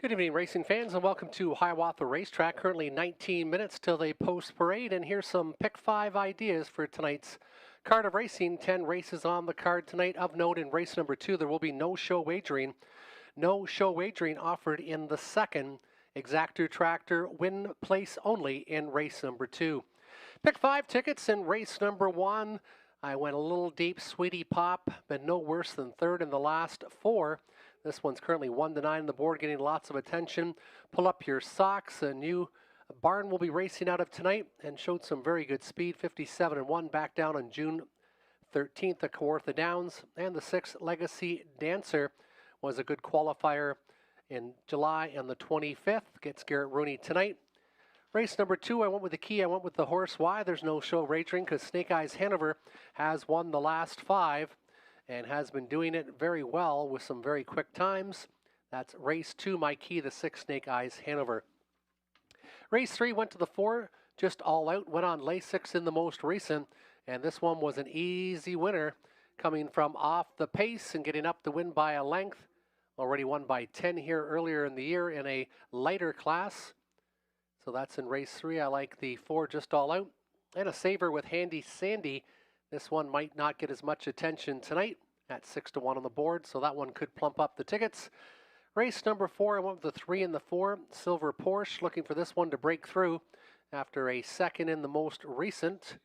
Good evening, racing fans, and welcome to Hiawatha Racetrack. Currently 19 minutes till the post parade, and here's some pick 5 ideas for tonight's card of racing. 10 races on the card tonight. Of note, in race number 2, there will be no show wagering. No show wagering offered in the second. Exactor Tractor win place only in race number 2. Pick 5 tickets in race number 1. I went a little deep. Sweetie Pop, but no worse than third in the last 4. This one's currently 1-9 on the board, getting lots of attention. Pull up your socks. A new barn will be racing out of tonight and showed some very good speed. 57-1 back down on June 13th at Hiawatha Downs. And the 6th Legacy Dancer was a good qualifier in July on the 25th. Gets Garrett Rooney tonight. Race number 2, I went with the key. I went with the horse. Why? There's no show wagering because Snake Eyes Hanover has won the last 5. And has been doing it very well with some very quick times. That's race 2, my key, the 6 Snake Eyes Hanover. Race 3 went to the 4, just all out, went on lay 6 in the most recent, and this one was an easy winner, coming from off the pace and getting up to win by a length. Already won by 10 here earlier in the year in a lighter class. So that's in race 3. I like the 4 just all out. And a saver with Handy Sandy. This one might not get as much attention tonight at 6-1 on the board, so that one could plump up the tickets. Race number 4, I went with the 3 and the 4. Silver Porsche, looking for this one to break through after a second in the most recent.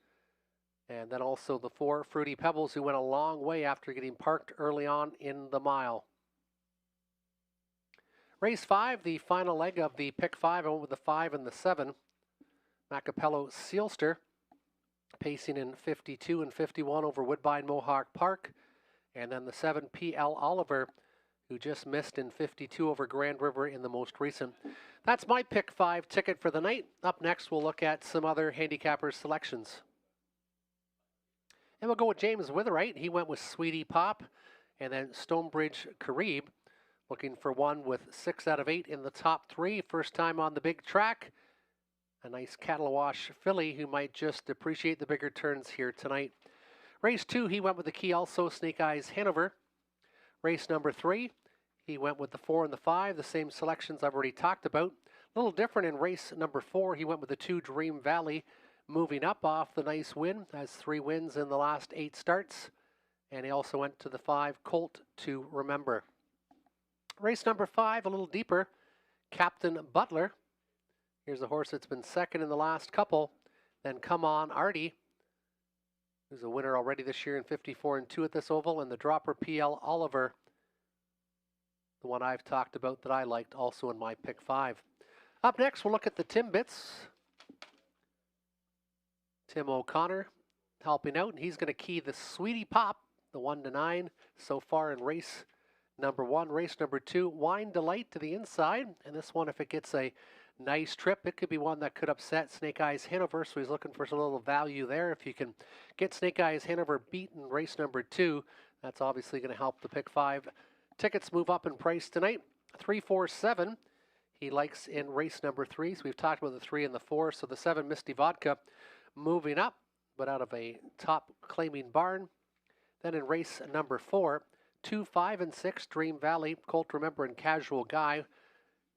And then also the 4, Fruity Pebbles, who went a long way after getting parked early on in the mile. Race 5, the final leg of the pick 5, I went with the 5 and the 7. Macapello Sealster, pacing in 52 and 51 over Woodbine Mohawk Park. And then the 7 P.L. Oliver, who just missed in 52 over Grand River in the most recent. That's my pick 5 ticket for the night. Up next, we'll look at some other handicappers' selections. And we'll go with James Witherite. He went with Sweetie Pop. And then Stonebridge Carib, looking for one with 6 out of 8 in the top 3. First time on the big track. A nice cattle wash filly who might just appreciate the bigger turns here tonight. Race 2, he went with the key also, Snake Eyes Hanover. Race number 3, he went with the 4 and the 5, the same selections I've already talked about. A little different in race number 4, he went with the 2 Dream Valley, moving up off the nice win, has 3 wins in the last 8 starts. And he also went to the 5 Colt to Remember. Race number 5, a little deeper, Captain Butler. Here's a horse that's been second in the last couple. Then Come On Artie, who's a winner already this year in 54-2 at this oval. And the dropper P.L. Oliver, the one I've talked about that I liked also in my pick 5. Up next, we'll look at the Timbits. Tim O'Connor helping out, and he's going to key the Sweetie Pop, the 1-9 so far in race number 1. Race number 2, Wine Delight to the inside. And this one, if it gets a nice trip, it could be one that could upset Snake Eyes Hanover, so he's looking for some little value there. If you can get Snake Eyes Hanover beat in race number 2, that's obviously going to help the pick 5 tickets move up in price tonight. 3-4-7, he likes in race number 3, so we've talked about the 3 and the 4, so the 7 Misty Vodka moving up, but out of a top claiming barn. Then in race number 4, 2, 5, and 6, Dream Valley, Colt Remember, and Casual Guy.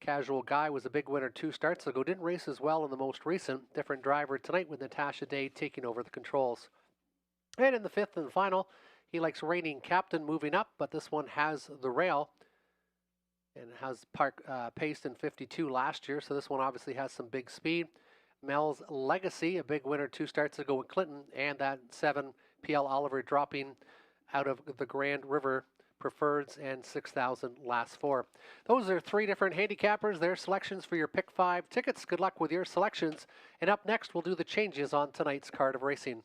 Casual Guy was a big winner 2 starts ago. Didn't race as well in the most recent. Different driver tonight with Natasha Day taking over the controls. And in the 5th and final, he likes Reigning Captain moving up, but this one has the rail and has paced in 52 last year, so this one obviously has some big speed. Mel's Legacy, a big winner 2 starts ago with Clinton, and that 7 P.L. Oliver dropping out of the Grand River Preferreds and 6,000 last 4. Those are 3 different handicappers. Their selections for your pick 5 tickets. Good luck with your selections. And up next, we'll do the changes on tonight's card of racing.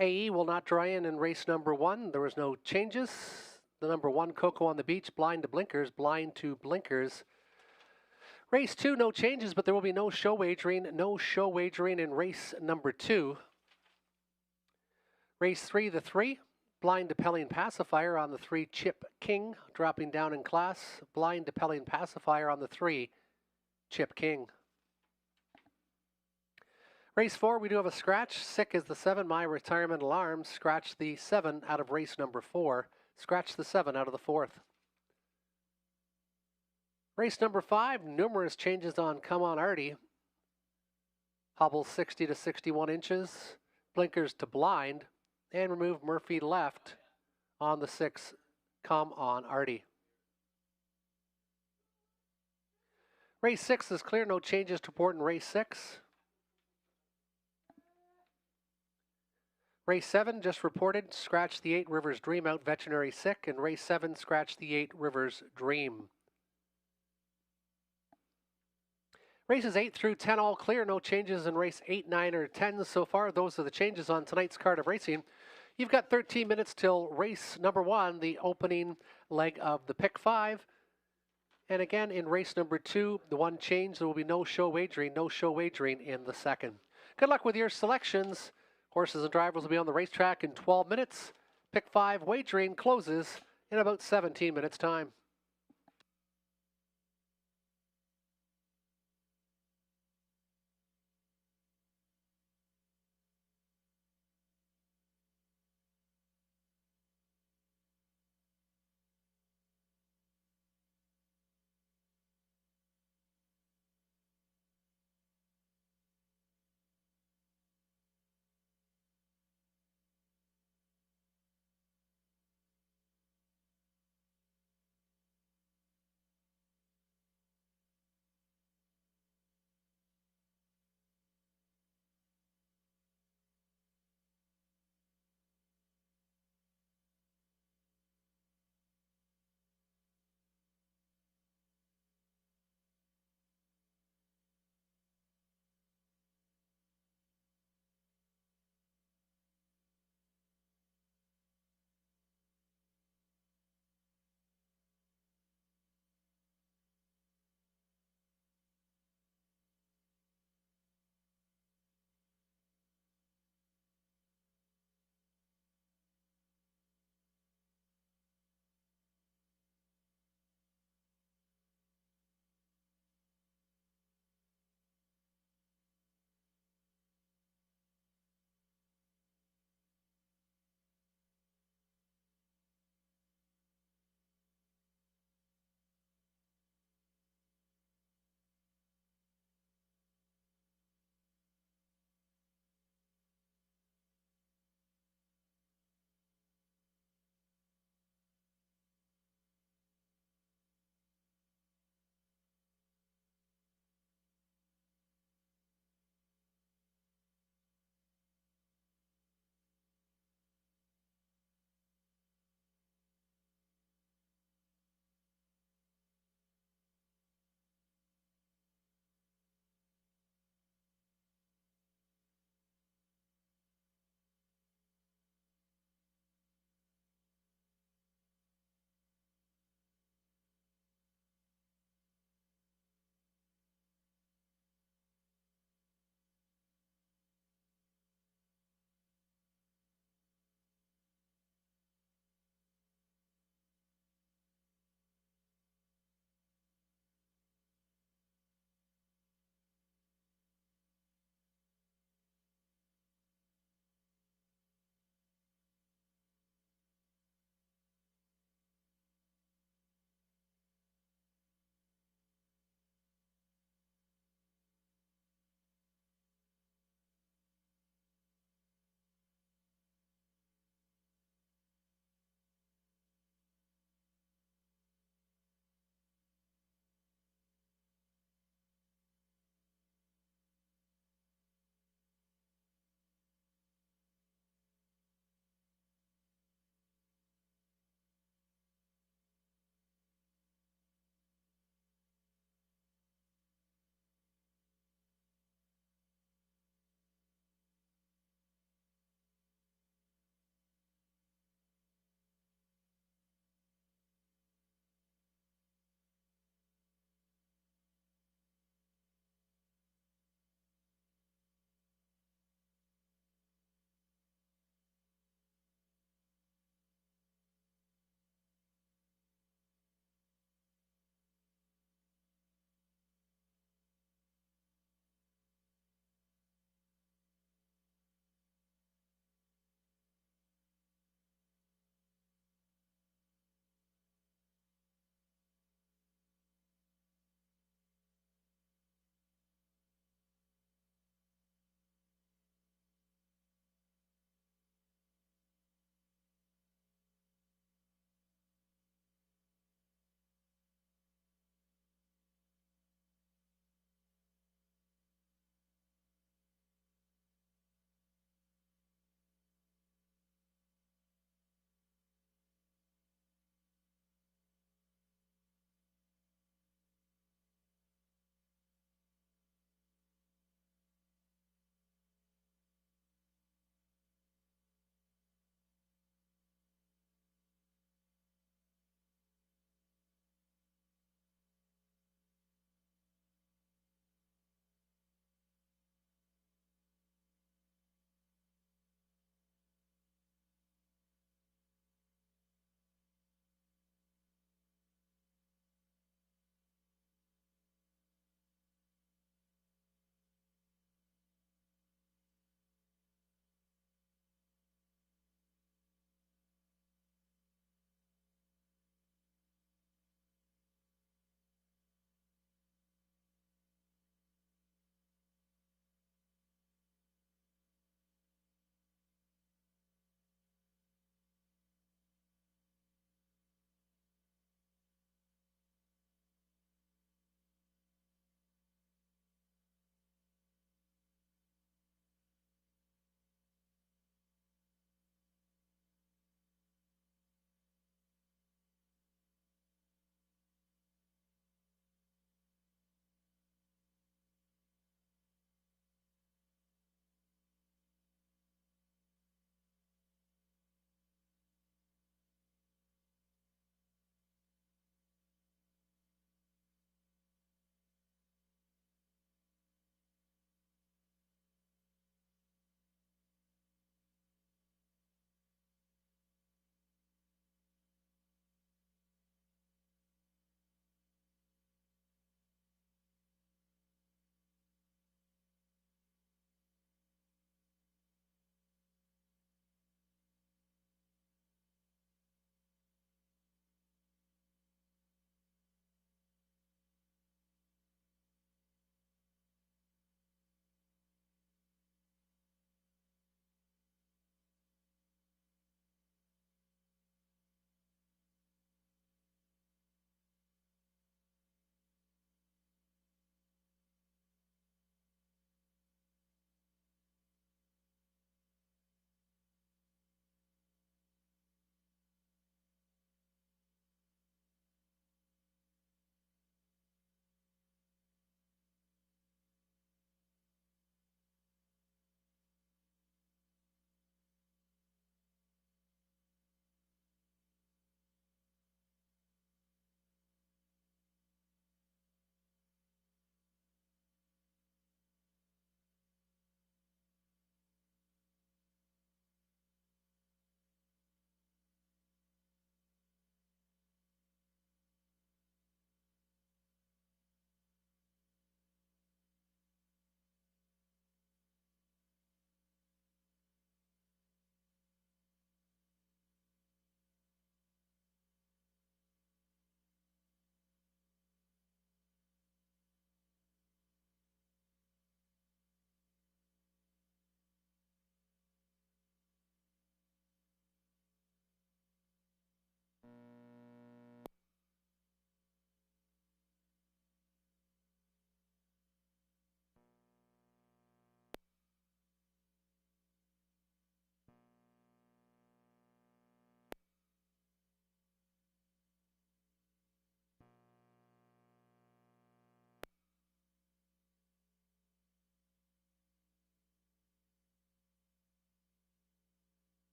AE will not dry in race number 1. There was no changes. The number 1, Coco on the Beach, blind to blinkers, blind to blinkers. Race 2, no changes, but there will be no show wagering. No show wagering in race number 2. Race 3, the 3, Blind Depelling Pacifier on the 3, Chip King, dropping down in class. Blind Depelling Pacifier on the 3, Chip King. Race 4, we do have a scratch. Sick is the 7, My Retirement Alarm. Scratch the 7 out of race number 4. Scratch the 7 out of the 4th. Race number 5, numerous changes on Come On Artie. Hobble 60 to 61 inches. Blinkers to blind. And remove Murphy left on the 6, Come On Artie. Race 6 is clear, no changes to report in race 6. Race 7 just reported, scratch the 8, Rivers Dream out, Veterinary Sick, and race 7, scratch the 8, Rivers Dream. Races 8 through 10 all clear, no changes in race 8, 9, or 10 so far. Those are the changes on tonight's card of racing. You've got 13 minutes till race number 1, the opening leg of the pick 5. And again, in race number 2, the one change, there will be no show wagering in the second. Good luck with your selections. Horses and drivers will be on the racetrack in 12 minutes. Pick 5 wagering closes in about 17 minutes' time.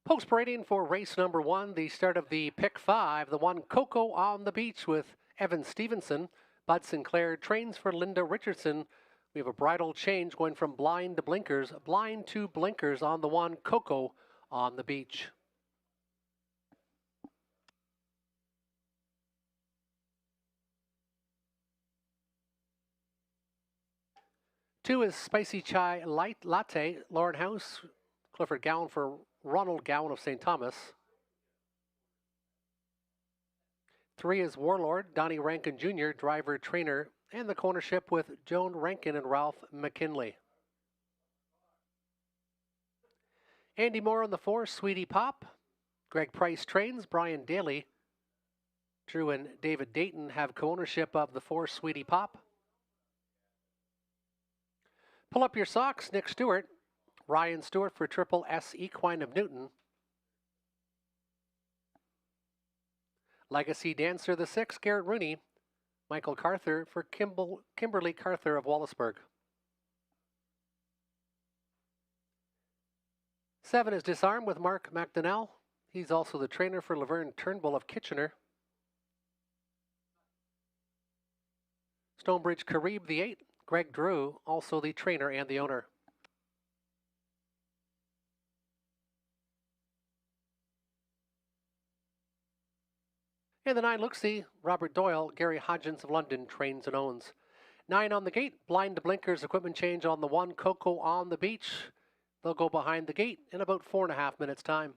Post parading for race number 1, the start of the pick 5, the one Coco on the Beach with Evan Stevenson. Bud Sinclair trains for Linda Richardson. We have a bridle change going from blind to blinkers on the one Coco on the Beach. Two is Spicy Chai Light Latte, Lauren House, Clifford Gowan for Ronald Gowan of St. Thomas. 3 is Warlord, Donnie Rankin Jr., driver, trainer, and the cornership with Joan Rankin and Ralph McKinley. Andy Moore on the 4, Sweetie Pop. Greg Price trains, Brian Daly. Drew and David Dayton have co-ownership of the 4, Sweetie Pop. Pull Up Your Socks, Nick Stewart. Ryan Stewart for Triple S Equine of Newton. Legacy Dancer, the 6, Garrett Rooney. Michael Carther for Kimberly Carther of Wallaceburg. 7 is Disarm with Mark McDonnell. He's also the trainer for Laverne Turnbull of Kitchener. Stonebridge Carib, the 8, Greg Drew, also the trainer and the owner. And the 9, Looksee, Robert Doyle, Gary Hodgins of London trains and owns. 9 on the gate, blind to blinkers, equipment change on the one Coco on the Beach. They'll go behind the gate in about 4.5 minutes' time.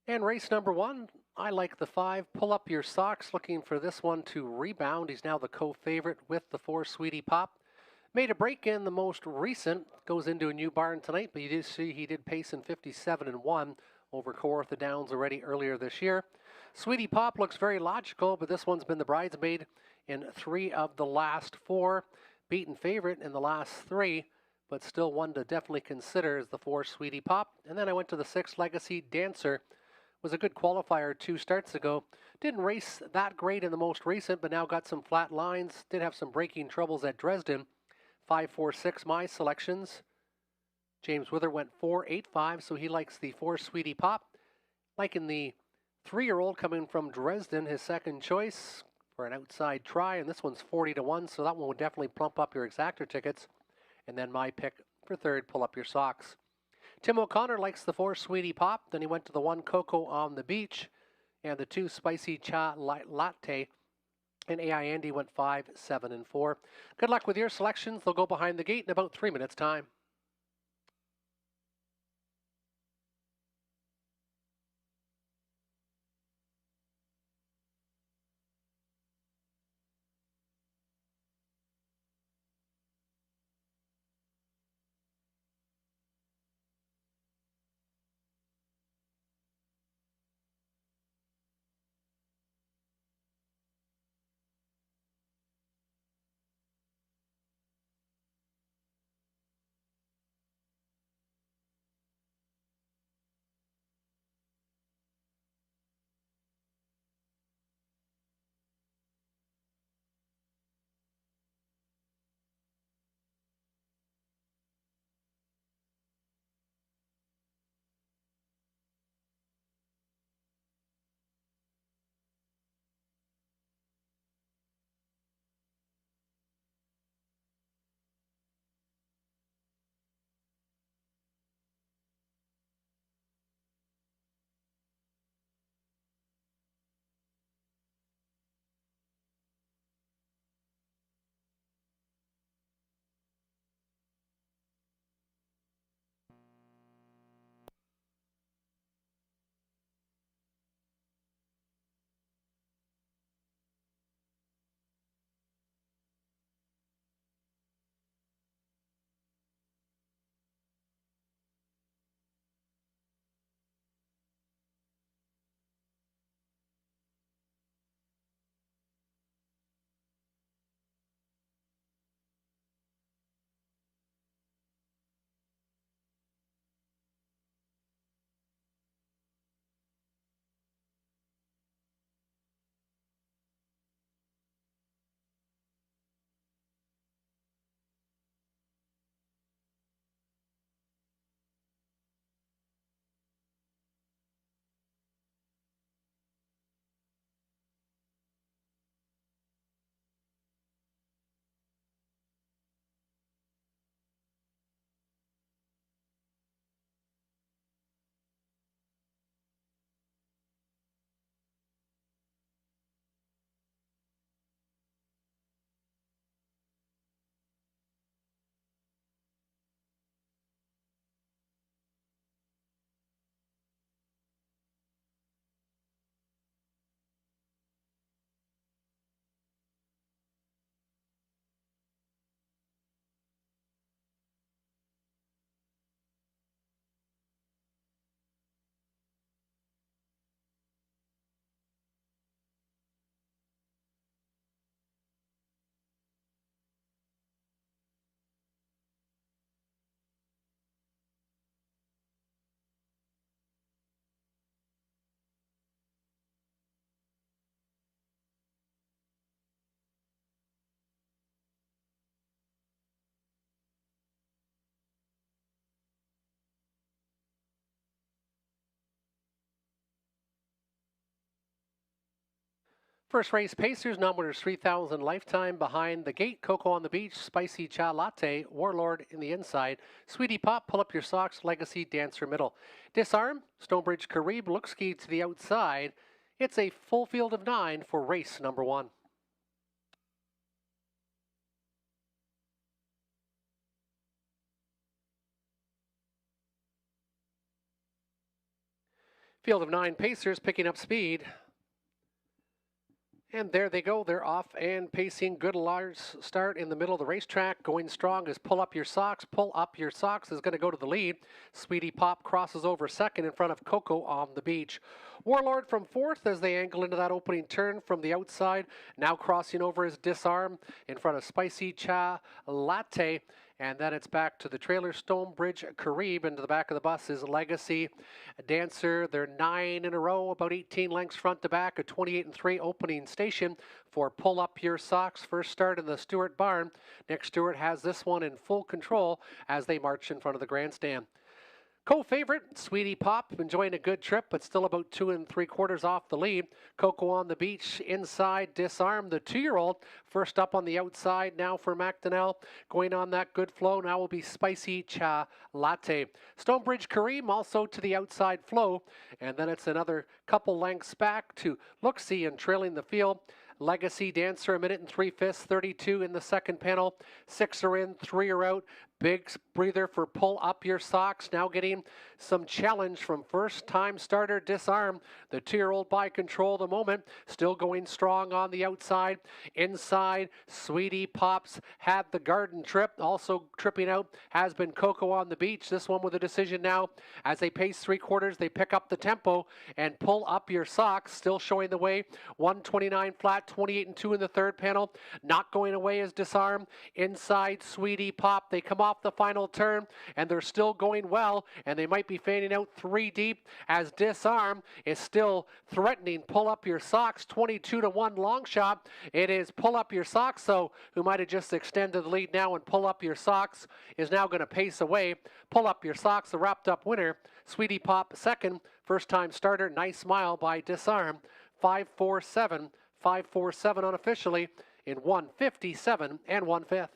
And race number 1, I like the 5, Pull Up Your Socks, looking for this one to rebound. He's now the co-favorite with the 4, Sweetie Pop. Made a break in the most recent, goes into a new barn tonight, but you did see he did pace in 57-1 over Kawartha Downs already earlier this year. Sweetie Pop looks very logical, but this one's been the bridesmaid in 3 of the last 4. Beaten favorite in the last 3, but still one to definitely consider is the 4, Sweetie Pop. And then I went to the 6, Legacy Dancer. Was a good qualifier 2 starts ago. Didn't race that great in the most recent, but now got some flat lines. Did have some braking troubles at Dresden. 5, 4, 6, my selections. James Wither went 4, 8, 5, so he likes the 4, Sweetie Pop. Liking the 3-year-old coming from Dresden, his second choice for an outside try, and this one's 40-1, so that one would definitely plump up your exactor tickets. And then my pick for 3rd, Pull Up Your Socks. Tim O'Connor likes the 4, Sweetie Pop. Then he went to the 1, Coco on the Beach, and the 2, Spicy Chai Latte. And AI Andy went 5, 7, and 4. Good luck with your selections. They'll go behind the gate in about 3 minutes' time. First race Pacers, numbers 3000 Lifetime behind the gate, Cocoa on the Beach, Spicy Cha Latte, Warlord in the inside, Sweetie Pop, Pull Up Your Socks, Legacy Dancer middle. Disarm, Stonebridge Carib, Lookski to the outside. It's a full field of 9 for race number 1. Field of 9 Pacers picking up speed. And there they go. They're off and pacing. Good large start in the middle of the racetrack. Going strong is Pull Up Your Socks. Pull Up Your Socks is going to go to the lead. Sweetie Pop crosses over second in front of Cocoa on the Beach. Warlord from fourth as they angle into that opening turn from the outside. Now crossing over is Disarm in front of Spicy Cha Latte. And then it's back to the trailer, Stonebridge Carib. Into the back of the bus is Legacy Dancer. They're 9 in a row, about 18 lengths front to back, a 28-3 opening station for Pull Up Your Socks. First start in the Stewart barn. Nick Stewart has this one in full control as they march in front of the grandstand. Co-favorite, Sweetie Pop, enjoying a good trip, but still about 2 3/4 off the lead. Cocoa on the Beach, inside, Disarm, the 2-year-old. First up on the outside now for McDonnell. Going on that good flow now will be Spicy Cha Latte. Stonebridge Kareem also to the outside flow. And then it's another couple lengths back to Looksy and trailing the field. Legacy Dancer, 1 minute and 3/5, 32 in the second panel. 6 are in, 3 are out. Big breather for Pull Up Your Socks. Now getting some challenge from first-time starter Disarm. The 2-year-old by control the moment. Still going strong on the outside. Inside, Sweetie Pops had the garden trip. Also tripping out has been Cocoa on the Beach. This one with a decision now. As they pace 3/4, they pick up the tempo and Pull Up Your Socks. Still showing the way. 129 flat, 28-2 in the third panel. Not going away is Disarm. Inside, Sweetie Pop. They come off the final turn, and they're still going well, and they might be fanning out 3 deep as Disarm is still threatening Pull Up Your Socks. 22-1 long shot. It is Pull Up Your Socks, so who might have just extended the lead now, and Pull Up Your Socks is now going to pace away. Pull Up Your Socks, the wrapped up winner. Sweetie Pop second, first time starter. Nice smile by Disarm. 5-4-7, 5-4-7 unofficially in 157 1/5.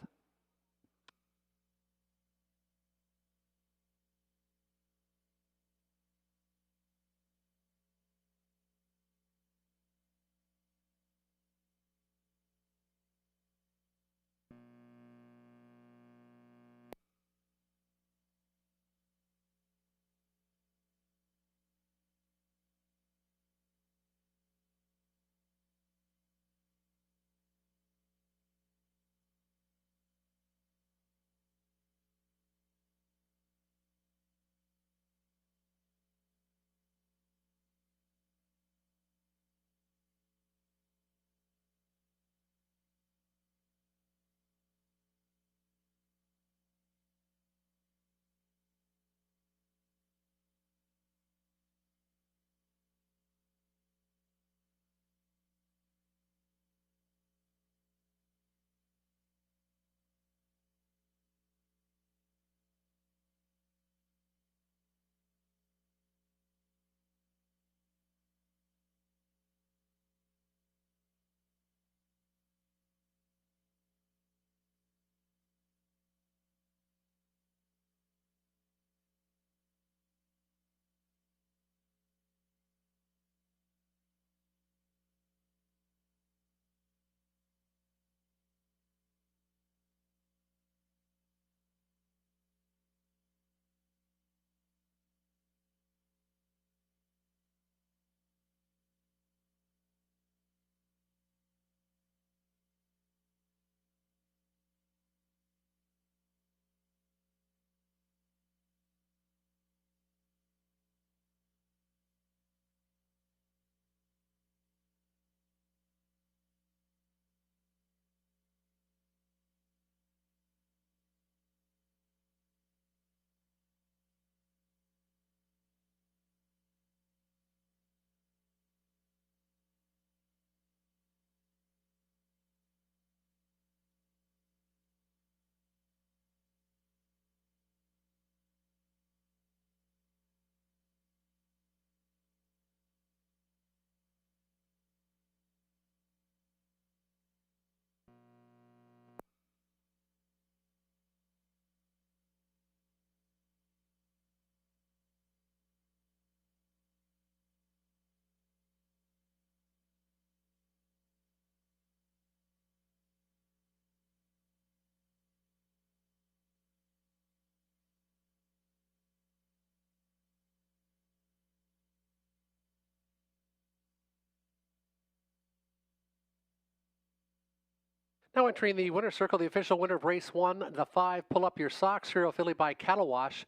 Now entering the winner's circle, the official winner of race 1, the 5, Pull Up Your Socks, Hero Philly by Cattle Wash.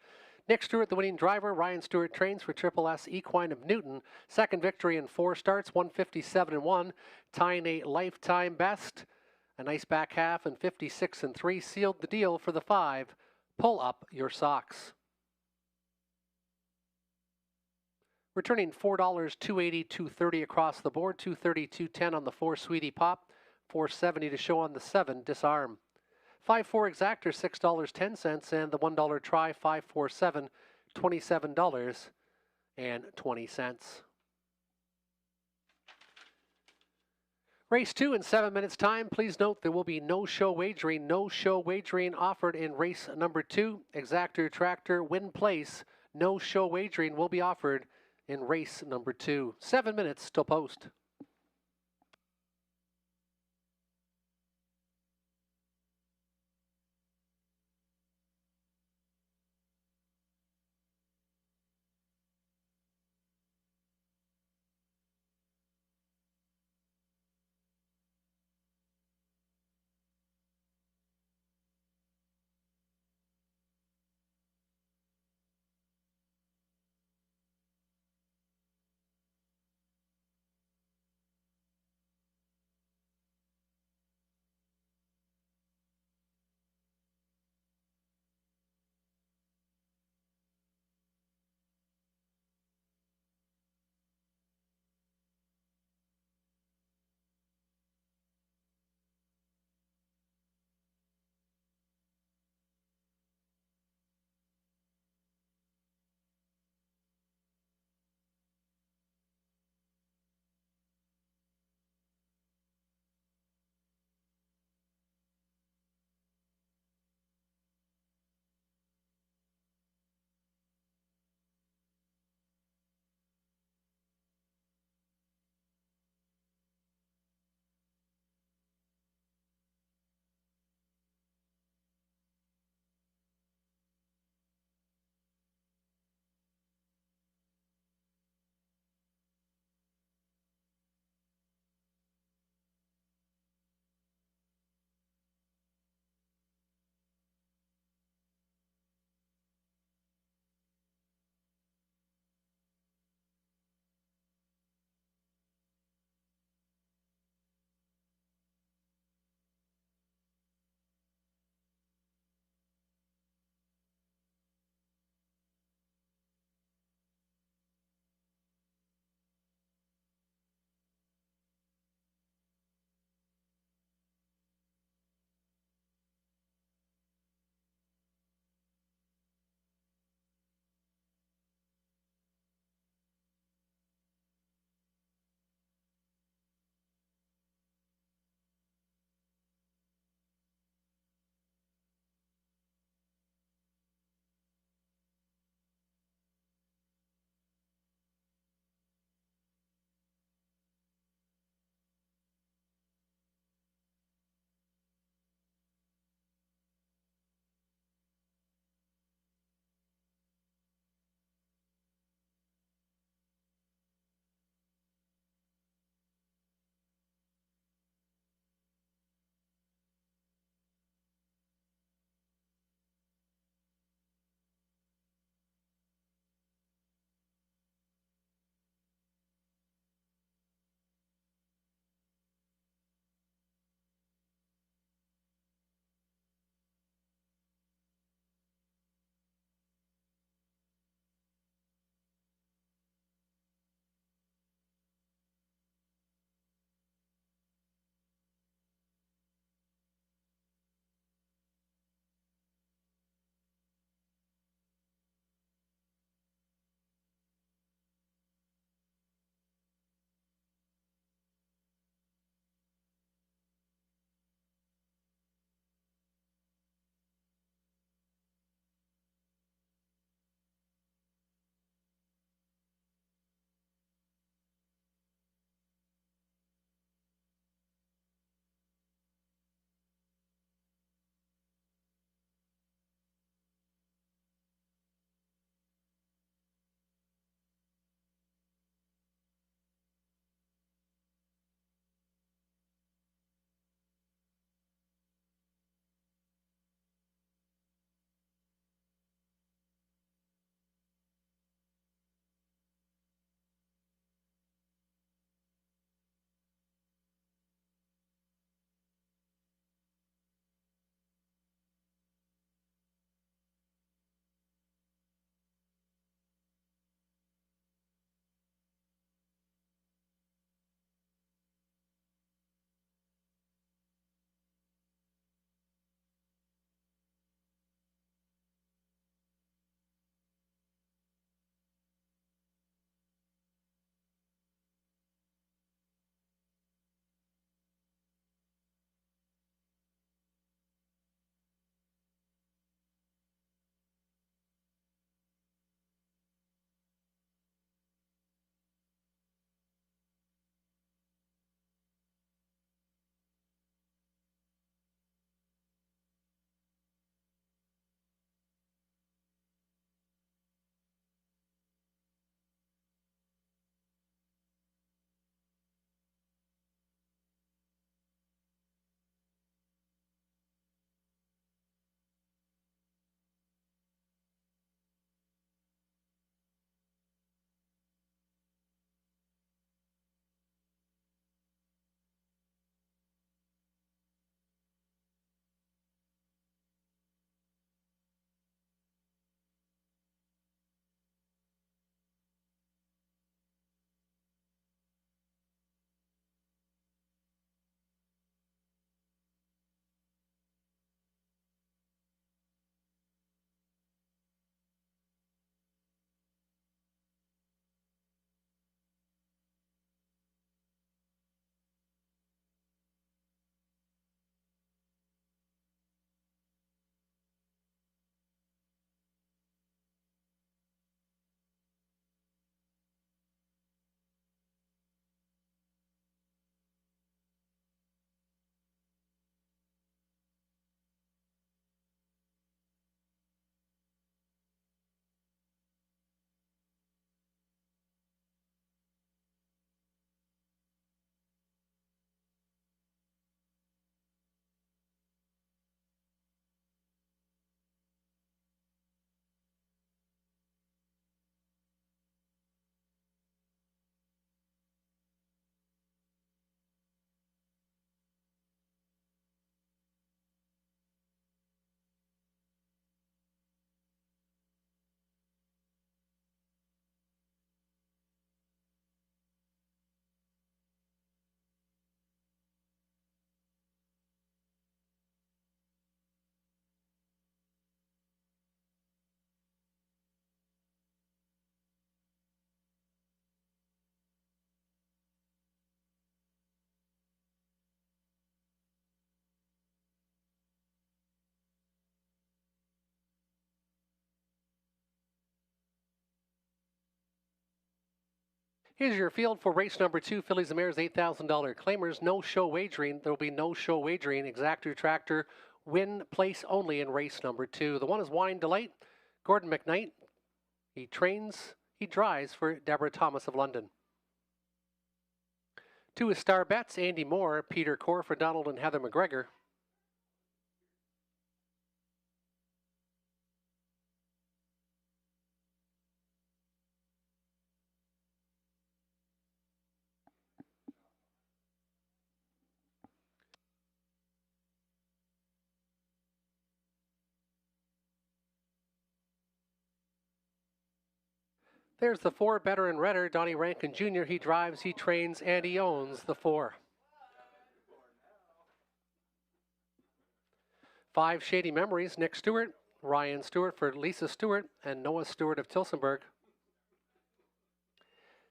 Nick Stewart, the winning driver. Ryan Stewart trains for Triple S Equine of Newton. Second victory in 4 starts, 157-1, tying a lifetime best. A nice back half and 56-3 sealed the deal for the 5, Pull Up Your Socks. Returning $4, $2.80, $2.30 across the board, $2.30, $2.10 on the 4, Sweetie Pop, $4.70 to show on the 7, Disarm. 5-4 Exactor, $6.10, and the $1 try, 5-4-7, $27.20. Race 2 in 7 minutes time. Please note there will be no show wagering offered in race number 2. Exactor Tractor Win Place. No show wagering will be offered in race number 2. 7 minutes till post. Here's your field for race number 2, Fillies and Mares $8,000 claimers. No show wagering. There will be no show wagering. Exactor Tractor win place only in race number 2. The one is Wine Delight. Gordon McKnight. He drives for Deborah Thomas of London. 2 is Star Bets. Andy Moore, Peter Core for Donald and Heather McGregor. There's the 4, Better and Redder, Donnie Rankin Jr. He drives, he trains, and he owns the 4. 5, Shady Memories, Nick Stewart, Ryan Stewart for Lisa Stewart, and Noah Stewart of Tilsonburg.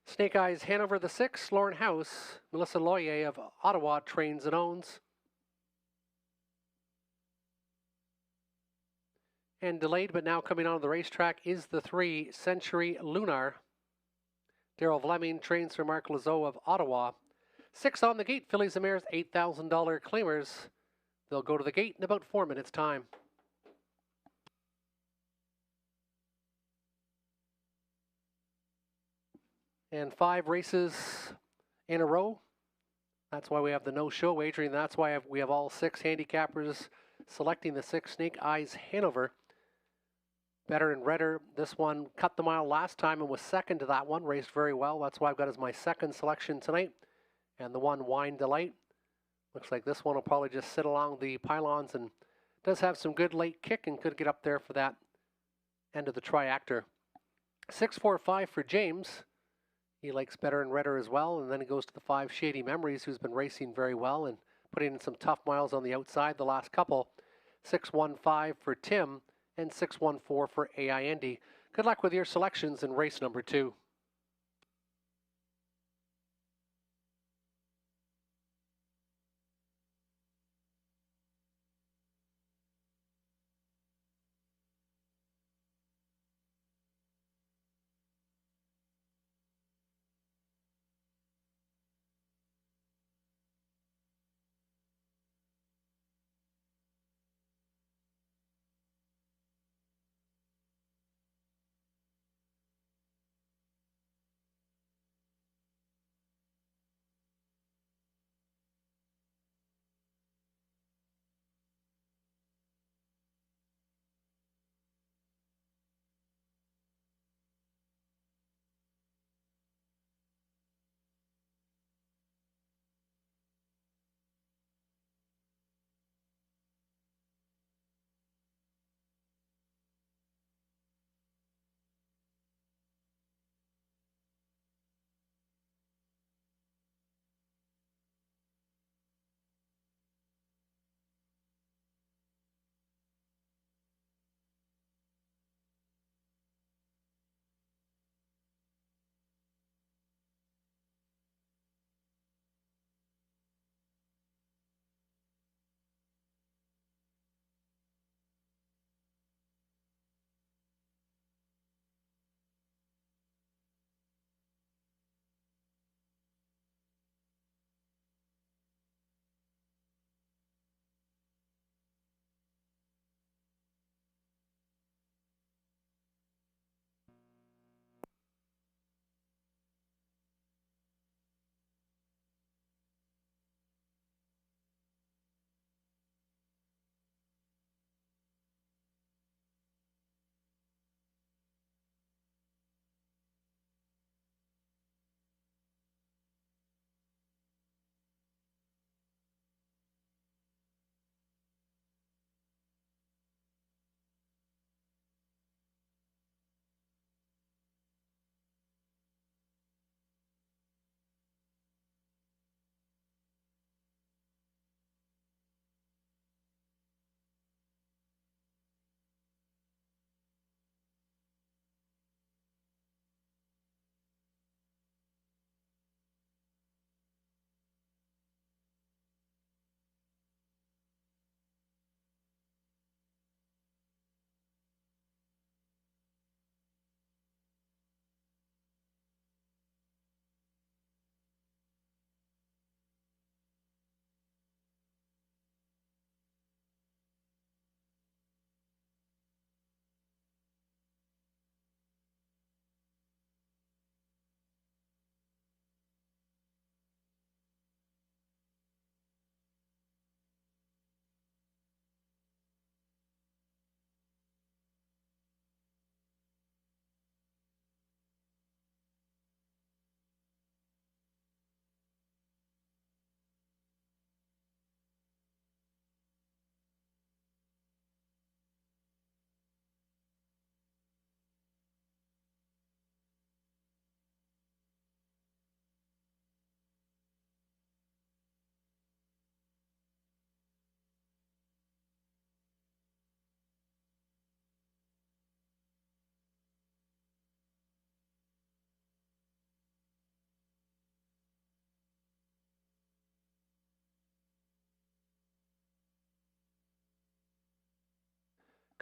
Snake Eyes Hanover the 6, Lauren House, Melissa Loyer of Ottawa trains and owns. And delayed but now coming onto the racetrack is the 3, Century Lunar. Daryl Fleming trains for Mark Lazo of Ottawa. 6 on the gate, Fillies and Mares, $8,000 claimers. They'll go to the gate in about 4 minutes' time. And 5 races in a row. That's why we have the no-show wagering. That's why we have all 6 handicappers selecting the 6, Snake Eyes Hanover. Better and Redder, this one cut the mile last time and was second to that one, raced very well. That's why I've got as my second selection tonight. And the one, Wine Delight. Looks like this one will probably just sit along the pylons and does have some good late kick and could get up there for that end of the triactor. 6-4-5 for James. He likes Better and Redder as well. And then he goes to the 5, Shady Memories, who's been racing very well and putting in some tough miles on the outside the last couple. 6-1-5 for Tim. And 6-1-4 for AI Indy. Good luck with your selections in race number 2.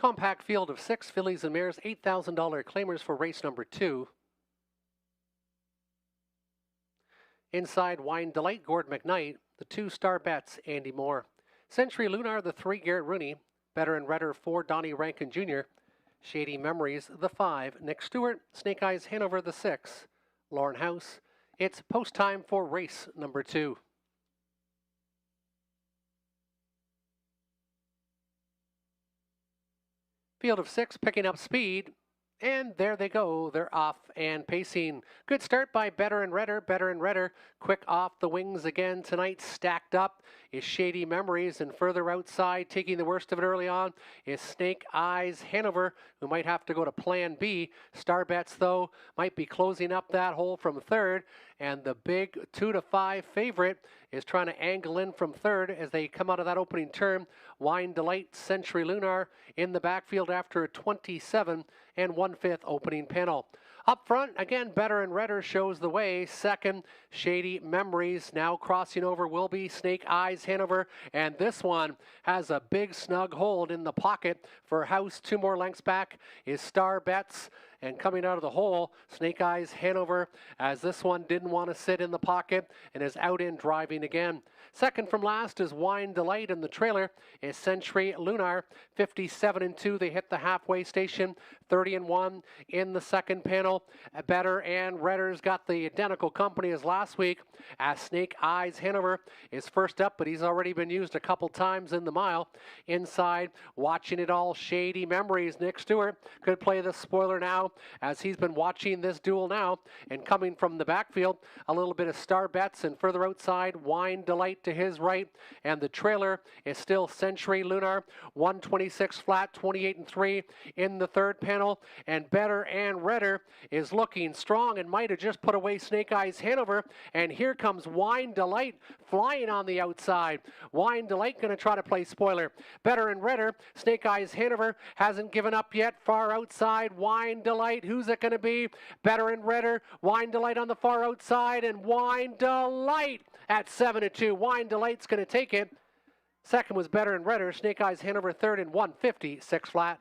Compact field of 6 fillies and mares, $8,000 claimers for race number 2. Inside Wine Delight, Gord McKnight. The 2 Star Bets, Andy Moore. Century Lunar, the 3 Garrett Rooney. Better and Redder, 4 Donnie Rankin Jr. Shady Memories, the 5 Nick Stewart. Snake Eyes Hanover, the 6 Lauren House. It's post time for race number 2. Field of 6 picking up speed. And there they go. They're off and pacing. Good start by Better and Redder. Better and Redder. Quick off the wings again tonight. Stacked up is Shady Memories. And further outside, taking the worst of it early on, is Snake Eyes Hanover, who might have to go to plan B. Star Bets, though, might be closing up that hole from third. And the big 2 to 5 favorite is trying to angle in from third as they come out of that opening turn. Wine Delight, Century Lunar in the backfield after a 27 and 1/5 opening panel. Up front, again, Better and Redder shows the way. Second, Shady Memories. Now crossing over will be Snake Eyes Hanover. And this one has a big snug hold in the pocket for House. 2 more lengths back is Star Bets. And coming out of the hole, Snake Eyes Hanover, as this one didn't want to sit in the pocket and is out in driving again. Second from last is Wine Delight, and the trailer is Century Lunar. 57 and 2, they hit the halfway station. 30 and 1 in the second panel. Better and Redder's got the identical company as last week, as Snake Eyes Hanover is first up, but he's already been used a couple times in the mile. Inside, watching it all, Shady Memories. Nick Stewart could play the spoiler now, as he's been watching this duel now. And coming from the backfield, a little bit of Star Bets, and further outside, Wine Delight to his right. And the trailer is still Century Lunar. 126 flat, 28 and 3 in the third panel. And Better and Redder is looking strong and might have just put away Snake Eyes Hanover. And here comes Wine Delight flying on the outside. Wine Delight going to try to play spoiler. Better and Redder, Snake Eyes Hanover hasn't given up yet. Far outside, Wine Delight. Who's it going to be? Better and Redder. Wine Delight on the far outside, and Wine Delight at 7 to 2. Wine Delight's going to take it. Second was Better and Redder. Snake Eyes Hanover third and 156 flat.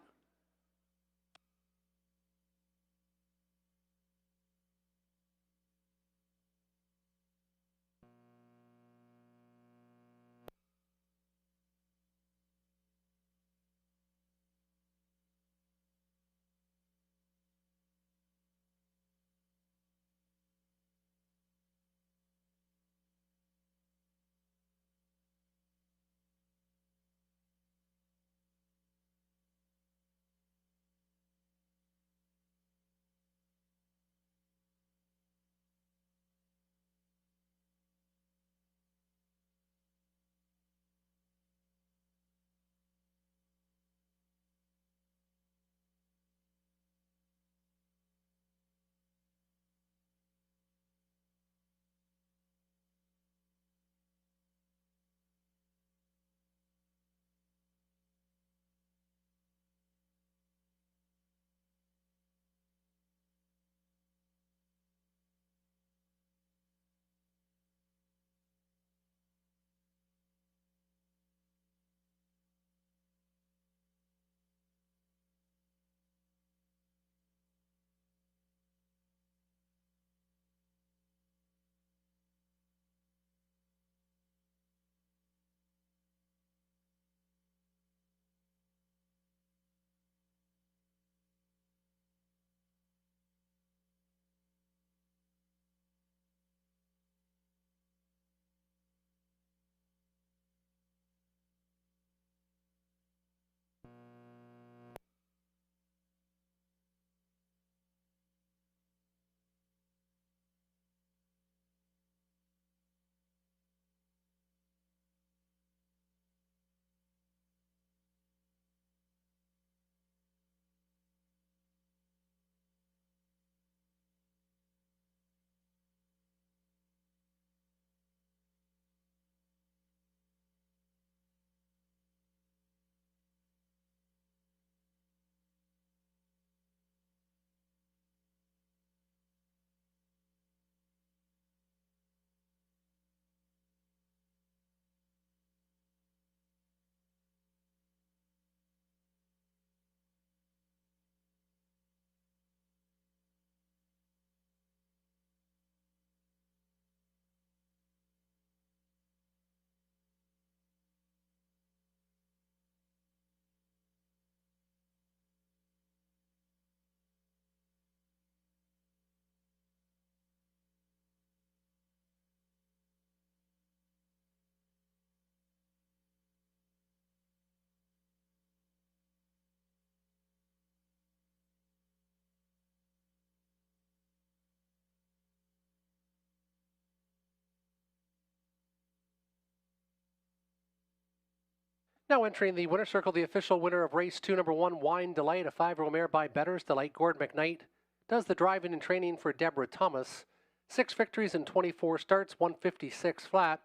Now entering the winner's circle, the official winner of race 2, number 1, Wine Delight, a 5-year-old mare by Bettor's Delight. Gordon McKnight does the driving and training for Deborah Thomas. 6 victories in 24 starts, 156 flat,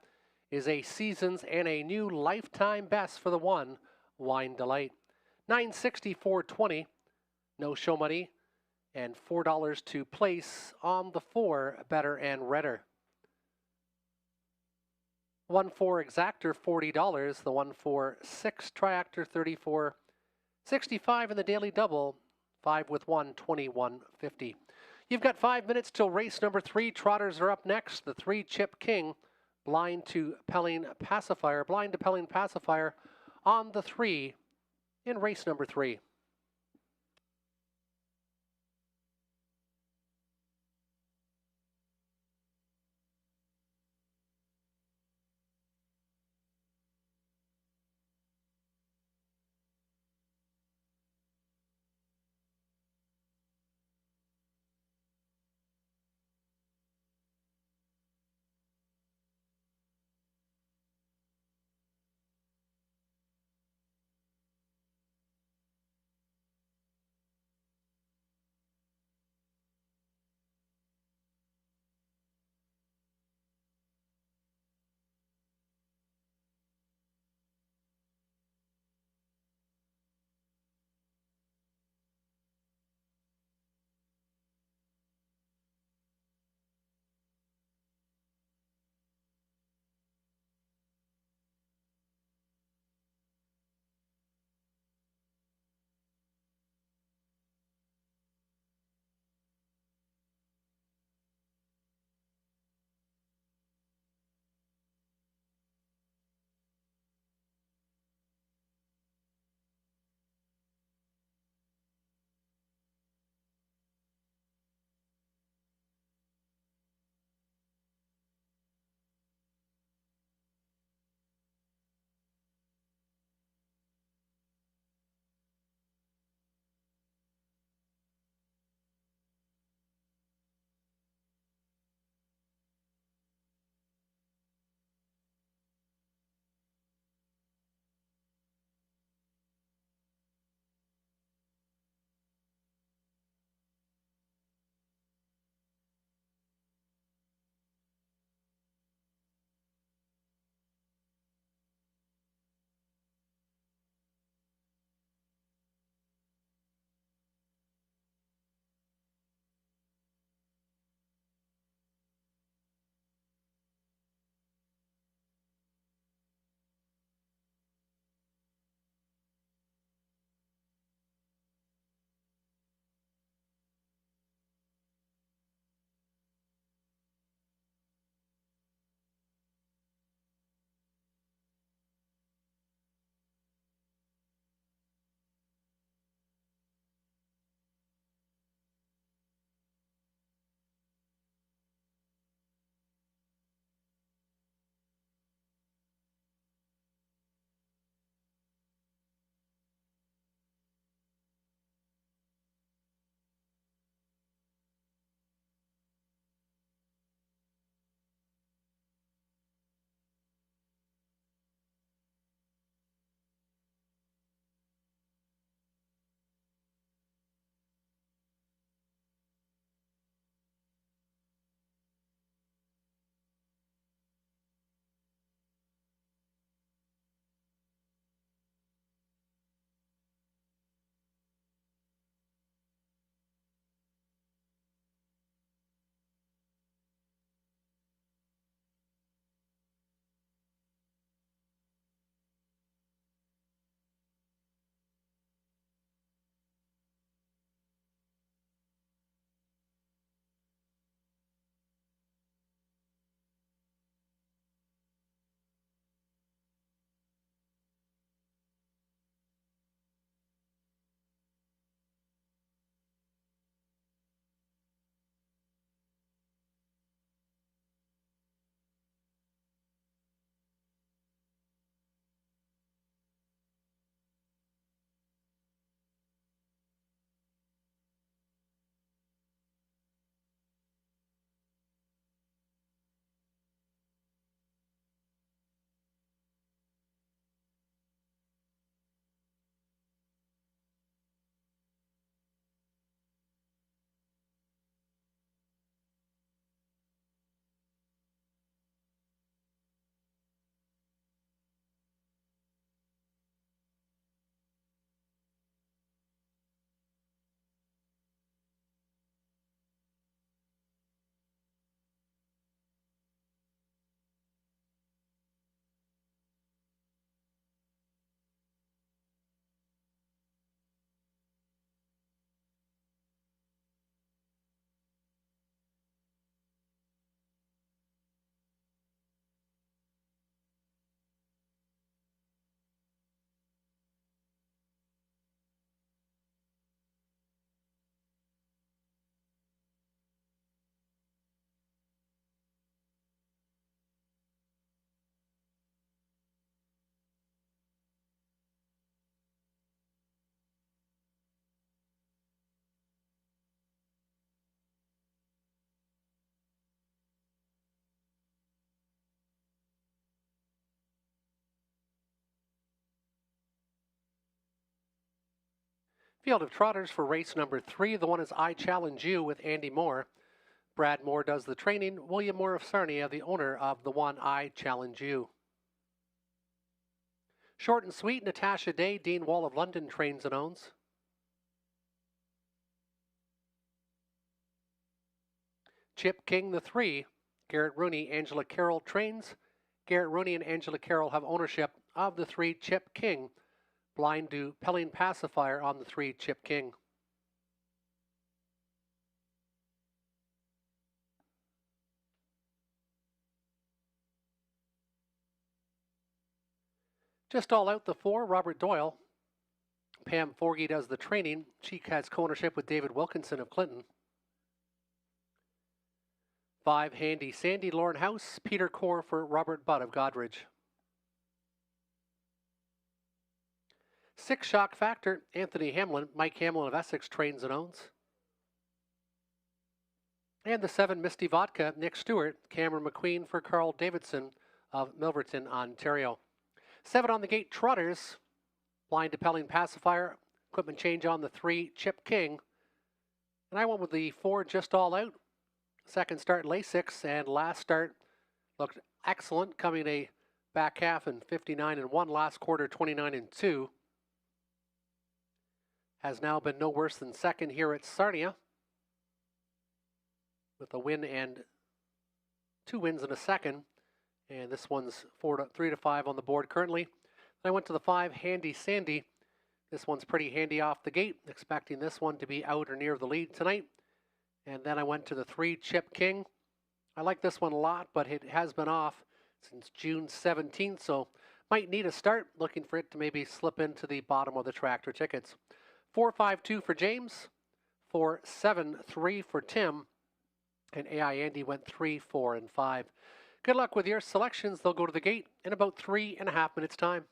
is a season's and a new lifetime best for the 1, Wine Delight. 964.20, no show money, and $4 to place on the 4, Better and Redder. 1-4 exactor, $40. The 1-4-6 triactor, $34.65, and the daily double, 5 with 1, $21.50. You've got 5 minutes till race number 3. Trotters are up next. The 3 Chip King, blind to Pelling Pacifier on the 3 in race number 3. Field of trotters for race number 3. The one is I Challenge You with Andy Moore. Brad Moore does the training. William Moore of Sarnia, the owner of the one I Challenge You. Short and Sweet, Natasha Day, Dean Wall of London trains and owns. Chip King, the 3. Garrett Rooney, Angela Carroll trains. Garrett Rooney and Angela Carroll have ownership of the 3 Chip King. Blind to Pelling Pacifier on the 3 Chip King. Just all out the 4, Robert Doyle. Pam Forgy does the training. She has co-ownership with David Wilkinson of Clinton. 5, Handy Sandy, Lauren House. Peter Core for Robert Budd of Godridge. 6, Shock Factor, Anthony Hamlin. Mike Hamlin of Essex trains and owns. And the 7, Misty Vodka, Nick Stewart. Cameron McQueen for Carl Davidson of Milverton, Ontario. 7 on the gate, Trotters. Blind to Pelling Pacifier. Equipment change on the 3, Chip King. And I went with the 4, Just All Out. Second start, Lasix, and last start looked excellent, coming a back half in 59-1, last quarter 29-2. Has now been no worse than second here at Sarnia, with a win and 2 wins in a second. And this one's 3-5 on the board currently. I went to the 5, Handy Sandy. This one's pretty handy off the gate, expecting this one to be out or near the lead tonight. And then I went to the 3, Chip King. I like this one a lot, but it has been off since June 17th, so might need a start. Looking for it to maybe slip into the bottom of the tractor tickets. 4-5-2 for James. 4-7-3 for Tim. And AI Andy went 3, 4, and 5. Good luck with your selections. They'll go to the gate in about 3.5 minutes' time.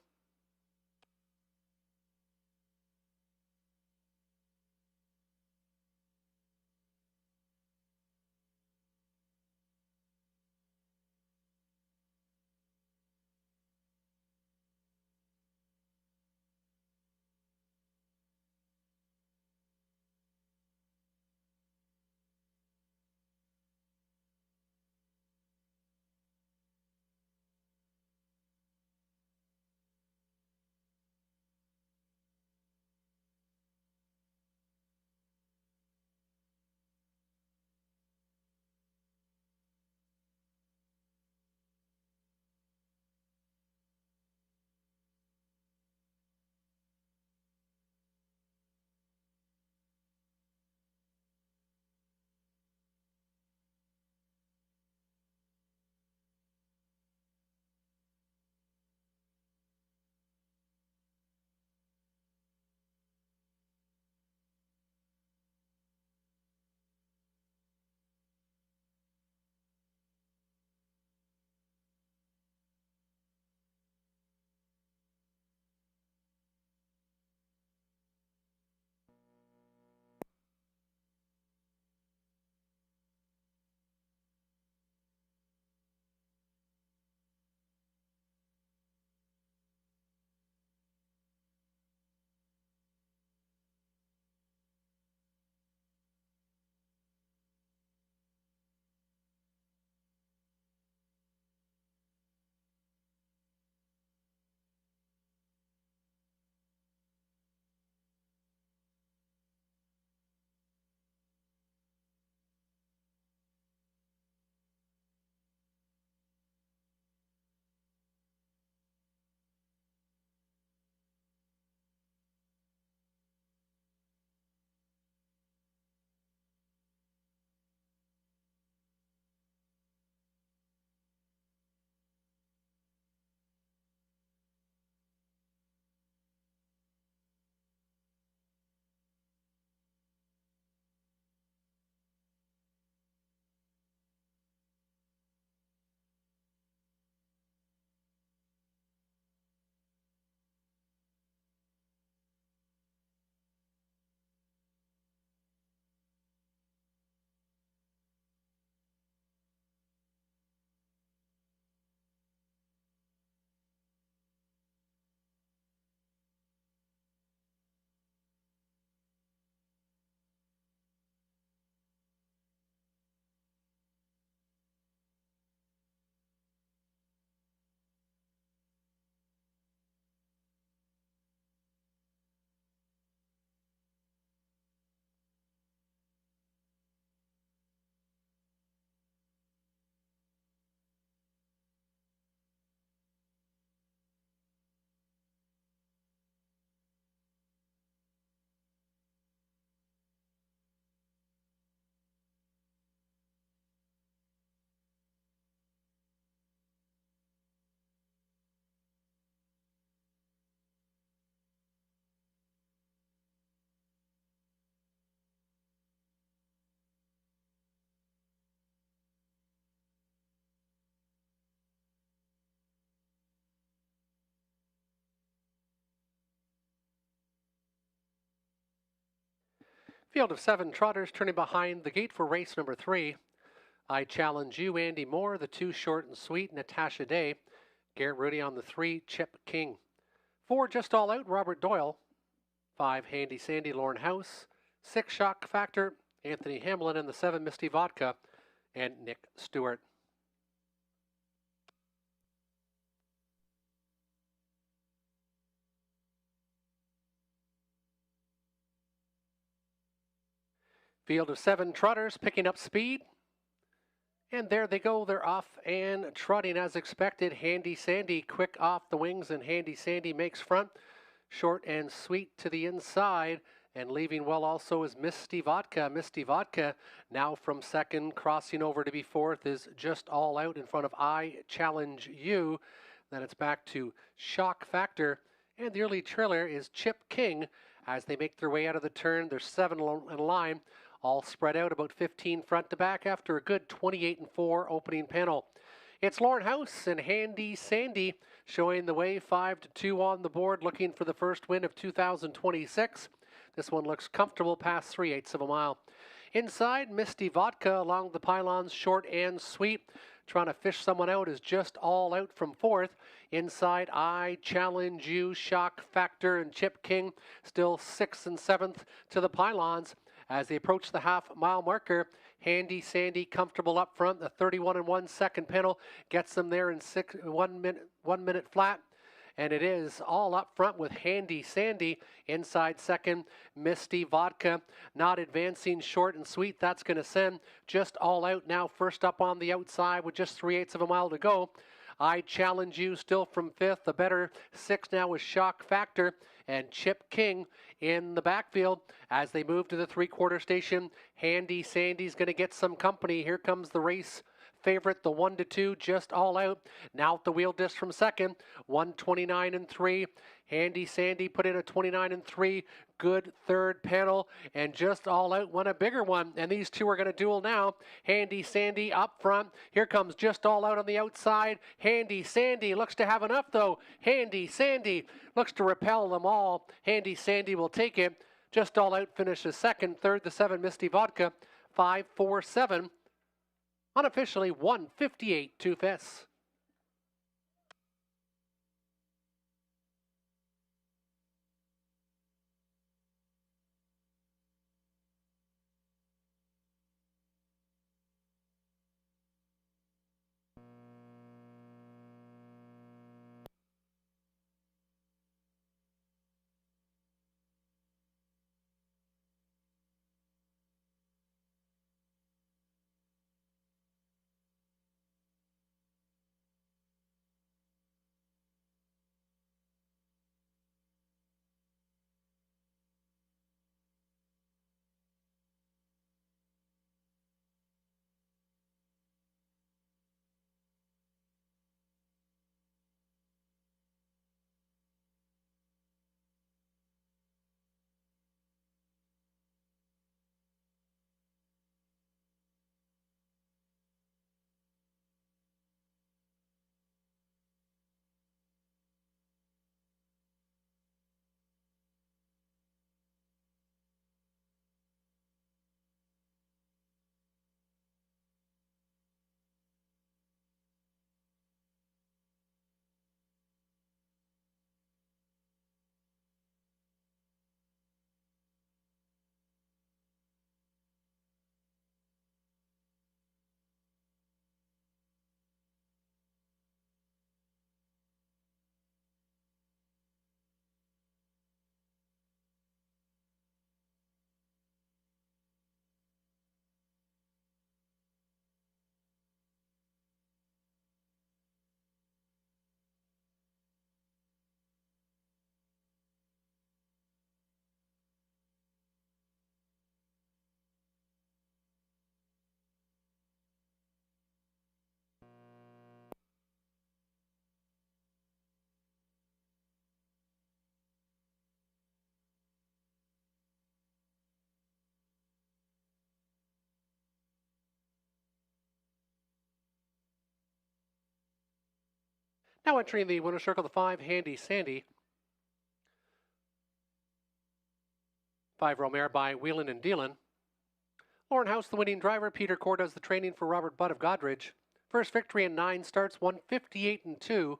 Field of 7 trotters turning behind the gate for race number 3. I Challenge You, Andy Moore, the 2 Short and Sweet, Natasha Day. Garrett Rudy on the 3, Chip King. 4 Just All Out, Robert Doyle. 5 Handy Sandy, Lauren House. 6 Shock Factor, Anthony Hamlin, and the 7 Misty Vodka, and Nick Stewart. Field of 7 trotters picking up speed. And there they go. They're off and trotting as expected. Handy Sandy quick off the wings, and Handy Sandy makes front. Short and Sweet to the inside. And leaving well also is Misty Vodka. Misty Vodka now from second, crossing over to be fourth, is Just All Out in front of I Challenge You. Then it's back to Shock Factor. And the early trailer is Chip King as they make their way out of the turn. There's 7 in line, all spread out about 15 front to back after a good 28-4 opening panel. It's Lauren House and Handy Sandy showing the way, 5-2 on the board, looking for the first win of 2026. This one looks comfortable past 3/8 of a mile. Inside, Misty Vodka along the pylons, Short and Sweet. Trying to fish someone out is Just All Out from fourth. Inside, I Challenge You, Shock Factor, and Chip King still 6th and 7th to the pylons. As they approach the half-mile marker, Handy Sandy comfortable up front. The 31 1/2 panel gets them there in 1 minute flat. And it is all up front with Handy Sandy inside second. Misty Vodka not advancing, Short and Sweet. That's going to send Just All Out now first up on the outside with just 3/8 of a mile to go. I Challenge You still from fifth. The better 6 now is Shock Factor and Chip King in the backfield as they move to the 3/4 station. Handy Sandy's going to get some company. Here comes the race favorite, the 1-2, Just All Out. Now at the wheel disc from second, 129-3. Handy Sandy put in a 29-3. Good third panel, and Just All Out won a bigger one. And these two are going to duel now. Handy Sandy up front. Here comes Just All Out on the outside. Handy Sandy looks to have enough though. Handy Sandy looks to repel them all. Handy Sandy will take it. Just All Out finishes second. Third, the 7 Misty Vodka. 5-4-7. Unofficially 158 to Fess. Now entering the winner's circle, the 5 Handy Sandy. 6 Just All Out. 5 Romare by Whelan and Dealin. Lauren House, the winning driver. Peter Core does the training for Robert Budd of Godridge. First victory in 9 starts, 158-2.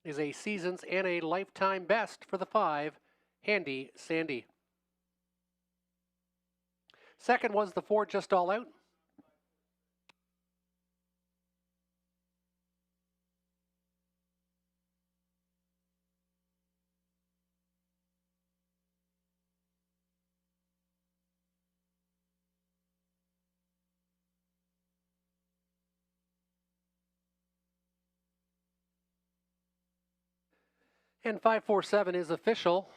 Is a season's and a lifetime best for the 5, Handy Sandy. Second was the 4, Just All Out. And 547 is official.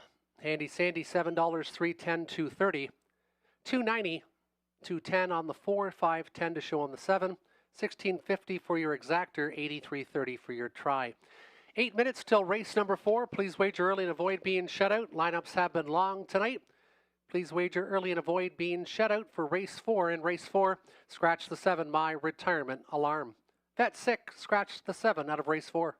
Handy Sandy, $7, 310, 230. 290, 210 on the 4, 510 to show on the 7. 1650 for your exactor, 8330 for your try. 8 minutes till race number 4. Please wager early and avoid being shut out. Lineups have been long tonight. Please wager early and avoid being shut out for race 4. In race 4, scratch the 7, My Retirement Alarm. Bet 6, scratch the 7 out of race 4.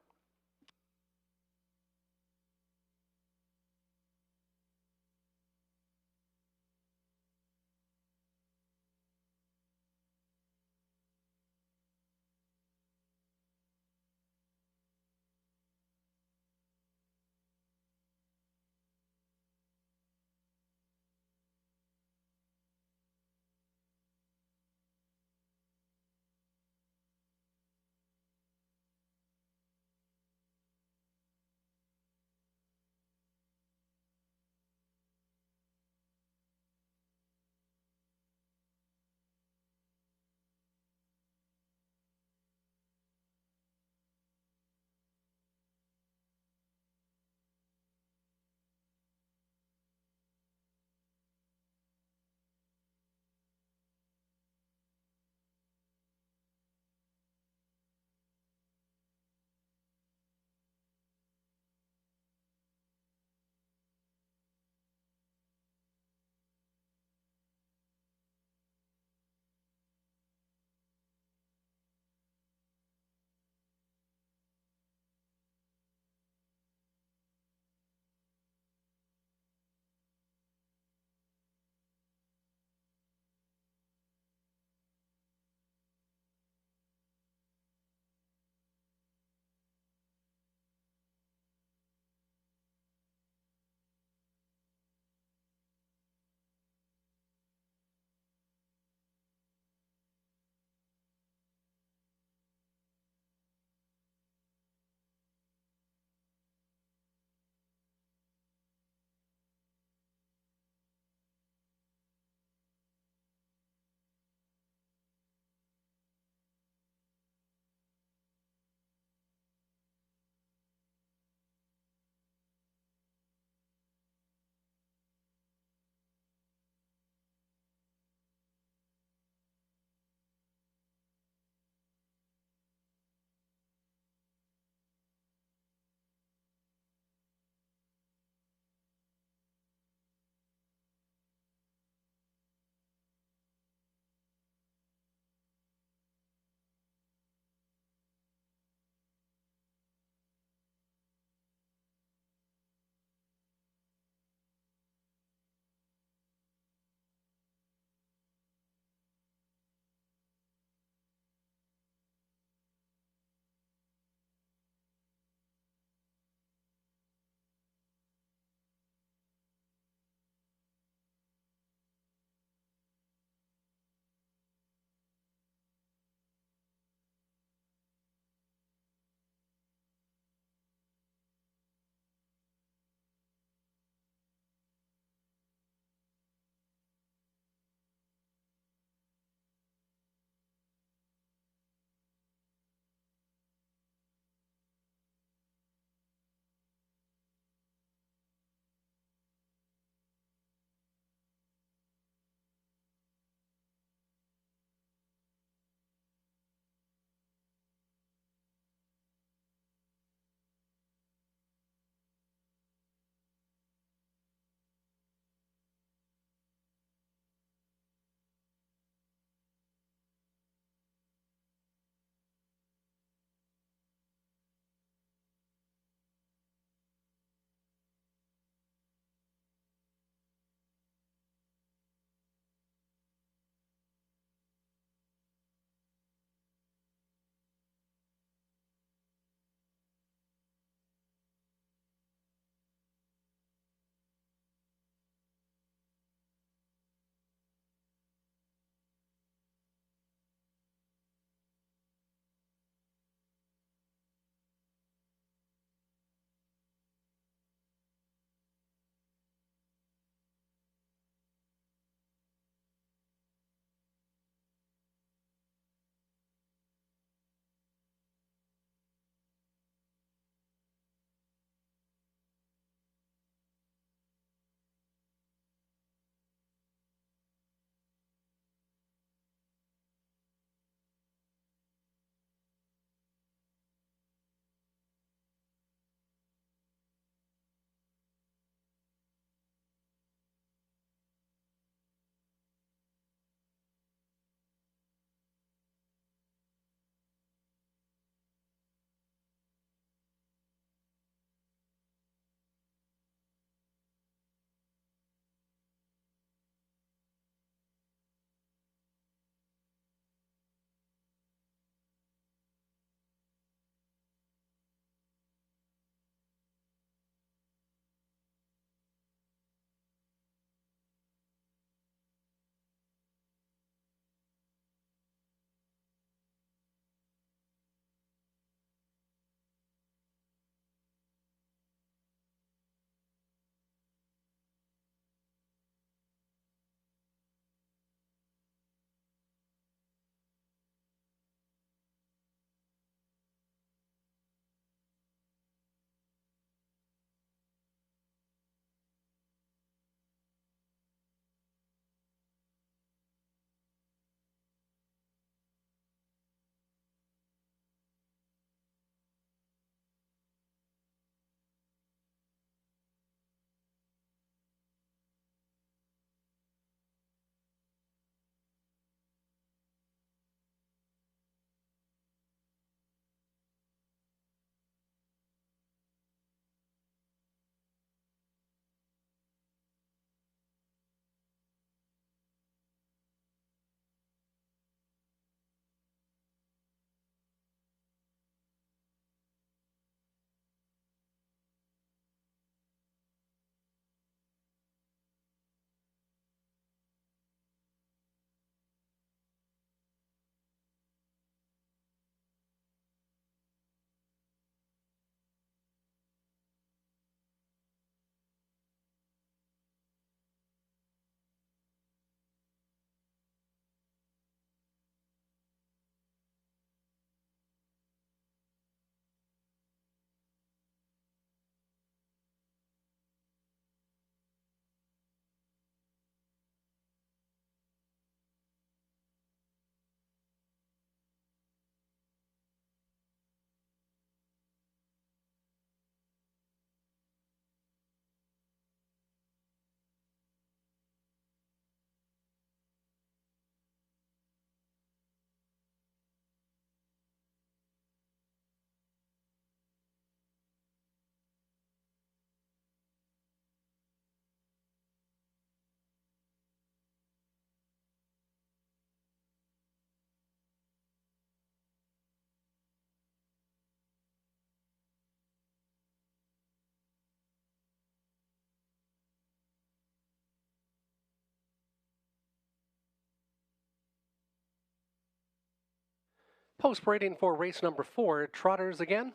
Post parading for race number 4, Trotters again.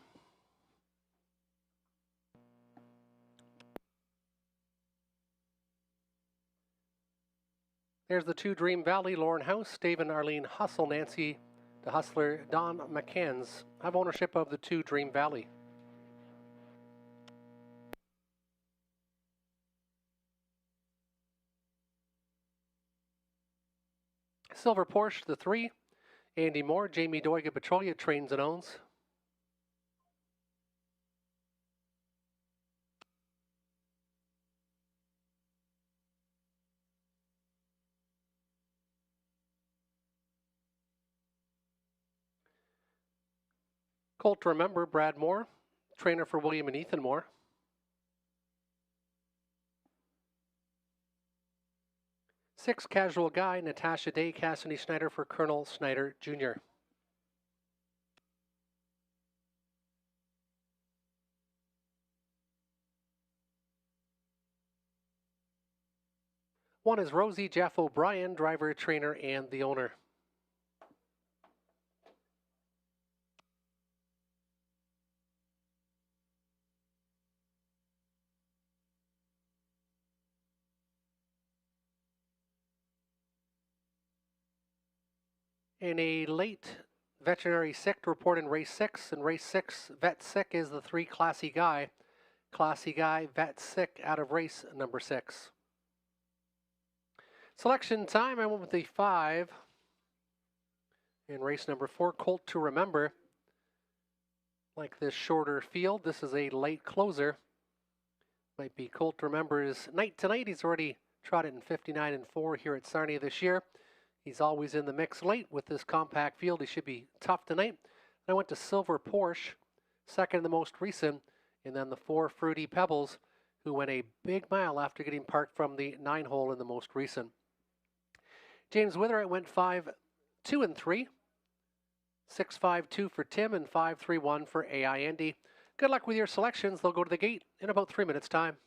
There's the 2 Dream Valley, Lauren House, Dave and Arlene Hustle, Nancy the Hustler, Don McCanns have ownership of the 2 Dream Valley. Silver Porsche, the 3, Andy Moore, Jamie Doiga Petrolia trains and owns. Colt to Remember, Brad Moore, trainer for William and Ethan Moore. Six Casual Guy, Natasha Day, Cassidy Schneider for Colonel Schneider Jr. One is Rosie Jeff O'Brien, driver, trainer, and the owner. In a late veterinary sick to report in race 6. In race 6, vet sick is the 3 Classy Guy. Classy Guy, vet sick out of race number 6. Selection time, I went with the 5. In race number 4, Colt to Remember. Like this shorter field, this is a late closer. Might be Colt to Remember's night tonight. He's already trotted in 59 and 4 here at Sarnia this year. He's always in the mix late with this compact field. He should be tough tonight. I went to Silver Porsche, second in the most recent, and then the 4 Fruity Pebbles, who went a big mile after getting parked from the 9 hole in the most recent. James Witherite went 5, 2 and 3. 6, 5, 2 for Tim and 5, 3, 1 for AI Andy. Good luck with your selections. They'll go to the gate in about 3 minutes' time.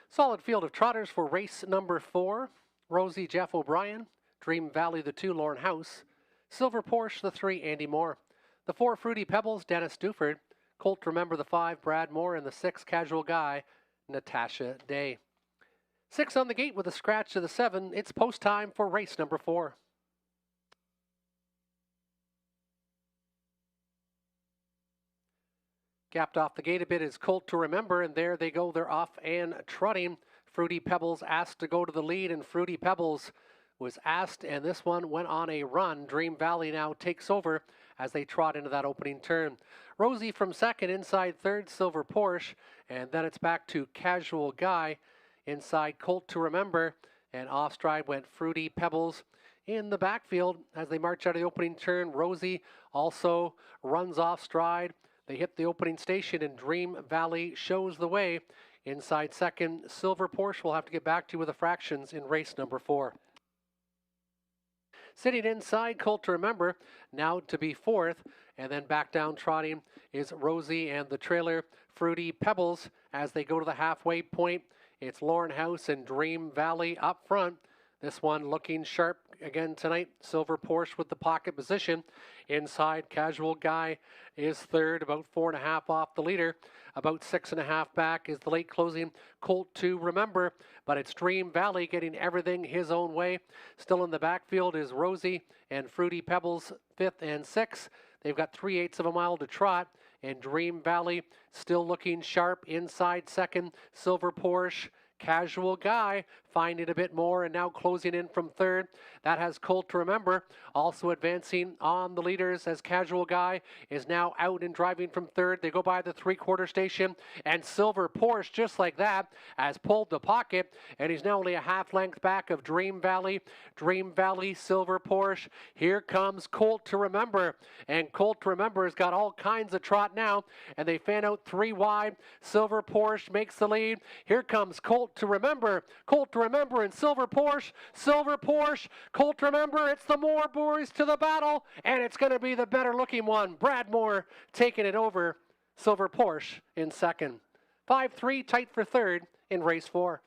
Solid field of trotters for race number 4. Rosie, Jeff O'Brien. Dream Valley, the 2, Lauren House. Silver Porsche, the 3, Andy Moore. The 4, Fruity Pebbles, Dennis Duford. Colt Remember, the 5, Brad Moore. And the 6, Casual Guy, Natasha Day. 6 on the gate with a scratch to the 7. It's post time for race number 4. Gapped off the gate a bit is Colt to Remember, and there they go. They're off and trotting. Fruity Pebbles asked to go to the lead, and Fruity Pebbles was asked, and this one went on a run. Dream Valley now takes over as they trot into that opening turn. Rosie from second, inside third, Silver Porsche, and then it's back to Casual Guy. Inside Colt to Remember, and off stride went Fruity Pebbles. In the backfield, as they march out of the opening turn, Rosie also runs off stride. They hit the opening station, and Dream Valley shows the way. Inside second, Silver Porsche will have to get back to you with the fractions in race number 4. Sitting inside, Colt to Remember, now to be fourth, and then back down trotting is Rosie and the trailer, Fruity Pebbles, as they go to the halfway point. It's Lauren House and Dream Valley up front. This one looking sharp again tonight. Silver Porsche with the pocket position. Inside, Casual Guy is third, about 4.5 off the leader. About 6.5 back is the late closing Colt to Remember. But it's Dream Valley getting everything his own way. Still in the backfield is Rosie and Fruity Pebbles, 5th and 6th. They've got 3/8 of a mile to trot. And Dream Valley still looking sharp. Inside second, Silver Porsche. Casual Guy finding a bit more and now closing in from third. That has Colt to Remember also advancing on the leaders as Casual Guy is now out and driving from third. They go by the 3/4 station, and Silver Porsche, just like that, has pulled the pocket, and he's now only a half length back of Dream Valley. Dream Valley, Silver Porsche. Here comes Colt to Remember, and Colt to Remember has got all kinds of trot now, and they fan out 3 wide. Silver Porsche makes the lead. Here comes Colt to Remember. Colt to Remember and Silver Porsche. Silver Porsche. Colt to Remember. It's the Moore boys to the battle, and it's going to be the better looking one. Brad Moore taking it over. Silver Porsche in second. 5-3 tight for third in race 4.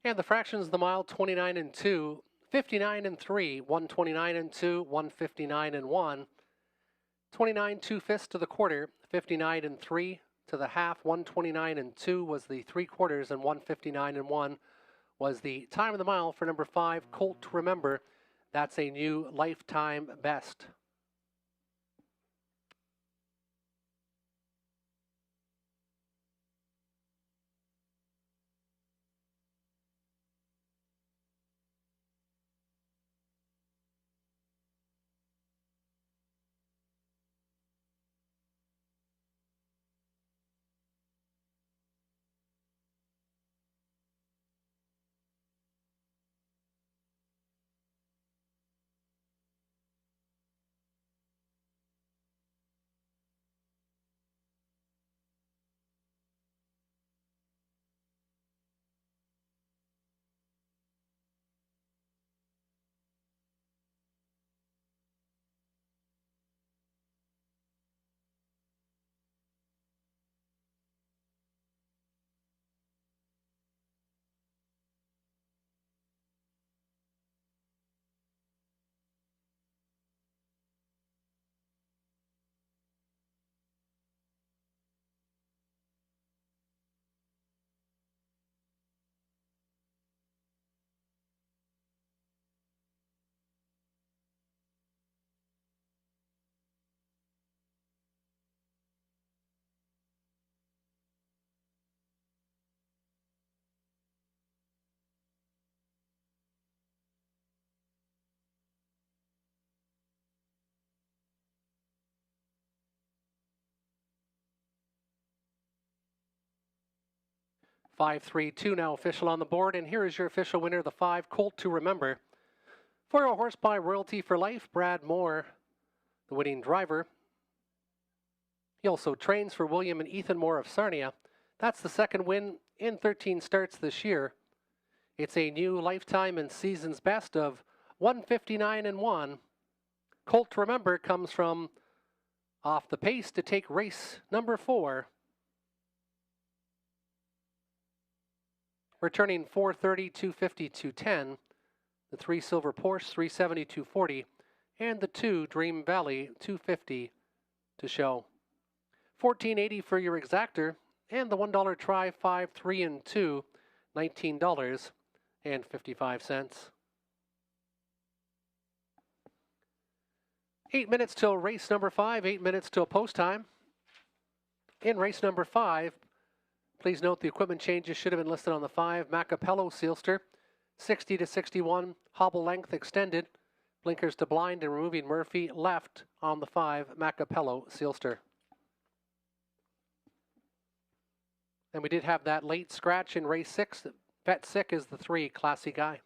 And the fractions of the mile, 29 and 2, 59 and 3, 129 and 2, 159 and 1, 29 2/5 to the quarter, 59 and 3 to the half, 129 and 2 was the 3/4, and 159 and 1 was the time of the mile for number 5, Colt to Remember. That's a new lifetime best. 5-3-2 now official on the board, and here is your official winner, the 5 Colt to Remember. 4-year-old horse by Royalty for Life, Brad Moore, the winning driver. He also trains for William and Ethan Moore of Sarnia. That's the second win in 13 starts this year. It's a new lifetime and season's best of 159-1. Colt to Remember comes from Off the Pace to take race number 4. Returning 430, 250, 210. The 3 Silver Porsche, 370, 240. And the 2 Dream Valley, 250 to show. 14.80 for your exactor. And the $1 try, 5, 3, and 2, $19.55. 8 minutes till race number 5, 8 minutes till post time. In race number 5, please note the equipment changes should have been listed on the 5. Macapello Sealster, 60 to 61, hobble length extended, blinkers to blind and removing Murphy left on the 5 Macapello Sealster. And we did have that late scratch in race 6. Bet Sick is the 3 Classy Guy.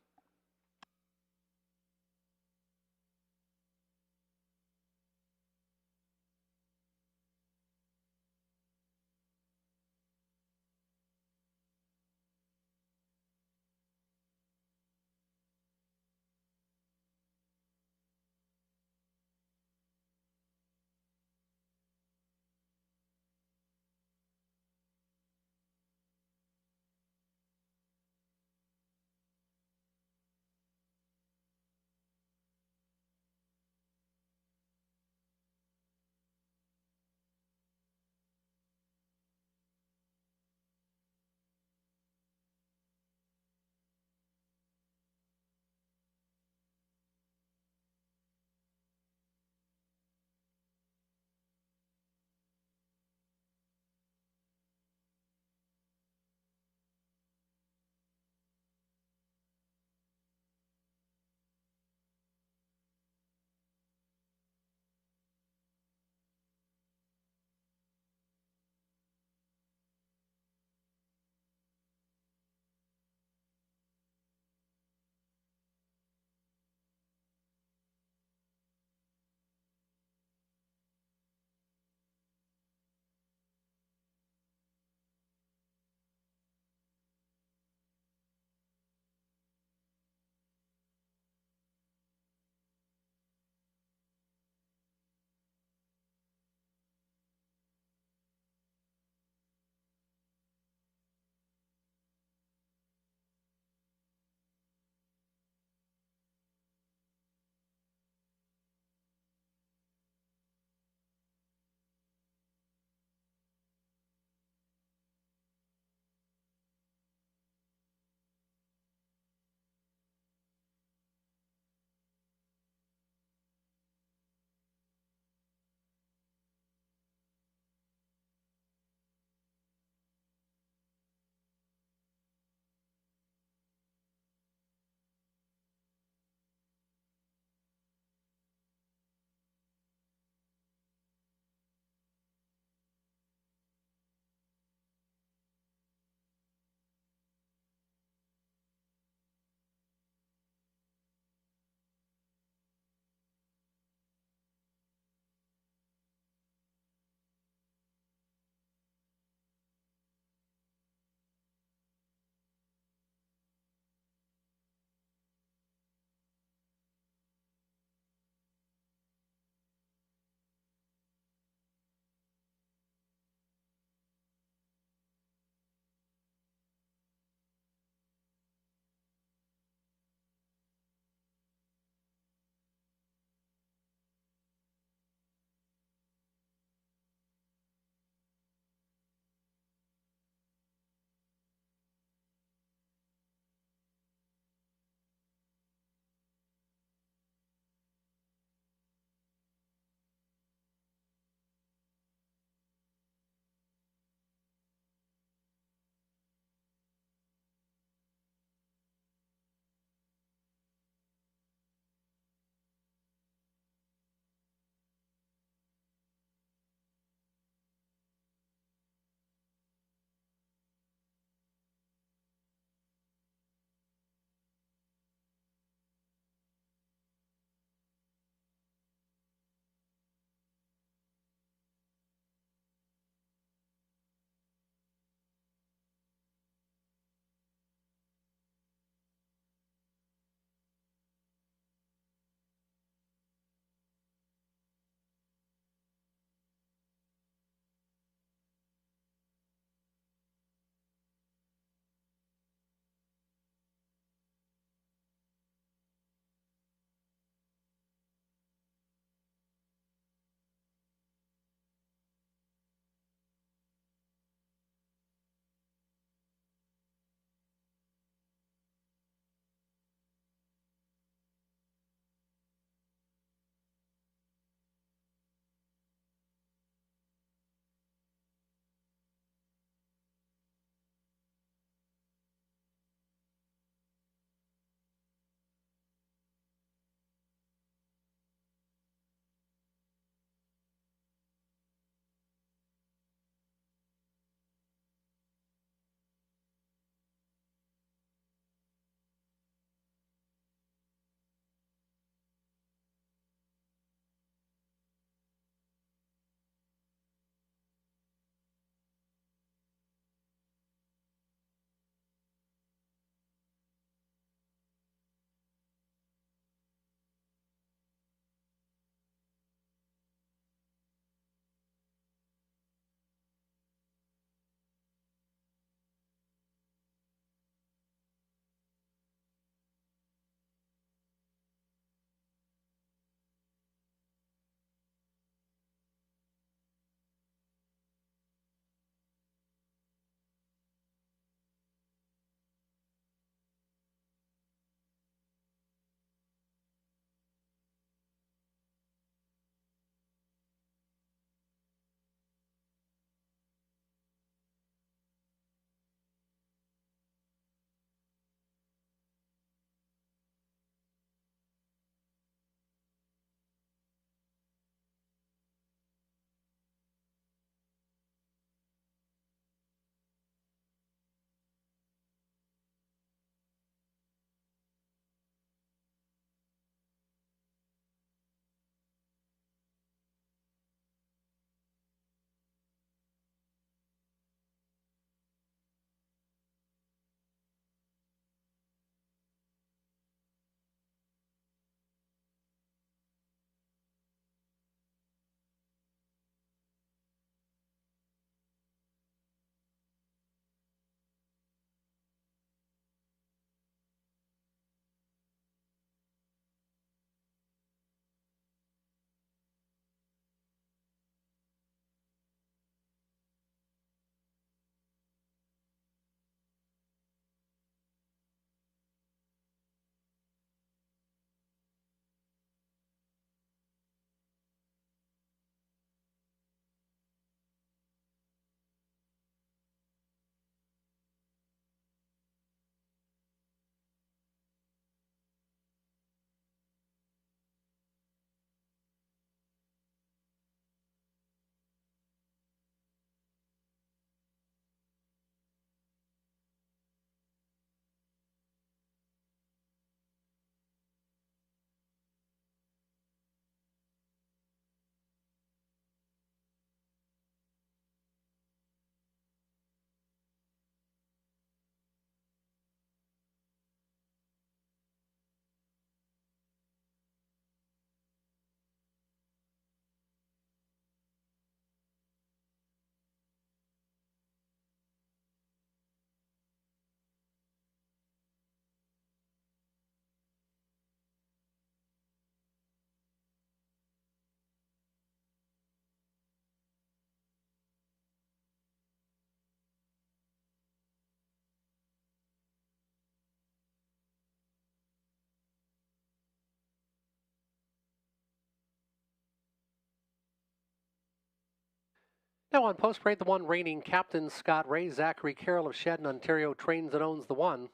Now on post parade, the one reigning captain, Scott Ray. Zachary Carroll of Shedden, Ontario, trains and owns the one.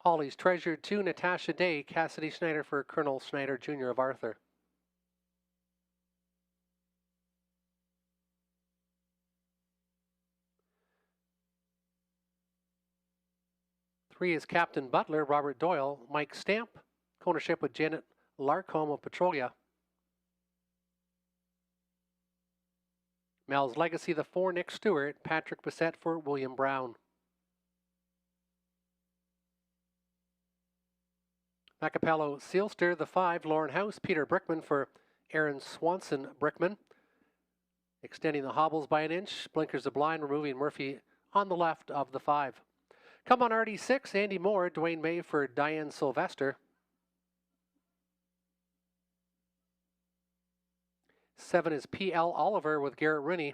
Holly's Treasure 2, Natasha Day. Cassidy Schneider for Colonel Schneider Jr. of Arthur. Three is Captain Butler, Robert Doyle. Mike Stamp, ownership with Janet Larcombe of Petrolia. Mel's Legacy, the 4, Nick Stewart. Patrick Bissett for William Brown. Macapello Sealster, the 5, Lauren House. Peter Brickman for Aaron Swanson Brickman. Extending the hobbles by an inch. Blinkers the blind, removing Murphy on the left of the 5. Come on RD6, Andy Moore. Dwayne May for Diane Sylvester. 7 is P.L. Oliver with Garrett Rooney.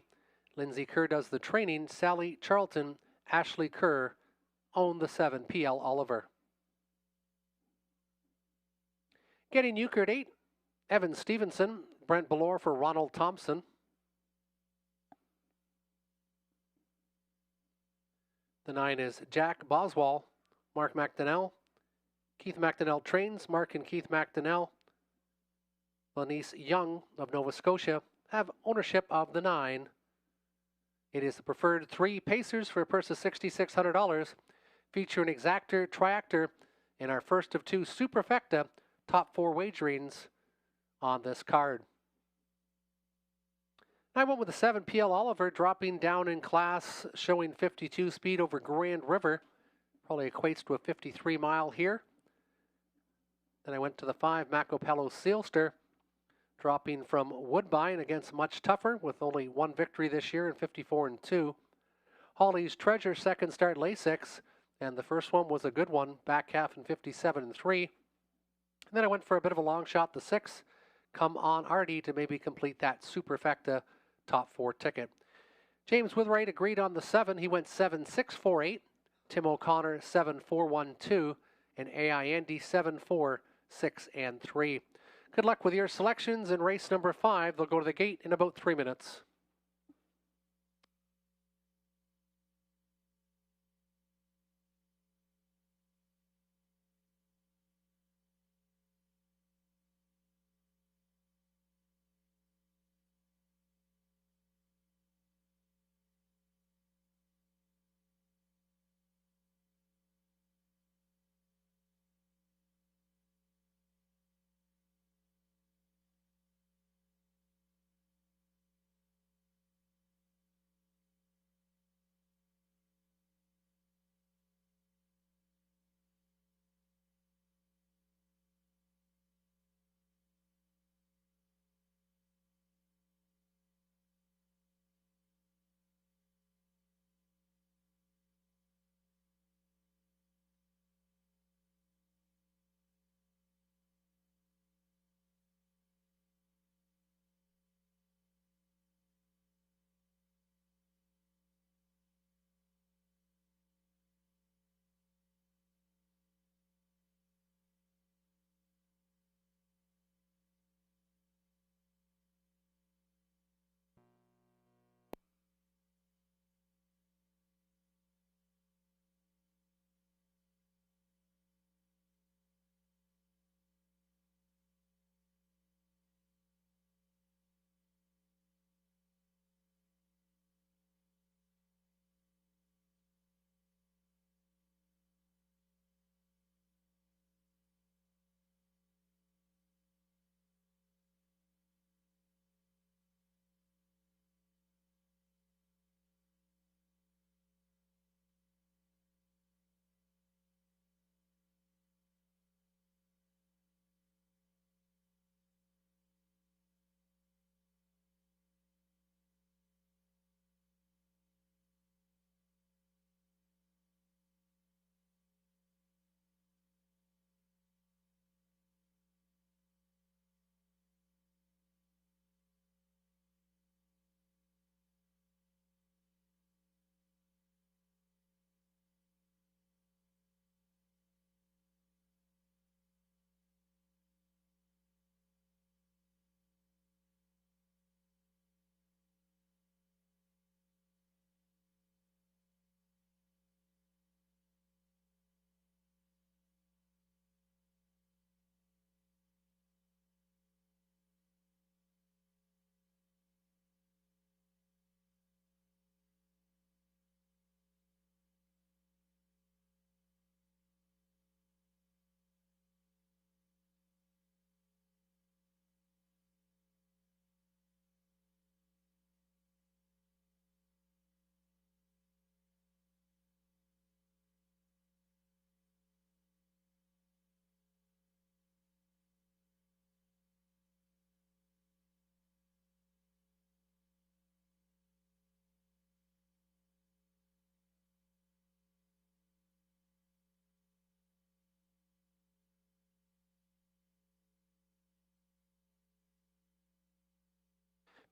Lindsay Kerr does the training. Sally Charlton, Ashley Kerr own the 7, P.L. Oliver. Getting Euchred 8, Evan Stevenson. Brent Belor for Ronald Thompson. The 9 is Jack Boswell. Mark McDonnell. Keith McDonnell trains. Mark and Keith McDonnell. Lenise Young of Nova Scotia have ownership of the 9. It is the preferred 3 Pacers for a purse of $6,600. Feature an exactor, triactor, and our first of 2 superfecta top 4 wagerings on this card. I went with the 7 PL Oliver, dropping down in class, showing 52 speed over Grand River. Probably equates to a 53 mile here. Then I went to the 5 Macapello Sealster, dropping from Woodbine against much tougher with only 1 victory this year in 54-2. Holly's Treasure, second start Lasix, and the first one was a good one, back half in 57-3. And then I went for a bit of a long shot, the 6, Come On Artie, to maybe complete that superfecta top 4 ticket. James Withright agreed on the 7. He went 7-6-4-8. Tim O'Connor 7-4-1-2, and AI Andy 7-4-6-3. Good luck with your selections in race number 5. They'll go to the gate in about 3 minutes.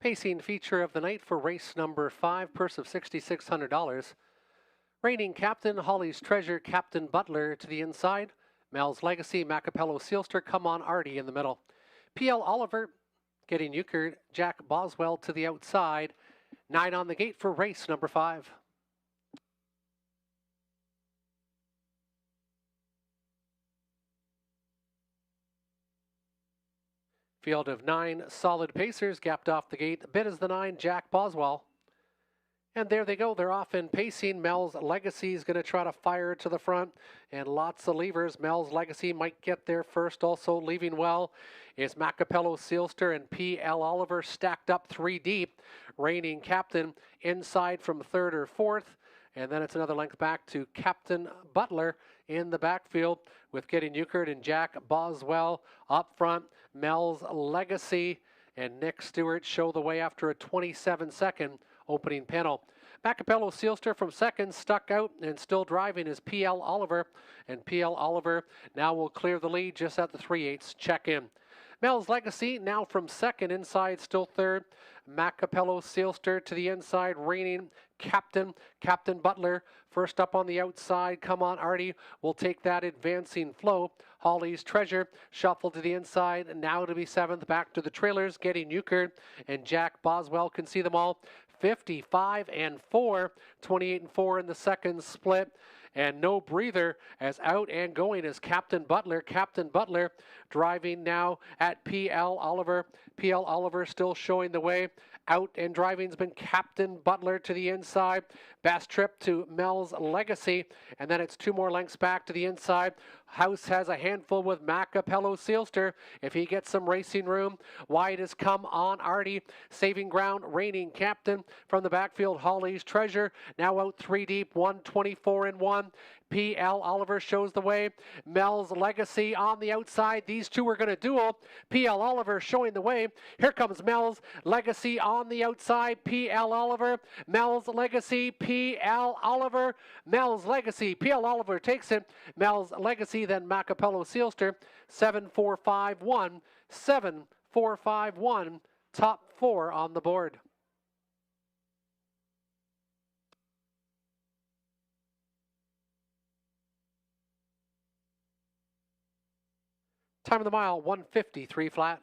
Pacing feature of the night for race number 5, purse of $6,600. Reigning captain, Holly's Treasure, Captain Butler to the inside. Mel's Legacy, Macapello Sealster, Come On Artie in the middle. PL Oliver, Getting Euchred, Jack Boswell to the outside. 9 on the gate for race number 5. Field of 9 solid pacers, gapped off the gate. Bid is the 9, Jack Boswell. And there they go. They're off in pacing. Mel's Legacy is going to try to fire to the front. And lots of levers. Mel's Legacy might get there first. Also leaving well is Macapello Sealster and P.L. Oliver stacked up 3 deep. Reigning captain inside from 3rd or 4th. And then it's another length back to Captain Butler in the backfield with Getting Euchred and Jack Boswell up front. Mel's Legacy and Nick Stewart show the way after a 27-second opening panel. Macapello Sealster from 2nd, stuck out and still driving is P.L. Oliver. And P.L. Oliver now will clear the lead just at the 3/8 check-in. Mel's Legacy now from 2nd, inside still 3rd. Macapello Sealster to the inside, reigning captain, Captain Butler. First up on the outside, Come On Artie will take that advancing flow. Holly's Treasure shuffled to the inside, now to be 7th, back to the trailers, Getting Euchred, and Jack Boswell can see them all. 55 and 4, 28 and 4 in the second split. And no breather as out and going is Captain Butler. Captain Butler driving now at P.L. Oliver. P.L. Oliver still showing the way. Out and driving's been Captain Butler to the inside. Best trip to Mel's Legacy. And then it's 2 more lengths back to the inside. House has a handful with Macapello Sealster. If he gets some racing room, wide has Come On Artie. Saving ground, reigning captain from the backfield, Holly's Treasure. Now out 3 deep, 124 and 1. P.L. Oliver shows the way. Mel's Legacy on the outside. These two are going to duel. P.L. Oliver showing the way. Here comes Mel's Legacy on the outside. P.L. Oliver. Mel's Legacy. P.L. Oliver. Mel's Legacy. P.L. Oliver takes it. Mel's Legacy, then Macapello Sealster. 7-4-5-1. 7-4-5-1. Top 4 on the board. Time of the mile, 1:53 flat.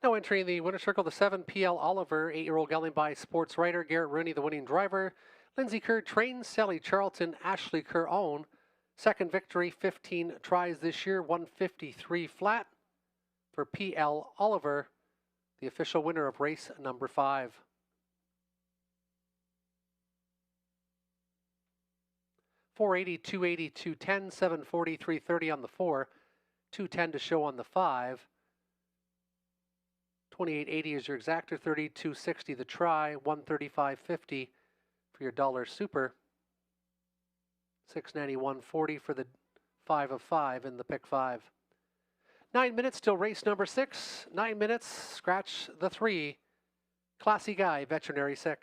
Now entering the winner's circle, the 7 PL Oliver, 8-year-old gelding by sports writer Garrett Rooney, the winning driver. Lindsay Kerr trains, Sally Charlton, Ashley Kerr own. Second victory, 15 tries this year, 153 flat for PL Oliver, the official winner of race number 5. $480, $280, $210, $740, $330 on the 4, $210 to show on the 5. $28.80 is your exactor, $32.60 the try, $135.50 for your dollar super, $691.40 for the 5 of 5 in the pick 5. 9 minutes till race number 6. 9 minutes, scratch the 3. Classy Guy, veterinary sick.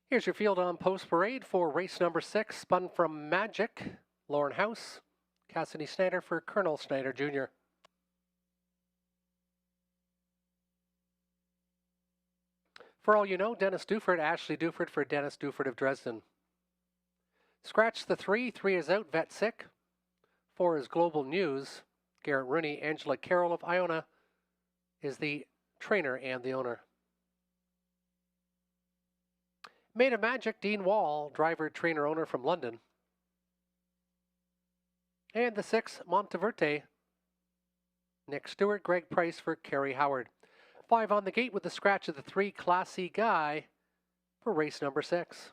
Here's your field on post parade for race number 6, spun from Magic, Lauren House, Cassidy Snyder for Colonel Snyder Jr. For all you know, Dennis Duford, Ashley Duford for Dennis Duford of Dresden. Scratch the 3, 3 is out, Vet Sick. 4 is Global News. Garrett Rooney, Angela Carroll of Iona is the trainer and the owner. Made of Magic, Dean Wall, driver, trainer, owner from London. And the 6, Monteverde, Nick Stewart, Greg Price for Kerry Howard. 5 on the gate with the scratch of the 3, Classy Guy for race number 6.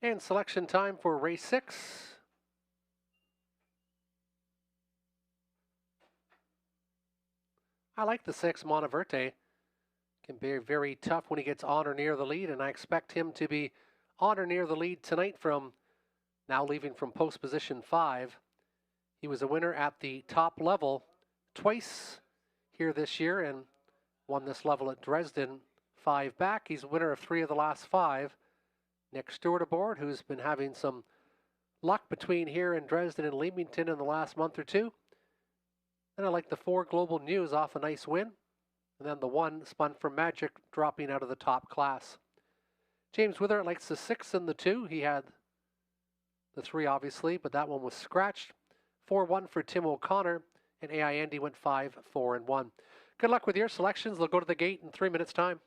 And selection time for race 6. I like the 6, Monteverde. Can be very tough when he gets on or near the lead, and I expect him to be on or near the lead tonight from now leaving from post position 5. He was a winner at the top level twice here this year and won this level at Dresden 5 back. He's a winner of 3 of the last 5. Nick Stewart aboard, who's been having some luck between here and Dresden and Leamington in the last month or two. And I like the 4, Global News, off a nice win. And then the 1, spun from Magic, dropping out of the top class. James Wither likes the 6 and the 2. He had the 3, obviously, but that one was scratched. 4-1 for Tim O'Connor, and AI Andy went 5, 4, and 1. Good luck with your selections. They'll go to the gate in 3 minutes' time.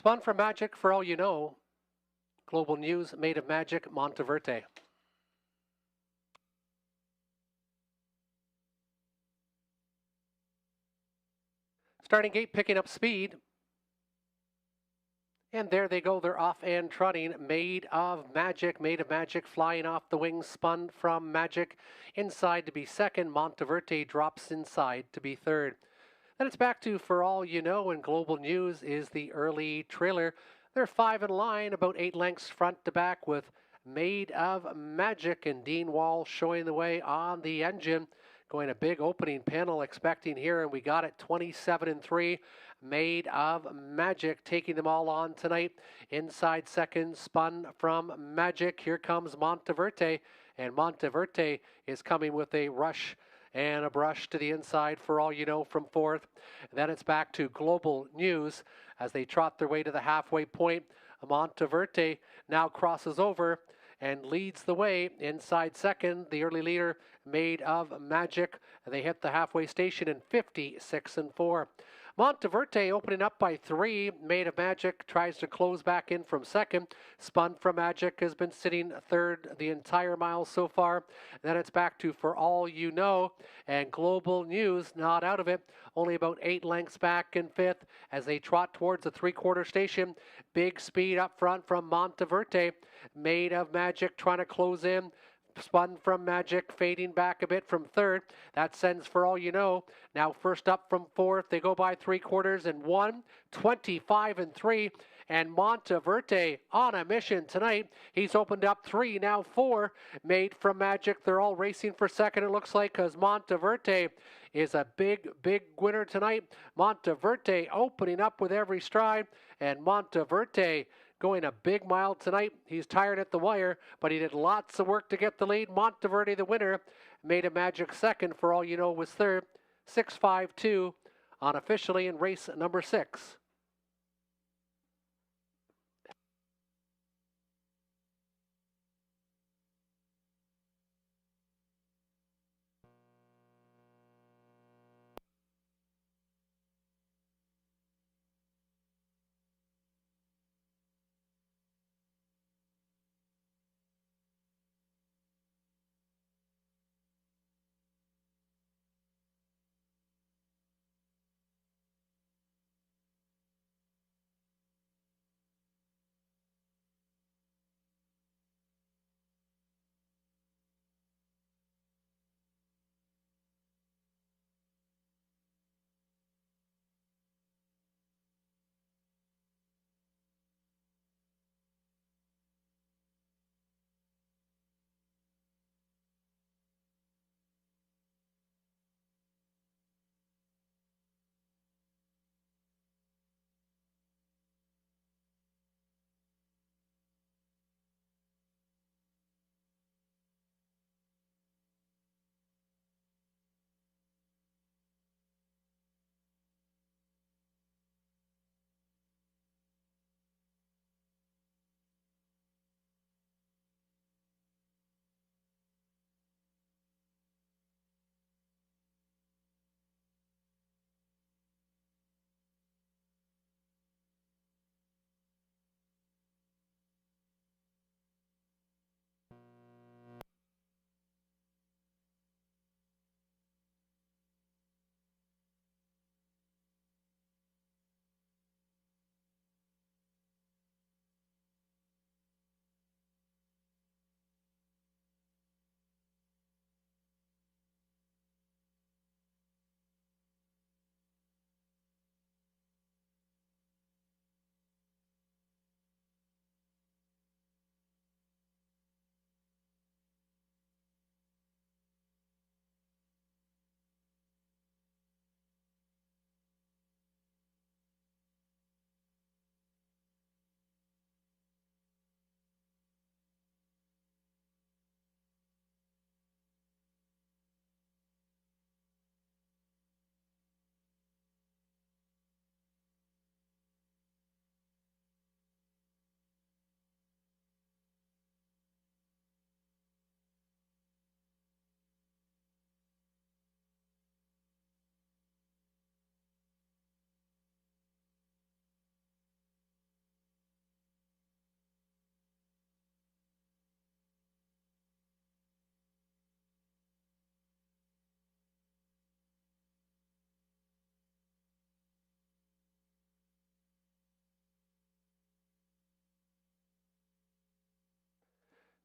Spun from Magic for all you know. Global News made of Magic, Monteverde. Starting gate picking up speed. And there they go. They're off and trotting. Made of Magic flying off the wings. Spun from Magic inside to be second. Monteverde drops inside to be third. Then it's back to For All You Know, and Global News is the early trailer. They're 5 in line, about 8 lengths front to back with Made of Magic, and Dean Wall showing the way on the engine. Going a big opening panel expecting here, and we got it 27-3. Made of Magic taking them all on tonight. Inside second, Spun from Magic. Here comes Monteverde, and Monteverde is coming with a rush and a brush to the inside For All You Know from fourth. Then it's back to Global News as they trot their way to the halfway point. Monteverde now crosses over and leads the way. Inside second, the early leader, Made of Magic. They hit the halfway station in 56-4. Monteverde opening up by 3. Made of Magic tries to close back in from second. Spun from Magic has been sitting third the entire mile so far. Then it's back to For All You Know, and Global News not out of it. Only about 8 lengths back in fifth as they trot towards the three-quarter station. Big speed up front from Monteverde. Made of Magic trying to close in. Spun from Magic, fading back a bit from third. That sends For All You Know. Now first up from fourth. They go by 3/4 and 1, 25-3. And Monteverde on a mission tonight. He's opened up 3, now 4. Made from Magic. They're all racing for second, it looks like, because Monteverde is a big winner tonight. Monteverde opening up with every stride. And Monteverde going a big mile tonight. He's tired at the wire, but he did lots of work to get the lead. Monteverde the winner. Made of Magic second. For All You Know was third. 6-5-2 unofficially in race number 6.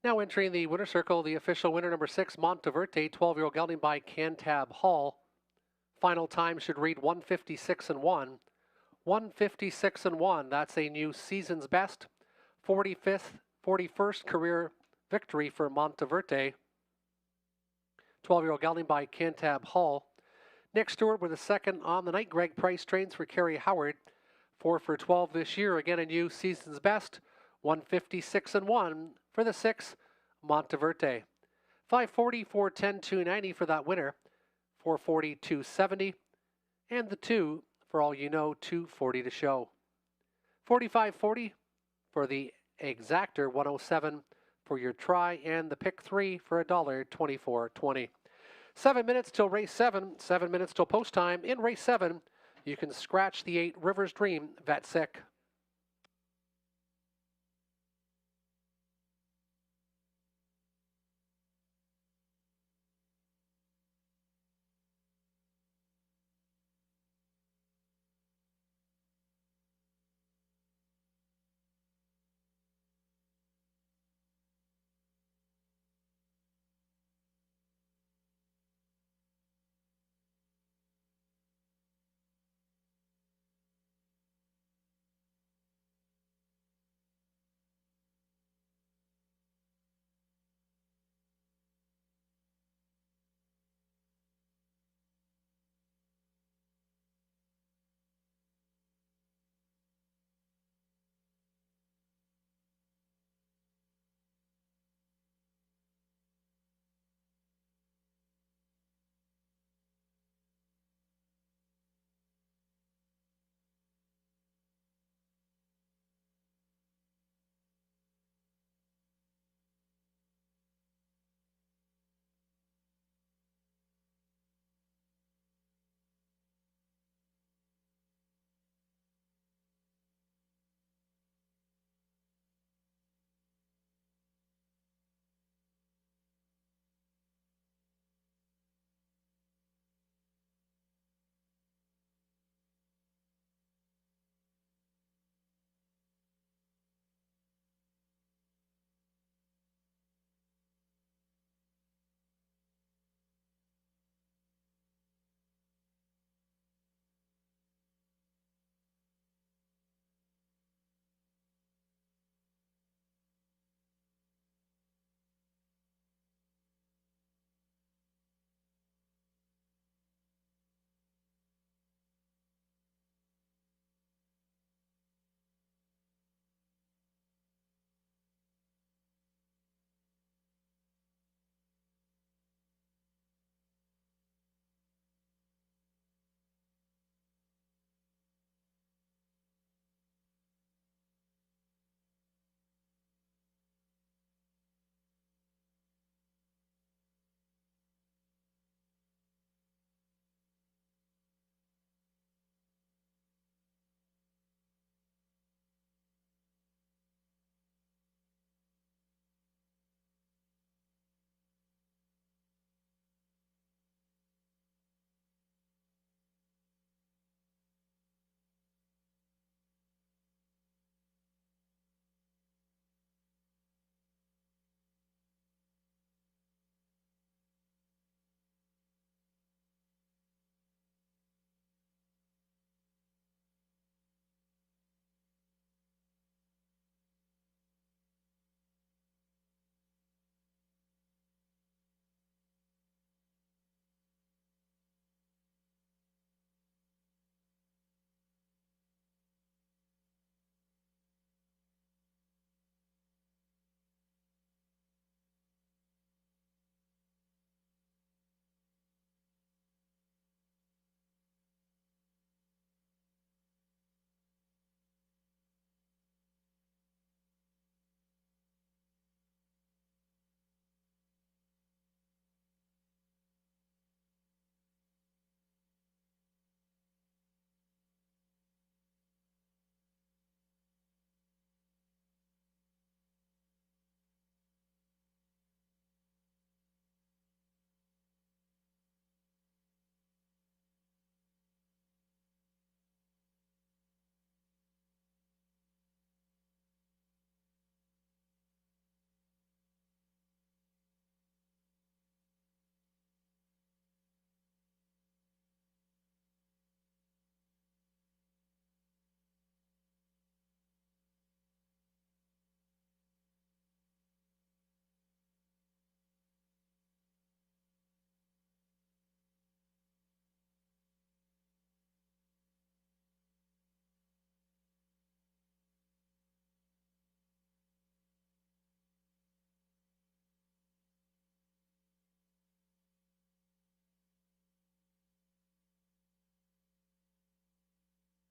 Now entering the winner circle, the official winner number 6, Monteverde, 12-year-old gelding by Cantab Hall. Final time should read 156 and 1. 156 and 1. That's a new season's best. 41st career victory for Monteverde. 12-year-old gelding by Cantab Hall. Nick Stewart with a second on the night. Greg Price trains for Kerry Howard. 4 for 12 this year. Again, a new season's best. 156 and 1 for the 6, Monteverde. 540, 410, 290 for that winner. 440, 270. And the 2, for all you know, 240 to show. 45.40 for the exactor, 107 for your try, and the pick 3 for $1.24.20. 7 minutes till race 7. 7 minutes till post time. In race 7, you can scratch the 8 Rivers Dream Vet Sick.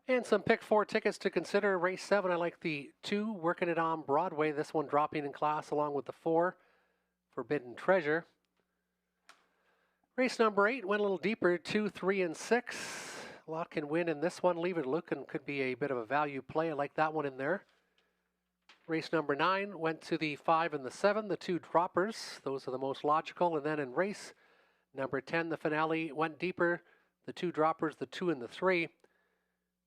And some pick 4 tickets to consider. Race 7, I like the 2, Working It on Broadway. This one dropping in class along with the 4, Forbidden Treasure. Race number 8 went a little deeper, 2, 3, and 6. A lot can win in this one. Leave It Lookin' could be a bit of a value play. I like that one in there. Race number 9 went to the 5 and the 7, the 2 droppers. Those are the most logical. And then in race number 10, the finale went deeper. The 2 droppers, the 2 and the 3.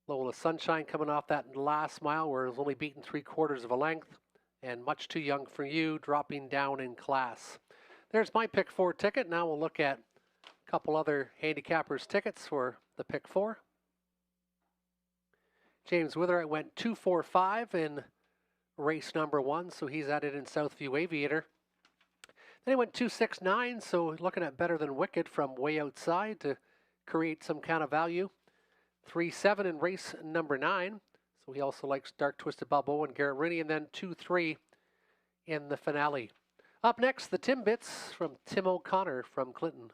Little Sunshine coming off that last mile where it was only beaten 3/4 of a length. And Much Too Young for You dropping down in class. There's my pick 4 ticket. Now we'll look at a couple other handicappers' tickets for the pick 4. James Witherite went 2-4-5 in race number 1, so he's at it in Southview Aviator. Then he went 2-6-9, so looking at Better Than Wicked from way outside to create some kind of value. 3-7 in race number 9, so he also likes Dark Twisted Balboa and Garrett Rooney, and then 2-3 in the finale. Up next, the Timbits from Tim O'Connor from Clinton.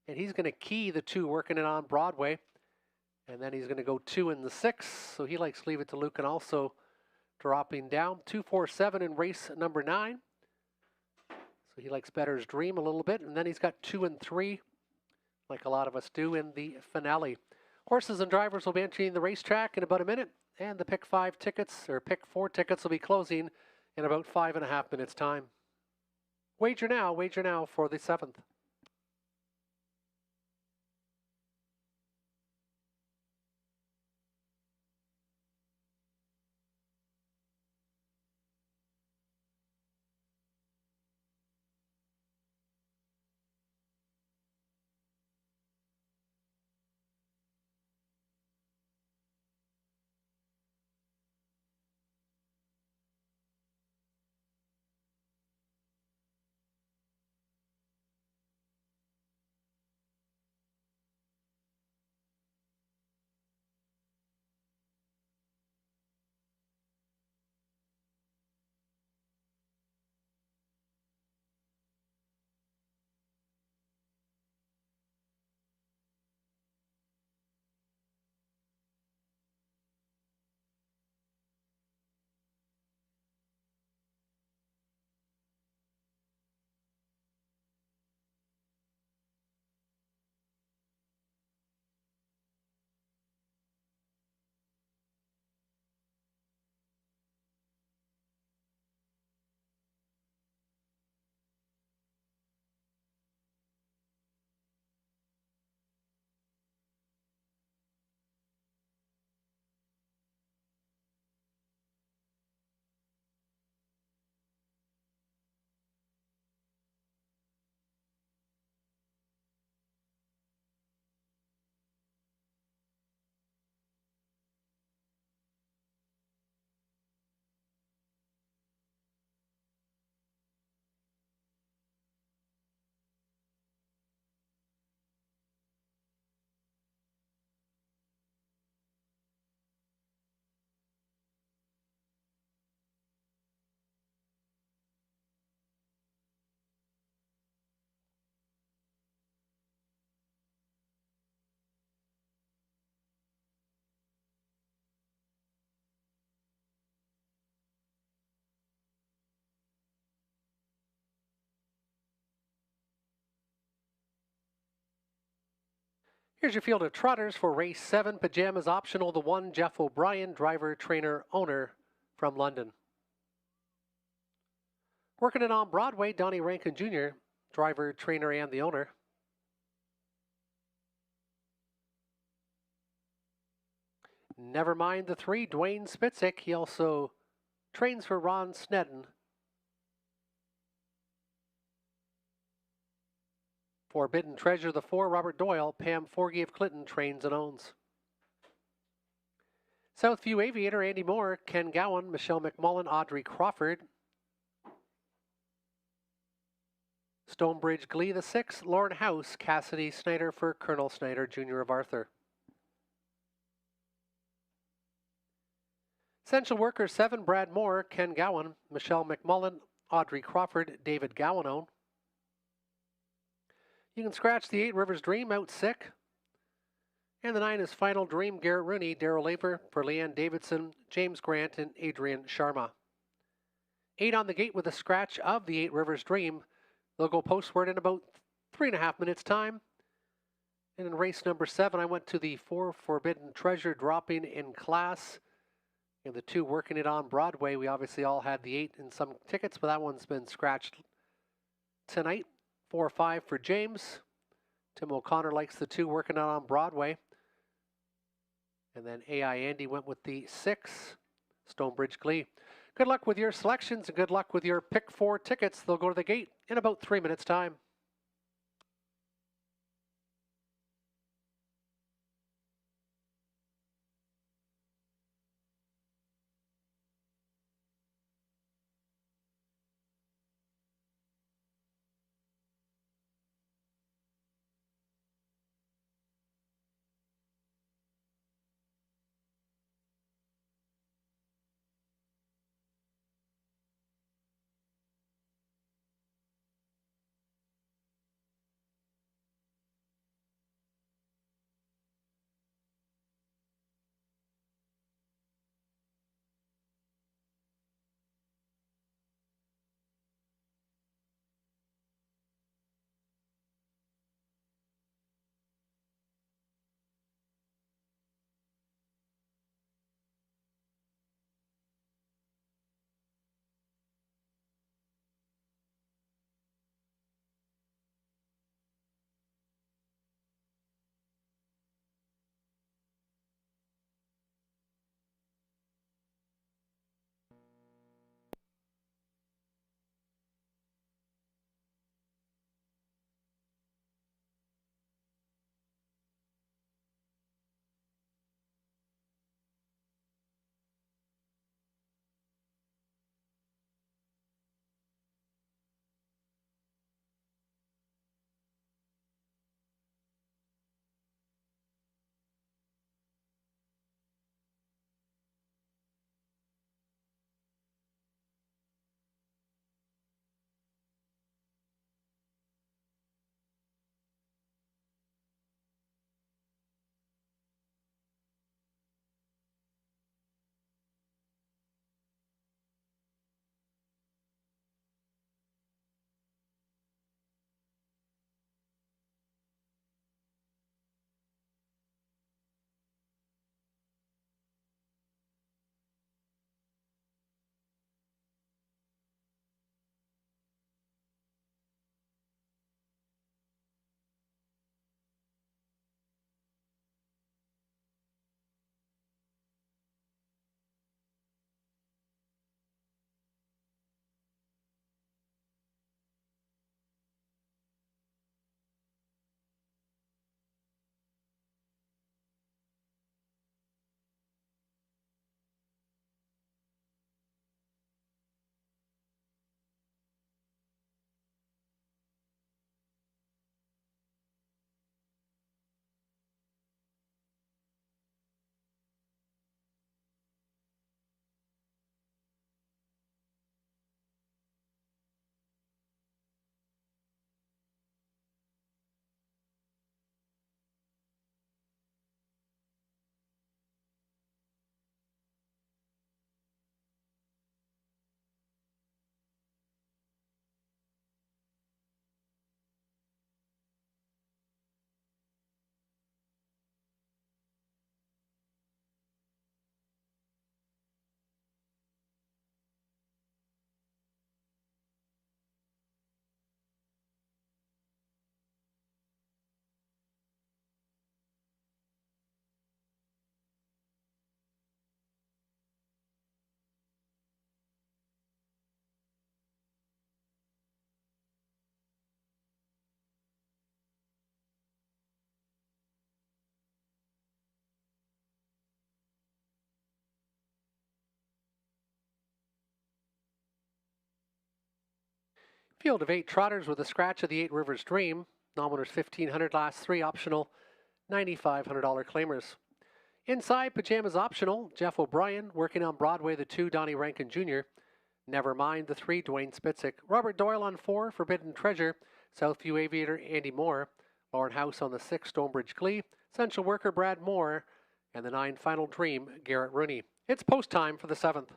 And he's going to key the 2, Working It on Broadway. And then he's going to go 2 in the 6. So he likes Leave It to Luke and also dropping down. 2-4-7 in race number 9. So he likes Better's Dream a little bit. And then he's got 2 and 3, like a lot of us do in the finale. Horses and drivers will be entering the racetrack in about a minute. And the pick 5 tickets, or pick 4 tickets, will be closing in about 5.5 minutes' time. Wager now for the 7th. Here's your field of trotters for race 7. Pajamas optional. The 1, Jeff O'Brien, driver, trainer, owner from London. Working It on Broadway, Donnie Rankin Jr., driver, trainer, and the owner. Never mind the 3, Dwayne Spitzik. He also trains for Ron Snedden. Forbidden Treasure, the 4, Robert Doyle. Pam Forgy of Clinton trains and owns. Southview Aviator, Andy Moore, Ken Gowan, Michelle McMullen, Audrey Crawford. Stonebridge Glee, the 6, Lauren House, Cassidy Snyder for Colonel Snyder, Jr. of Arthur. Essential Worker 7, Brad Moore, Ken Gowan, Michelle McMullen, Audrey Crawford, David Gowanone. You can scratch the 8, Rivers Dream, out sick. And the 9 is Final Dream, Garrett Rooney, Darrell Laver for Leanne Davidson, James Grant, and Adrian Sharma. 8 on the gate with a scratch of the 8 Rivers Dream. They'll go postward in about 3.5 minutes time. And in race number 7, I went to the 4 Forbidden Treasure dropping in class. And the 2 working it on Broadway. We obviously all had the 8 in some tickets, but that one's been scratched tonight. 4-5 for James. Tim O'Connor likes the 2 working out on Broadway. And then AI Andy went with the 6, Stonebridge Glee. Good luck with your selections and good luck with your pick 4 tickets. They'll go to the gate in about 3 minutes' time. Field of 8 trotters with a scratch of the 8 Rivers Dream. Nominators $1,500, last 3 optional, $9,500 claimers. Inside, pajamas optional. Jeff O'Brien working on Broadway, the 2 Donnie Rankin Jr. Never mind the 3 Dwayne Spitzik. Robert Doyle on 4 Forbidden Treasure. Southview Aviator Andy Moore. Lauren House on the 6 Stonebridge Glee. Essential Worker Brad Moore, and the 9 Final Dream Garrett Rooney. It's post time for the 7th.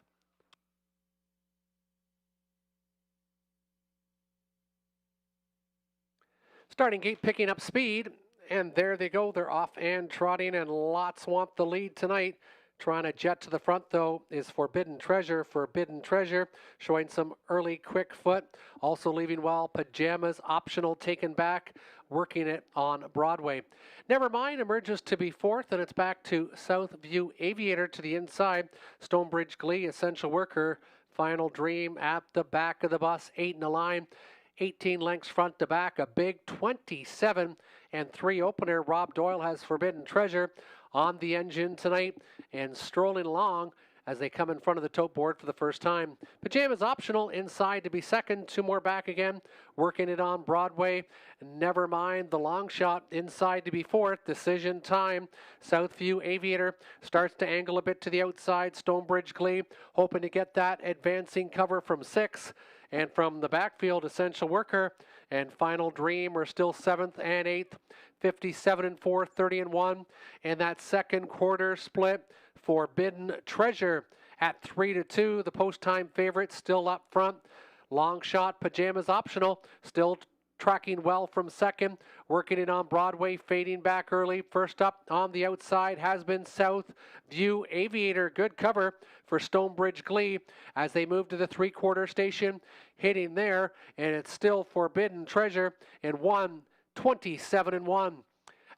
Starting gate picking up speed, and there they go. They're off and trotting, and lots want the lead tonight. Trying to jet to the front, though, is Forbidden Treasure. Forbidden Treasure showing some early quick foot. Also leaving well, Pajamas Optional taken back, working it on Broadway. Nevermind emerges to be fourth, and it's back to Southview Aviator to the inside. Stonebridge Glee, Essential Worker, Final Dream at the back of the bus, 8 in a line. 18 lengths front to back, a big 27 and 3 opener. Rob Doyle has Forbidden Treasure on the engine tonight and strolling along as they come in front of the tote board for the first time. Pajamas Optional inside to be second, 2 more back again, working it on Broadway. Never mind the long shot inside to be fourth. Decision time. Southview Aviator starts to angle a bit to the outside. Stonebridge Glee hoping to get that advancing cover from 6. And from the backfield, Essential Worker and Final Dream are still 7th and 8th, 57 and 4, 30 and 1. And that second quarter split, Forbidden Treasure at 3-2. The post-time favorite still up front. Long shot, Pajamas Optional, still tracking well from second, working it on Broadway, fading back early. First up on the outside has been Southview Aviator. Good cover for Stonebridge Glee as they move to the 3/4 station, hitting there, and it's still Forbidden Treasure in 1:27 and 1.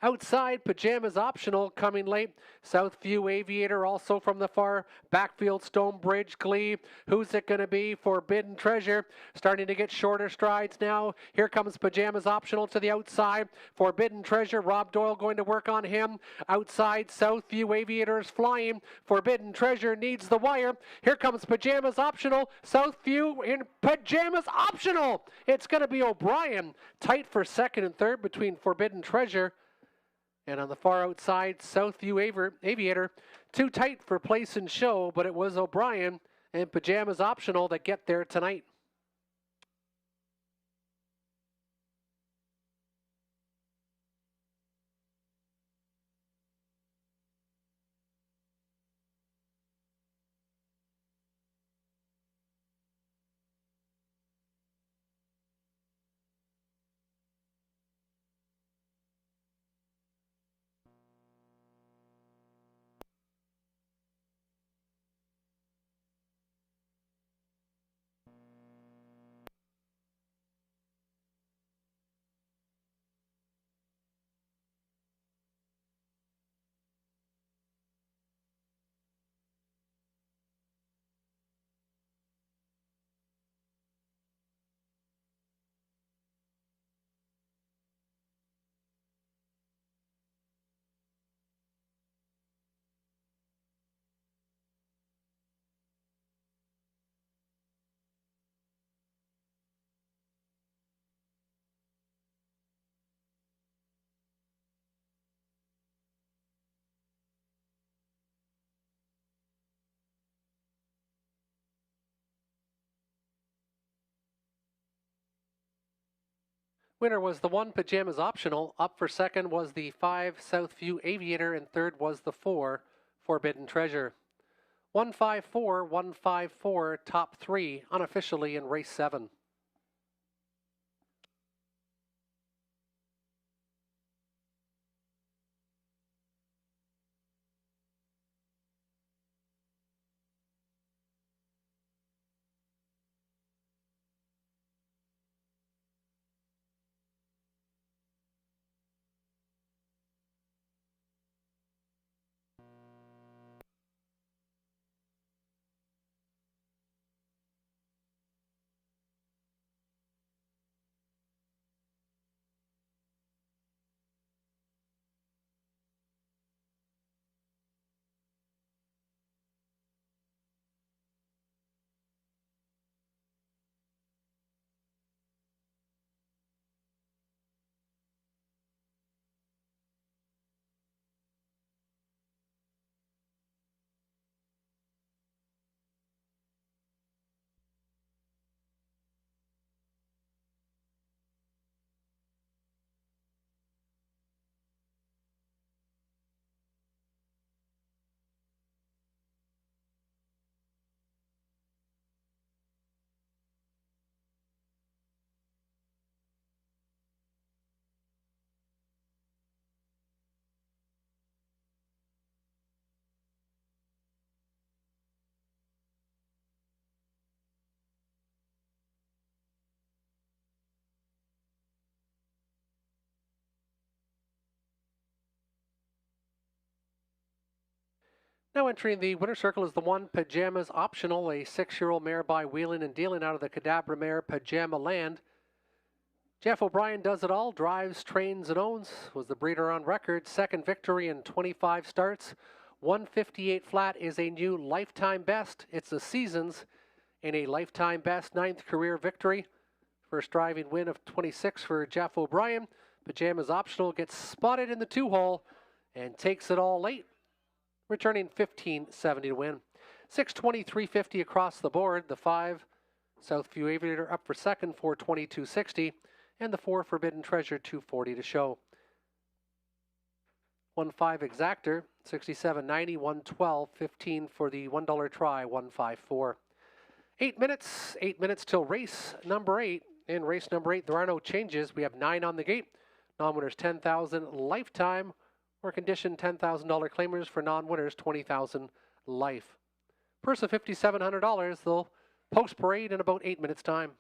Outside, Pajamas Optional coming late. Southview Aviator also from the far backfield. Stonebridge Glee. Who's it going to be? Forbidden Treasure starting to get shorter strides now. Here comes Pajamas Optional to the outside. Forbidden Treasure. Rob Doyle going to work on him. Outside, Southview Aviator is flying. Forbidden Treasure needs the wire. Here comes Pajamas Optional. Southview in Pajamas Optional. It's going to be O'Brien. Tight for second and third between Forbidden Treasure and on the far outside, Southview Aviator. Too tight for place and show, but it was O'Brien and Pajamas Optional that get there tonight. Winner was the 1 Pajamas Optional. Up for second was the 5 Southview Aviator, and third was the 4 Forbidden Treasure. 154, 154, top 3 unofficially in race 7. Now entering the winner's circle is the 1 Pajamas Optional, a 6-year-old mare by Wheeling and Dealing out of the Cadabra mare Pajama Land. Jeff O'Brien does it all, drives, trains, and owns, was the breeder on record. Second victory in 25 starts. 158 flat is a new lifetime best. It's the season's and a lifetime best 9th career victory. First driving win of 26 for Jeff O'Brien. Pajamas Optional gets spotted in the 2-hole and takes it all late, returning 15.70 to win. 623.50 across the board. The 5 Southview Aviator up for second for 22.60, and the 4 Forbidden Treasure 240 to show. 1-5 Exactor 67.90, 112, 15 for the $1 try 154. 8 minutes till race number 8. In race number 8, there are no changes. We have 9 on the gate. Non-winners $10,000 lifetime, or condition $10,000 claimers. For non-winners $20,000 life. Purse of $5,700. They'll post parade in about 8 minutes time.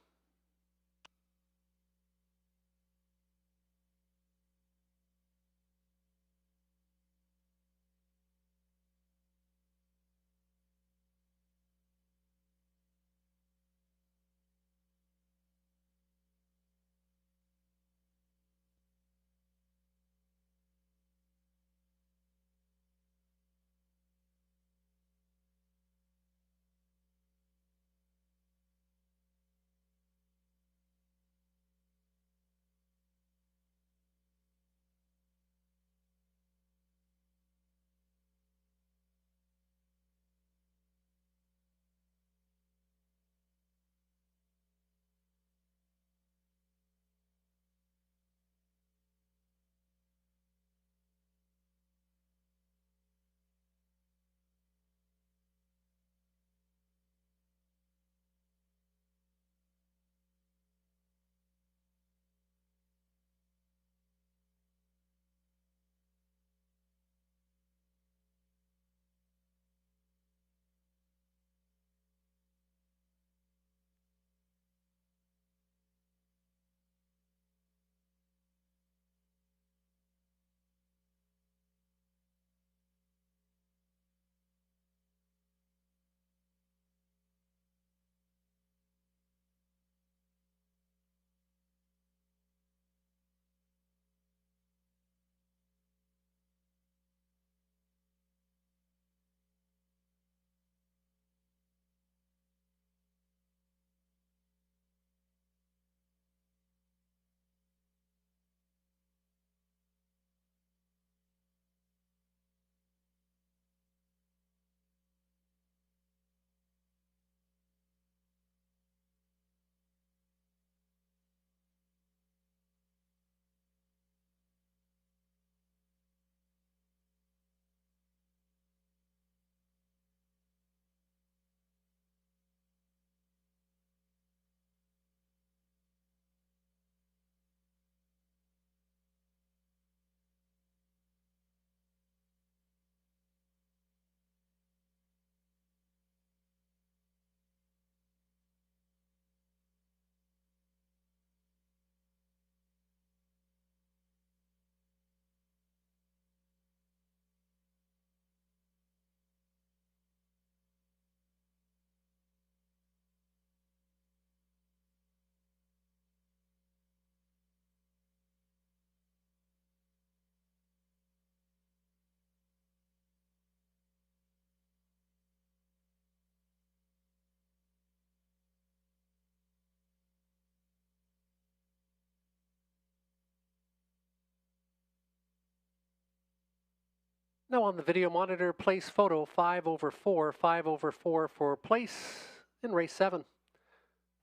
Now on the video monitor, place photo 5/4, 5/4 for place in race 7.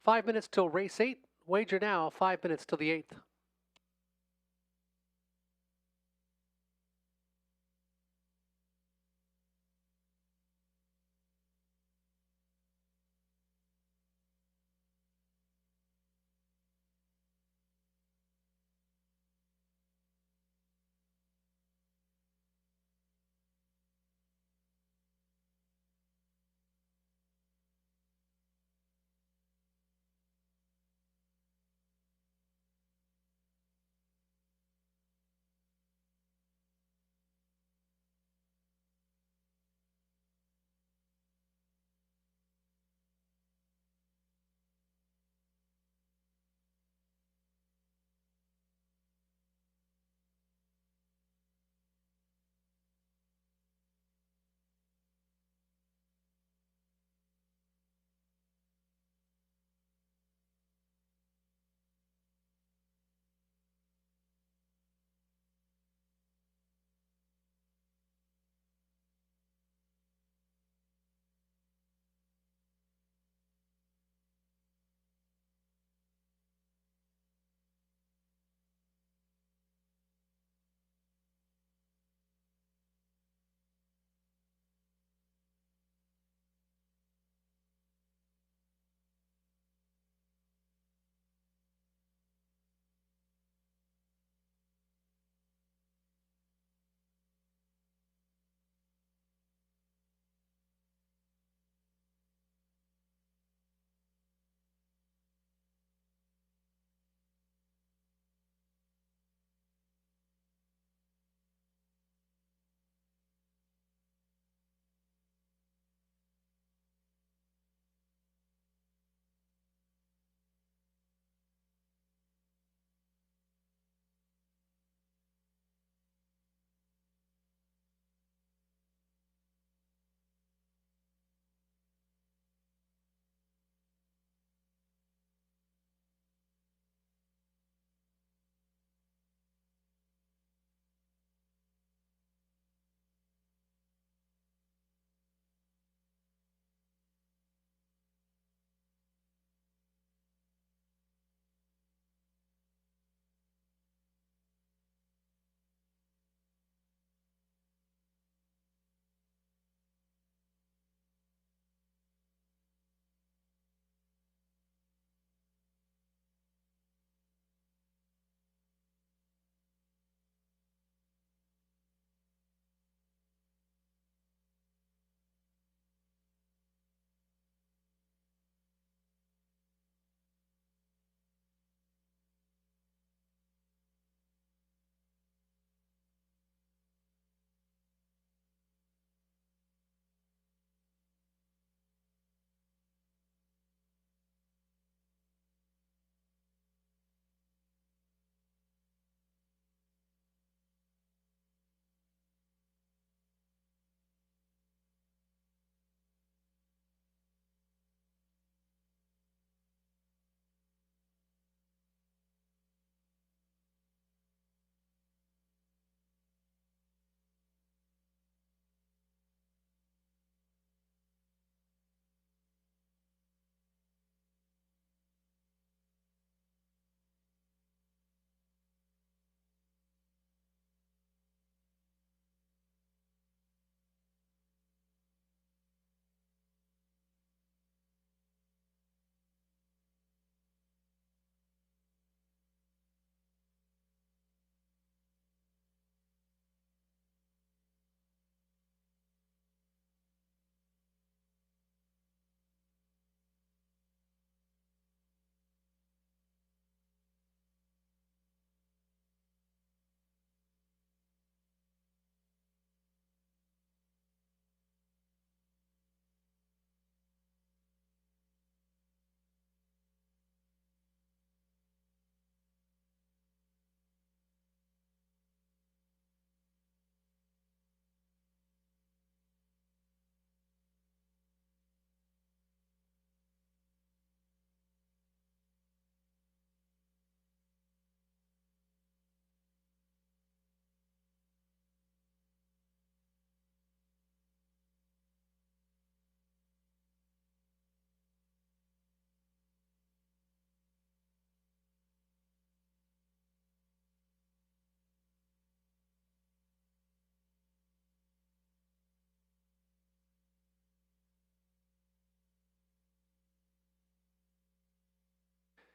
5 minutes till race 8. Wager now, 5 minutes till the 8th.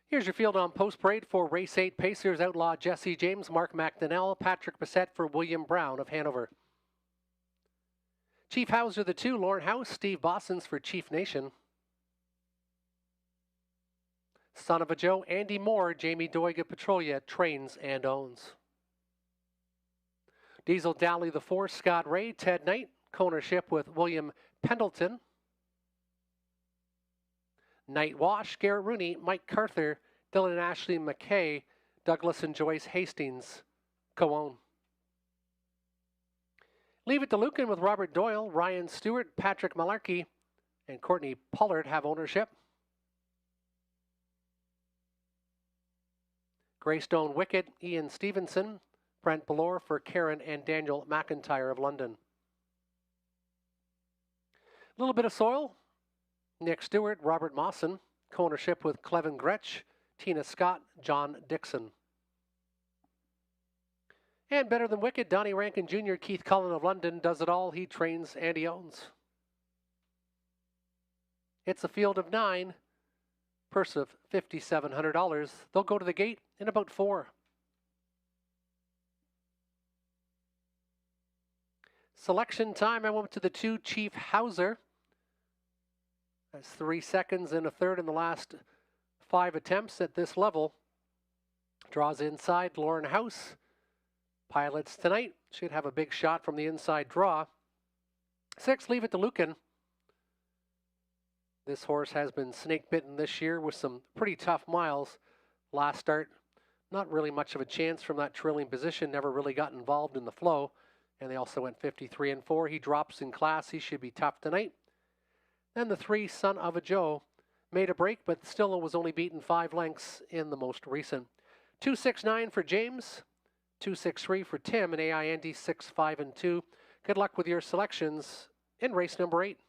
Here's your field on post parade for race 8. Pacers outlaw Jesse James, Mark McDonnell, Patrick Bissett for William Brown of Hanover. Chief Hauser the 2, Lauren House, Steve Bossons for Chief Nation. Son of a Joe, Andy Moore, Jamie Doiga Petrolia trains and owns. Diesel Dally the 4, Scott Ray, Ted Knight, co-ownership with William Pendleton. Night Wash, Garrett Rooney, Mike Carther, Dylan and Ashley McKay, Douglas and Joyce Hastings, co-own. Leave It to Lucan with Robert Doyle, Ryan Stewart, Patrick Malarkey, and Courtney Pollard have ownership. Greystone Wicket, Ian Stevenson, Brent Ballore for Karen and Daniel McIntyre of London. A little bit of soil, Nick Stewart, Robert Mawson, co-ownership with Clevin Gretsch, Tina Scott, John Dixon. And Better Than Wicked, Donnie Rankin Jr., Keith Cullen of London, does it all. He trains and he owns. It's a field of 9, purse of $5,700. They'll go to the gate in about 4. Selection time, I went to the 2, Chief Hauser. That's 3 seconds and a third in the last 5 attempts at this level. Draws inside, Lauren House. Pilots tonight should have a big shot from the inside draw. 6, Leave It to Lucan. This horse has been snake bitten this year with some pretty tough miles. Last start, not really much of a chance from that trailing position, never really got involved in the flow. And they also went 53 and 4. He drops in class. He should be tough tonight. Then the 3, Son of a Joe, made a break, but still was only beaten 5 lengths in the most recent. 269 for James, 263 for Tim, and AI Andy 6, 5, and 2. Good luck with your selections in race number 8.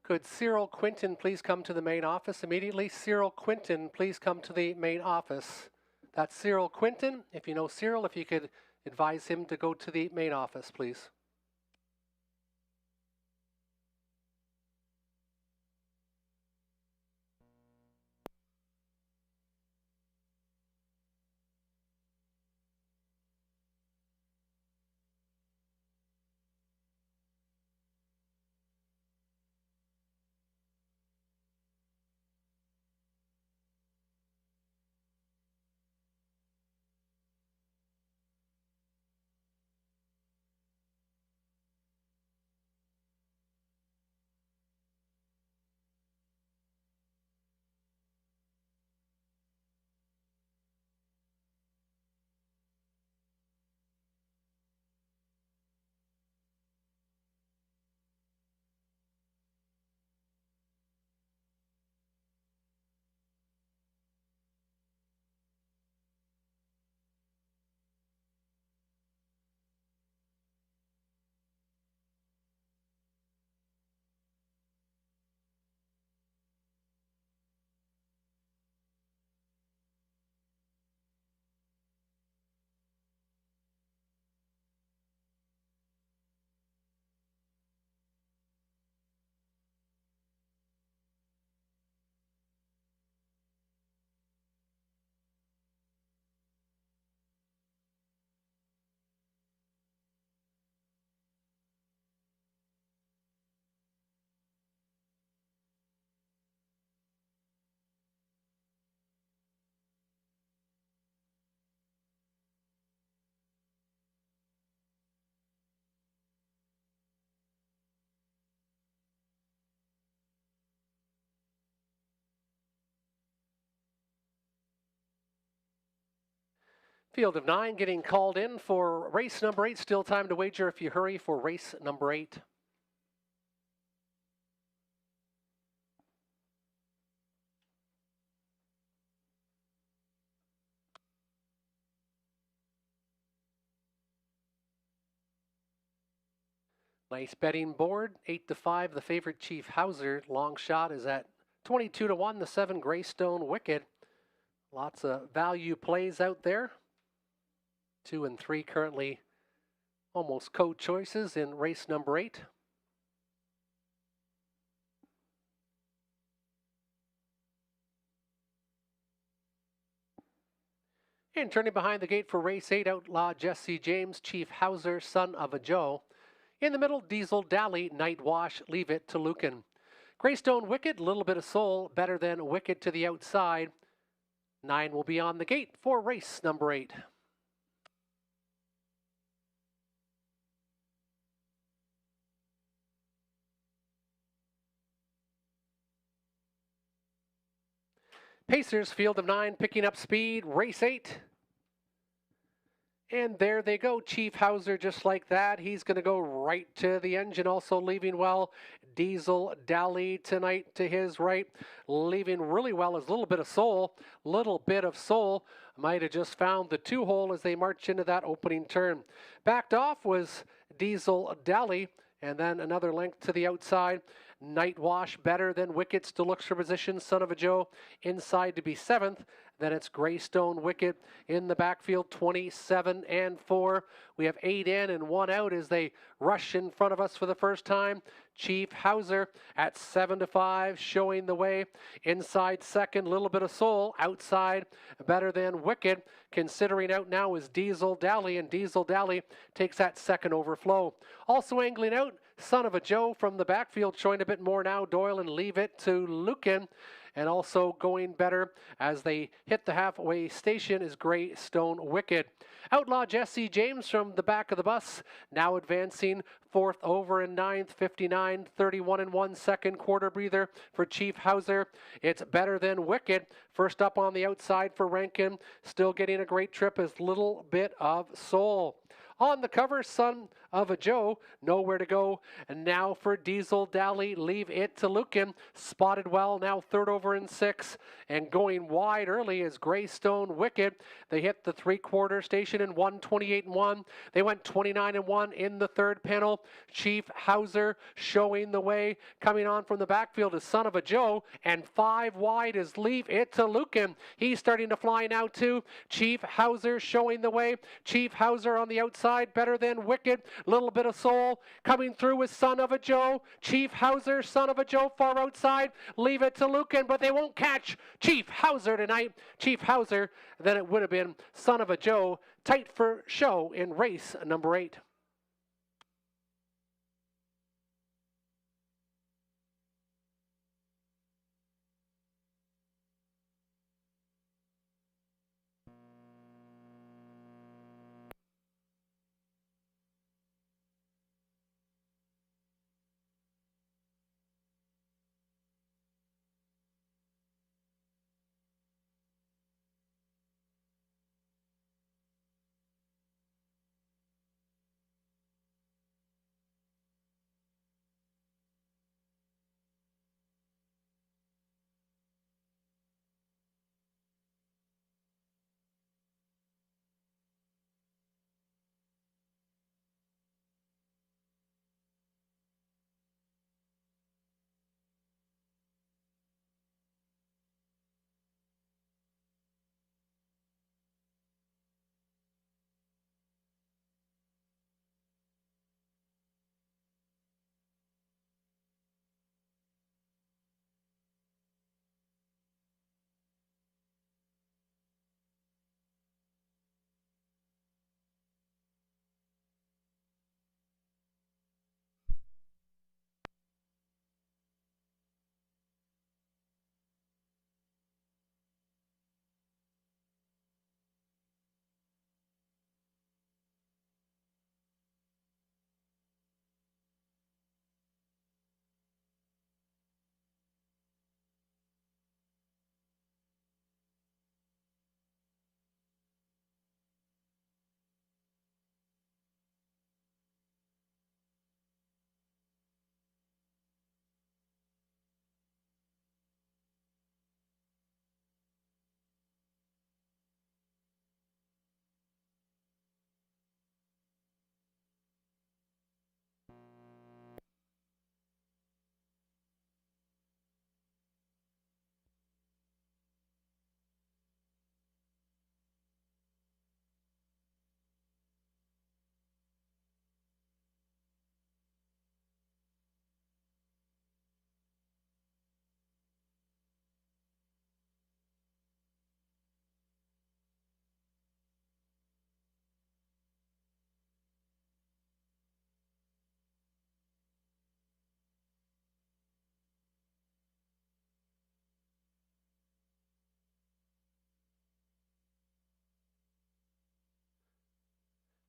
Could Cyril Quinton please come to the main office immediately? Cyril Quinton, please come to the main office. That's Cyril Quinton. If you know Cyril, if you could advise him to go to the main office, please. Field of 9 getting called in for race number 8. Still time to wager if you hurry for race number 8. Nice betting board. 8-5, the favorite Chief Hauser. Long shot is at 22-1. The 7 Greystone Wicked. Lots of value plays out there. 2 and 3 currently almost co-choices in race number 8. And turning behind the gate for race 8, Outlaw Jesse James, Chief Hauser, Son of a Joe. In the middle, Diesel Dally, Night Wash, Leave It to Lucan. Greystone Wicked, Little Bit of Soul, better than Wicked to the outside. 9 will be on the gate for race number 8. Pacers, field of 9, picking up speed, race 8. And there they go, Chief Hauser just like that. He's going to go right to the engine, also leaving well. Diesel Dally tonight to his right, leaving really well is Little Bit of Soul. Little Bit of Soul might have just found the 2-hole as they march into that opening turn. Backed off was Diesel Dally, and then another length to the outside. Night Wash better than Wicked, still looks for position. Son of a Joe inside to be 7th. Then it's Greystone Wicked in the backfield, 27 and 4. We have 8 in and 1 out as they rush in front of us for the first time. Chief Hauser at 7-5, showing the way. Inside second, Little Bit of Soul. Outside, better than Wicked. Considering out now is Diesel Dally, and Diesel Dally takes that second overflow. Also angling out, Son of a Joe from the backfield, showing a bit more now. Doyle and Leave It to Lucan. And also going better as they hit the halfway station is Greystone Wicked. Outlaw Jesse James from the back of the bus, now advancing 4th over and 9th, 59, 31 and 1 second quarter breather for Chief Hauser. It's better than Wicked. First up on the outside for Rankin, still getting a great trip is Little Bit of Soul. On the cover, Son of a Joe, Nowhere to Go. And now for Diesel Dally, Leave It to Lucan. Spotted well, now 3rd over and 6. And going wide early is Greystone Wicked. They hit the 3-quarter station in 1:28 and 1. They went 29 and 1 in the 3rd panel. Chief Hauser showing the way. Coming on from the backfield is Son of a Joe. And 5 wide is Leave It to Lucan. He's starting to fly now too. Chief Hauser showing the way. Chief Hauser on the outside, better than Wicked. Little Bit of Soul coming through with Son of a Joe. Chief Hauser, Son of a Joe far outside. Leave It to Lucan, but they won't catch Chief Hauser tonight. Chief Hauser, then it would have been Son of a Joe. Tight for show in race number 8.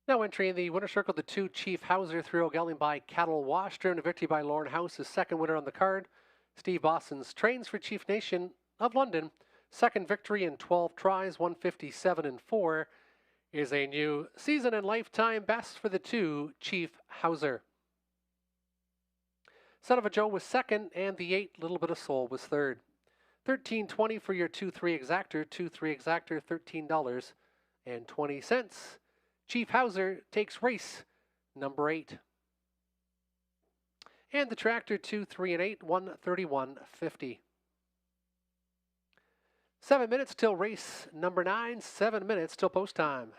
Now entering the winner's circle, the 2 Chief Hauser, 3-0 gelding by Cattle Wash, driven to victory by Lauren House, his second winner on the card. Steve Boston's trains for Chief Nation of London, second victory in 12 tries, 157-4, is a new season and lifetime best for the 2 Chief Hauser. Son of a Joe was second, and the 8 Little Bit of Soul was third. $13.20 for your 2-3 exactor, 2-3 exactor, $13.20. Chief Hauser takes race number 8. And the tractor 2, 3, and 8, $131.50. 7 minutes till race number 9, 7 minutes till post time.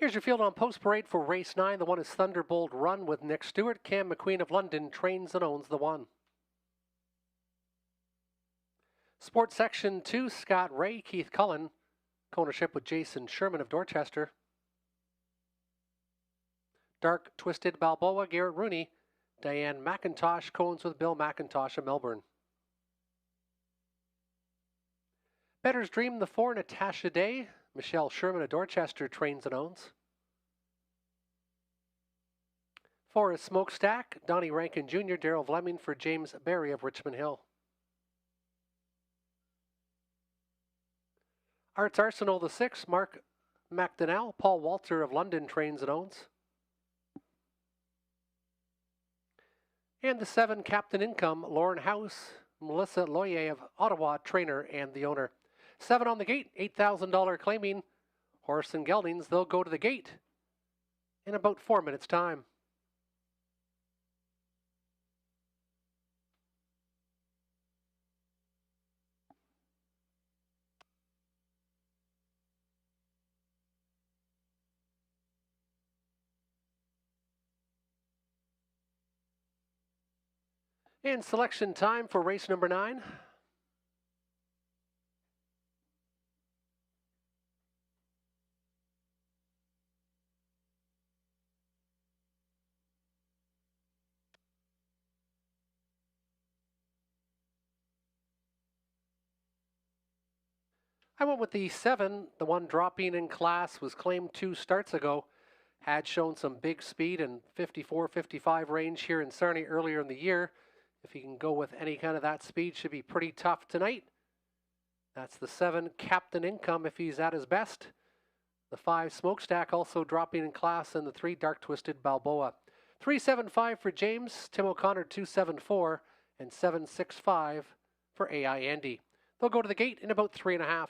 Here's your field on post parade for race 9. The one is Thunderbolt Run with Nick Stewart. Cam McQueen of London trains and owns the one. Sports section 2, Scott Ray, Keith Cullen. Co-ownership with Jason Sherman of Dorchester. Dark Twisted Balboa, Garrett Rooney. Diane McIntosh co-owns with Bill McIntosh of Melbourne. Bettor's Dream, the 4, Natasha Day. Michelle Sherman of Dorchester trains and owns. 4 is Smokestack, Donnie Rankin Jr., Daryl Vleming for James Berry of Richmond Hill. Arts Arsenal, the 6, Mark McDonnell, Paul Walter of London trains and owns. And the 7, Captain Income, Lauren House, Melissa Loyer of Ottawa, trainer and the owner. 7 on the gate, $8,000 claiming. Horse and geldings, they'll go to the gate in about 4 minutes' time. And selection time for race number 9. I went with the 7. The one dropping in class was claimed 2 starts ago. Had shown some big speed and 54-55 range here in Sarnia earlier in the year. If he can go with any kind of that speed, should be pretty tough tonight. That's the 7, Captain Income, if he's at his best. The 5, Smokestack, also dropping in class, and the 3, Dark Twisted Balboa. 375 for James, Tim O'Connor 274, and 765 for AI Andy. They'll go to the gate in about 3.5.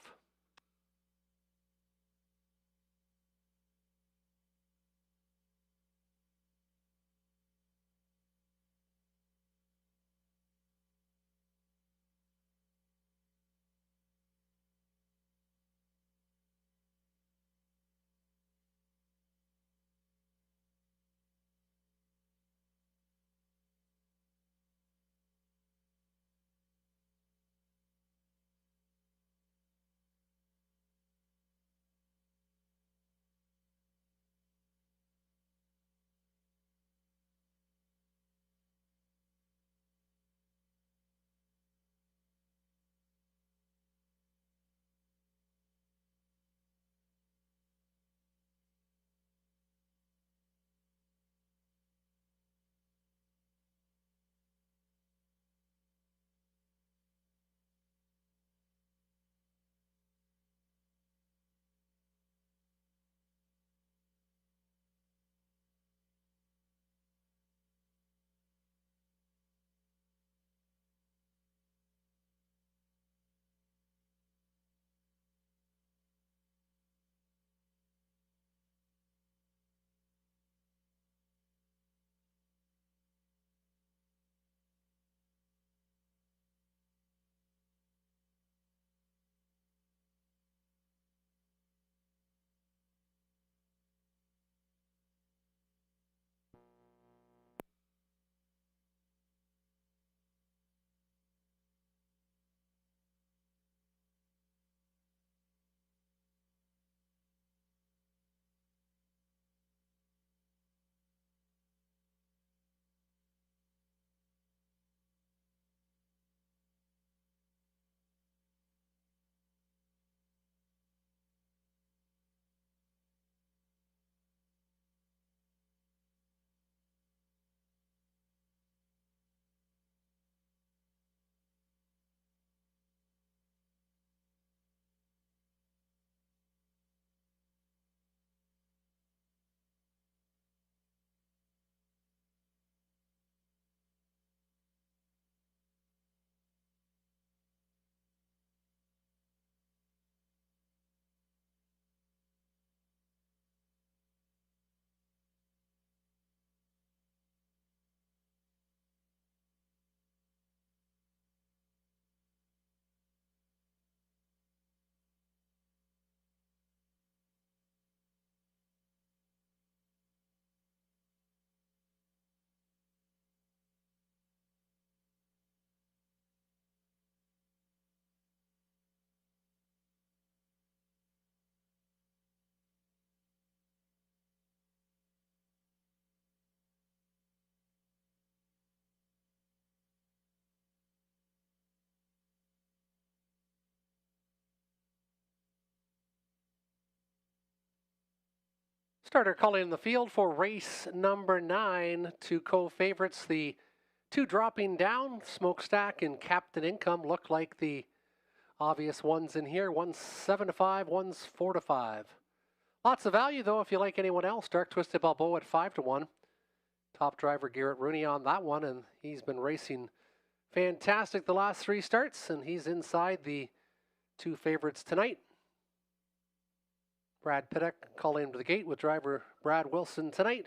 Starter calling in the field for race number 9. Two co-favorites, the two dropping down, Smokestack and Captain Income, look like the obvious ones in here. One's 7-5, one's 4-5. Lots of value though if you like anyone else. Dark Twisted Balboa at 5-1. Top driver Garrett Rooney on that one, and he's been racing fantastic the last 3 starts, and he's inside the two favorites tonight. Brad Pittock calling him to the gate with driver Brad Wilson tonight.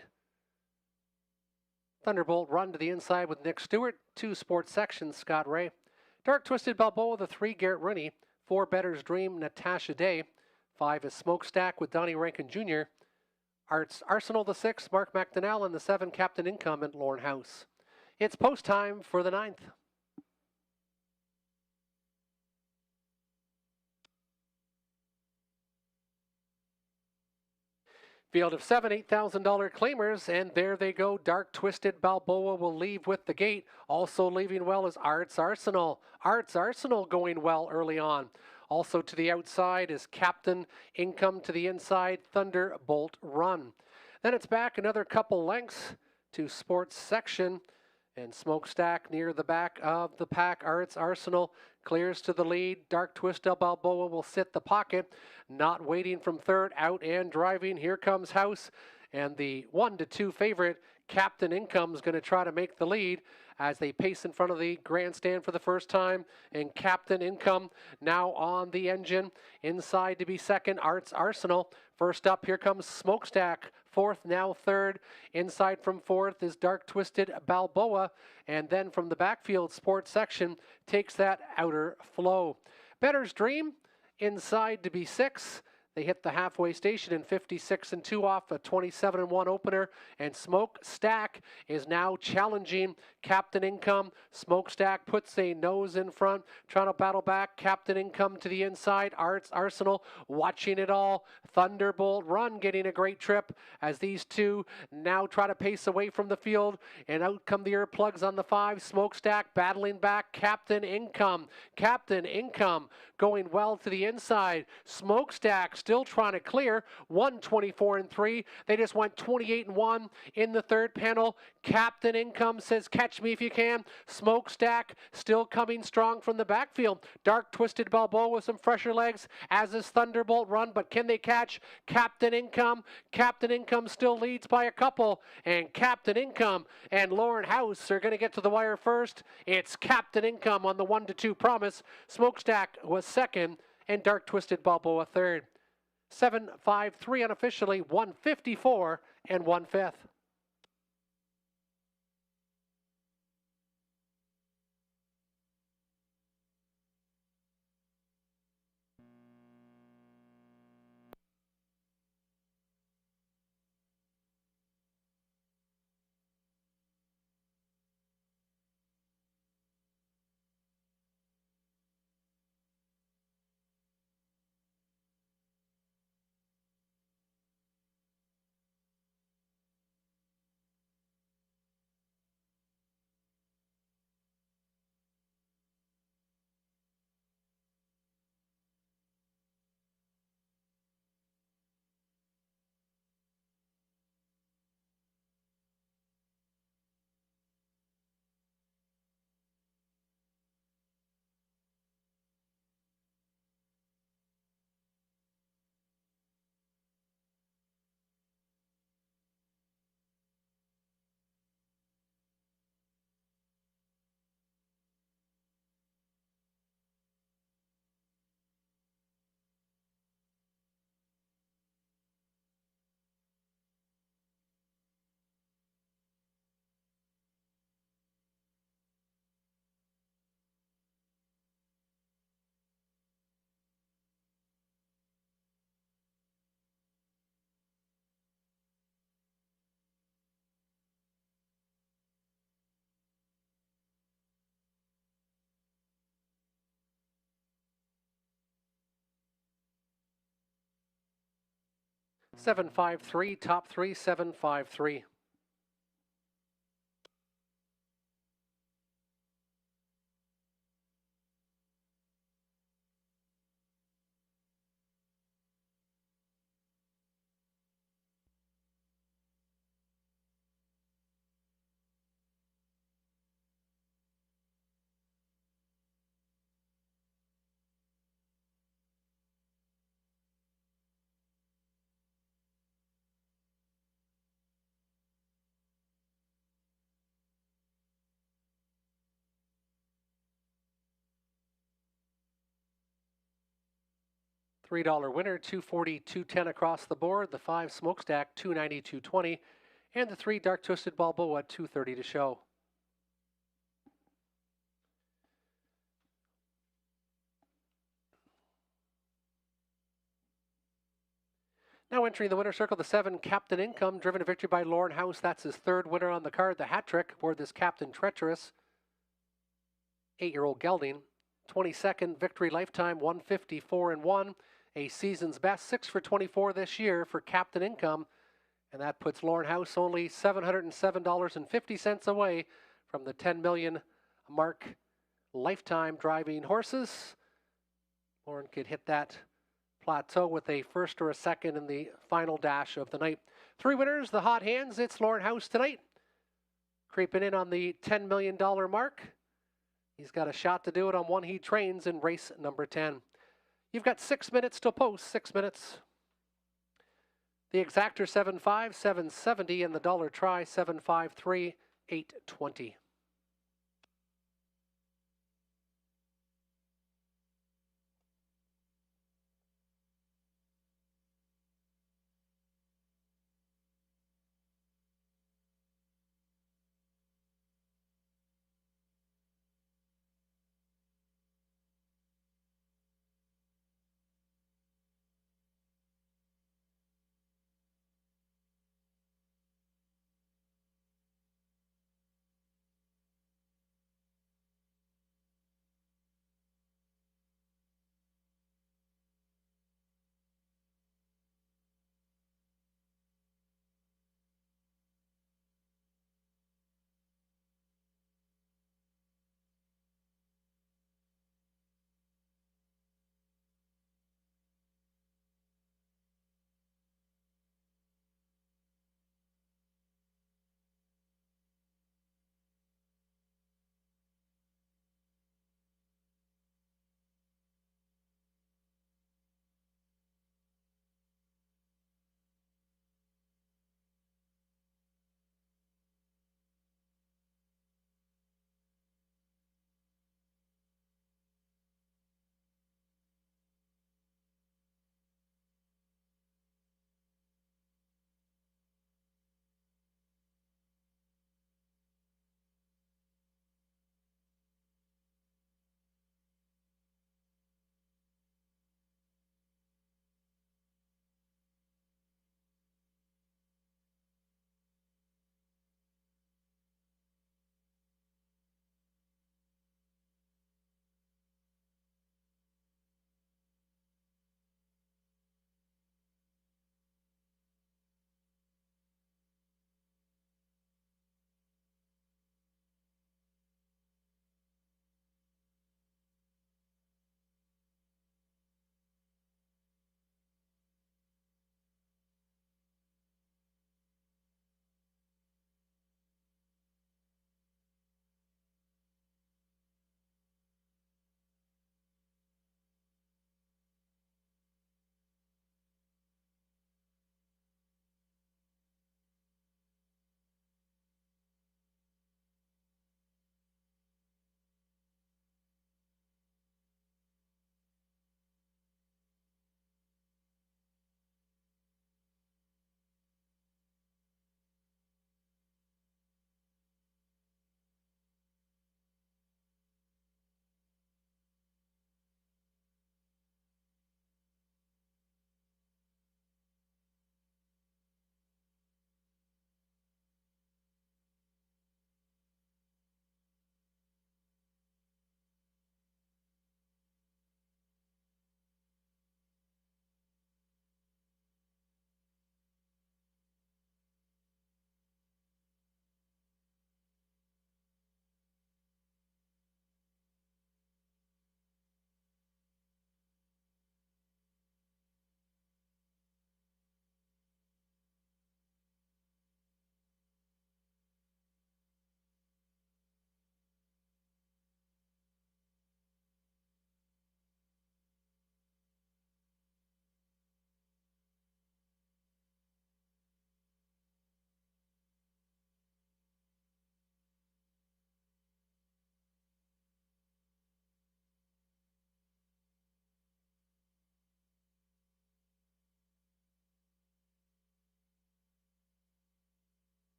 Thunderbolt Run to the inside with Nick Stewart. 2 sports sections, Scott Ray. Dark Twisted Balboa, the 3, Garrett Rooney. 4, Better's Dream, Natasha Day. 5 is Smokestack with Donnie Rankin Jr. Arts Arsenal, the 6, Mark McDonnell, and the 7, Captain Income and Lorne House. It's post time for the 9th. Field of 7 $8,000 claimers, and there they go. Dark Twisted Balboa will leave with the gate. Also leaving well is Arts Arsenal. Arts Arsenal going well early on. Also to the outside is Captain Income, to the inside, Thunderbolt Run. Then it's back another couple lengths to sports section, and Smokestack near the back of the pack. Arts Arsenal clears to the lead. Dark Twisted Balboa will sit the pocket. Not waiting from third, out and driving. Here comes House, and the 1-2 favorite, Captain Income, is going to try to make the lead as they pace in front of the grandstand for the first time. And Captain Income now on the engine. Inside to be second, Arts Arsenal. First up, here comes Smokestack. Fourth, now third. Inside from fourth is Dark Twisted Balboa. And then from the backfield sports section takes that outer flow. Better's Dream inside to be 6. They hit the halfway station in 56-2 off a 27-1 opener, and Smokestack is now challenging Captain Income. Smokestack puts a nose in front, trying to battle back. Captain Income to the inside. Arts Arsenal watching it all. Thunderbolt Run getting a great trip as these two now try to pace away from the field, and out come the earplugs on the 5. Smokestack battling back. Captain Income. Captain Income going well to the inside. Smokestack still trying to clear. 124-3. They just went 28-1 in the third panel. Captain Income says, catch me if you can. Smokestack still coming strong from the backfield. Dark Twisted Balboa with some fresher legs, as is Thunderbolt Run, but can they catch Captain Income? Captain Income still leads by a couple, and Captain Income and Lorne House are going to get to the wire first. It's Captain Income on the 1-2 promise. Smokestack was second, and Dark Twisted Balboa third. 7-5-3 unofficially, 154 and 1/5. Seven five three, top 3, 7-5-3. $3 winner, 240, 210 across the board. The 5 smokestack, 290, 220. And the 3 dark twisted Balboa, 230 to show. Now entering the winner circle, the 7 Captain Income, driven to victory by Lauren House. That's his 3rd winner on the card. The hat trick aboard this Captain Treacherous, 8-year-old gelding. 22nd Victory Lifetime, 154-1. A season's best, 6 for 24 this year for Captain Income. And that puts Lauren House only $707.50 away from the 10 million mark lifetime driving horses. Lauren could hit that plateau with a 1st or a 2nd in the final dash of the night. 3 winners, the hot hands. It's Lauren House tonight, creeping in on the $10 million mark. He's got a shot to do it on one he trains in race number 10. You've got 6 minutes to post, 6 minutes. The exactor 7.5, 770, and the dollar try 753, 820.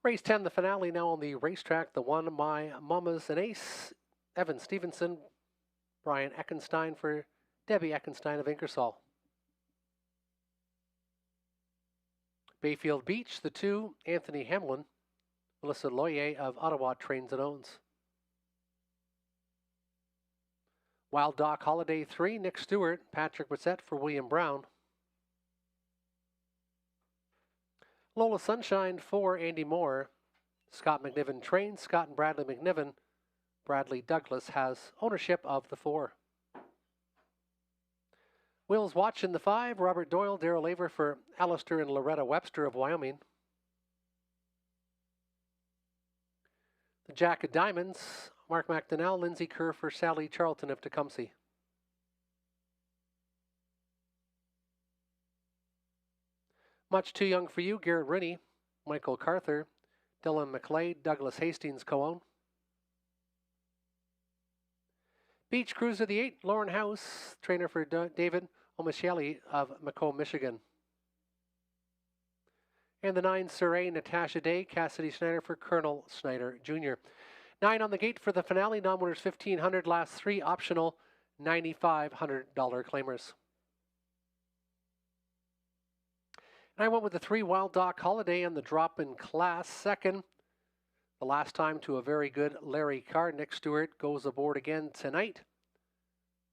Race 10, the finale now on the racetrack. The one, My Mama's an Ace. Evan Stevenson, Brian Eckenstein for Debbie Eckenstein of Ingersoll. Bayfield Beach, the 2, Anthony Hamlin. Melissa Loyer of Ottawa trains and owns. Wild Doc Holiday 3, Nick Stewart, Patrick Brissett for William Brown. Lola Sunshine 4, Andy Moore. Scott McNiven trains, Scott and Bradley McNiven. Bradley Douglas has ownership of the 4. Will's Watch in the 5, Robert Doyle, Darrell Aver for Alistair and Loretta Webster of Wyoming. The Jack of Diamonds, Mark McDonnell, Lindsay Kerr for Sally Charlton of Tecumseh. Much Too Young for You, Garrett Rooney, Michael Carther, Dylan McLeod, Douglas Hastings co-own. Beach Cruiser the 8, Lauren House, trainer for David Omicheli of Macomb, Michigan. And the 9, Surrey, Natasha Day, Cassidy Schneider for Colonel Schneider Jr. 9 on the gate for the finale, non-winners $1,500, last 3 optional $9,500 claimers. And I went with the 3, Wild Doc Holiday and the drop in class second. The last time to a very good Larry Carr. Nick Stewart goes aboard again tonight.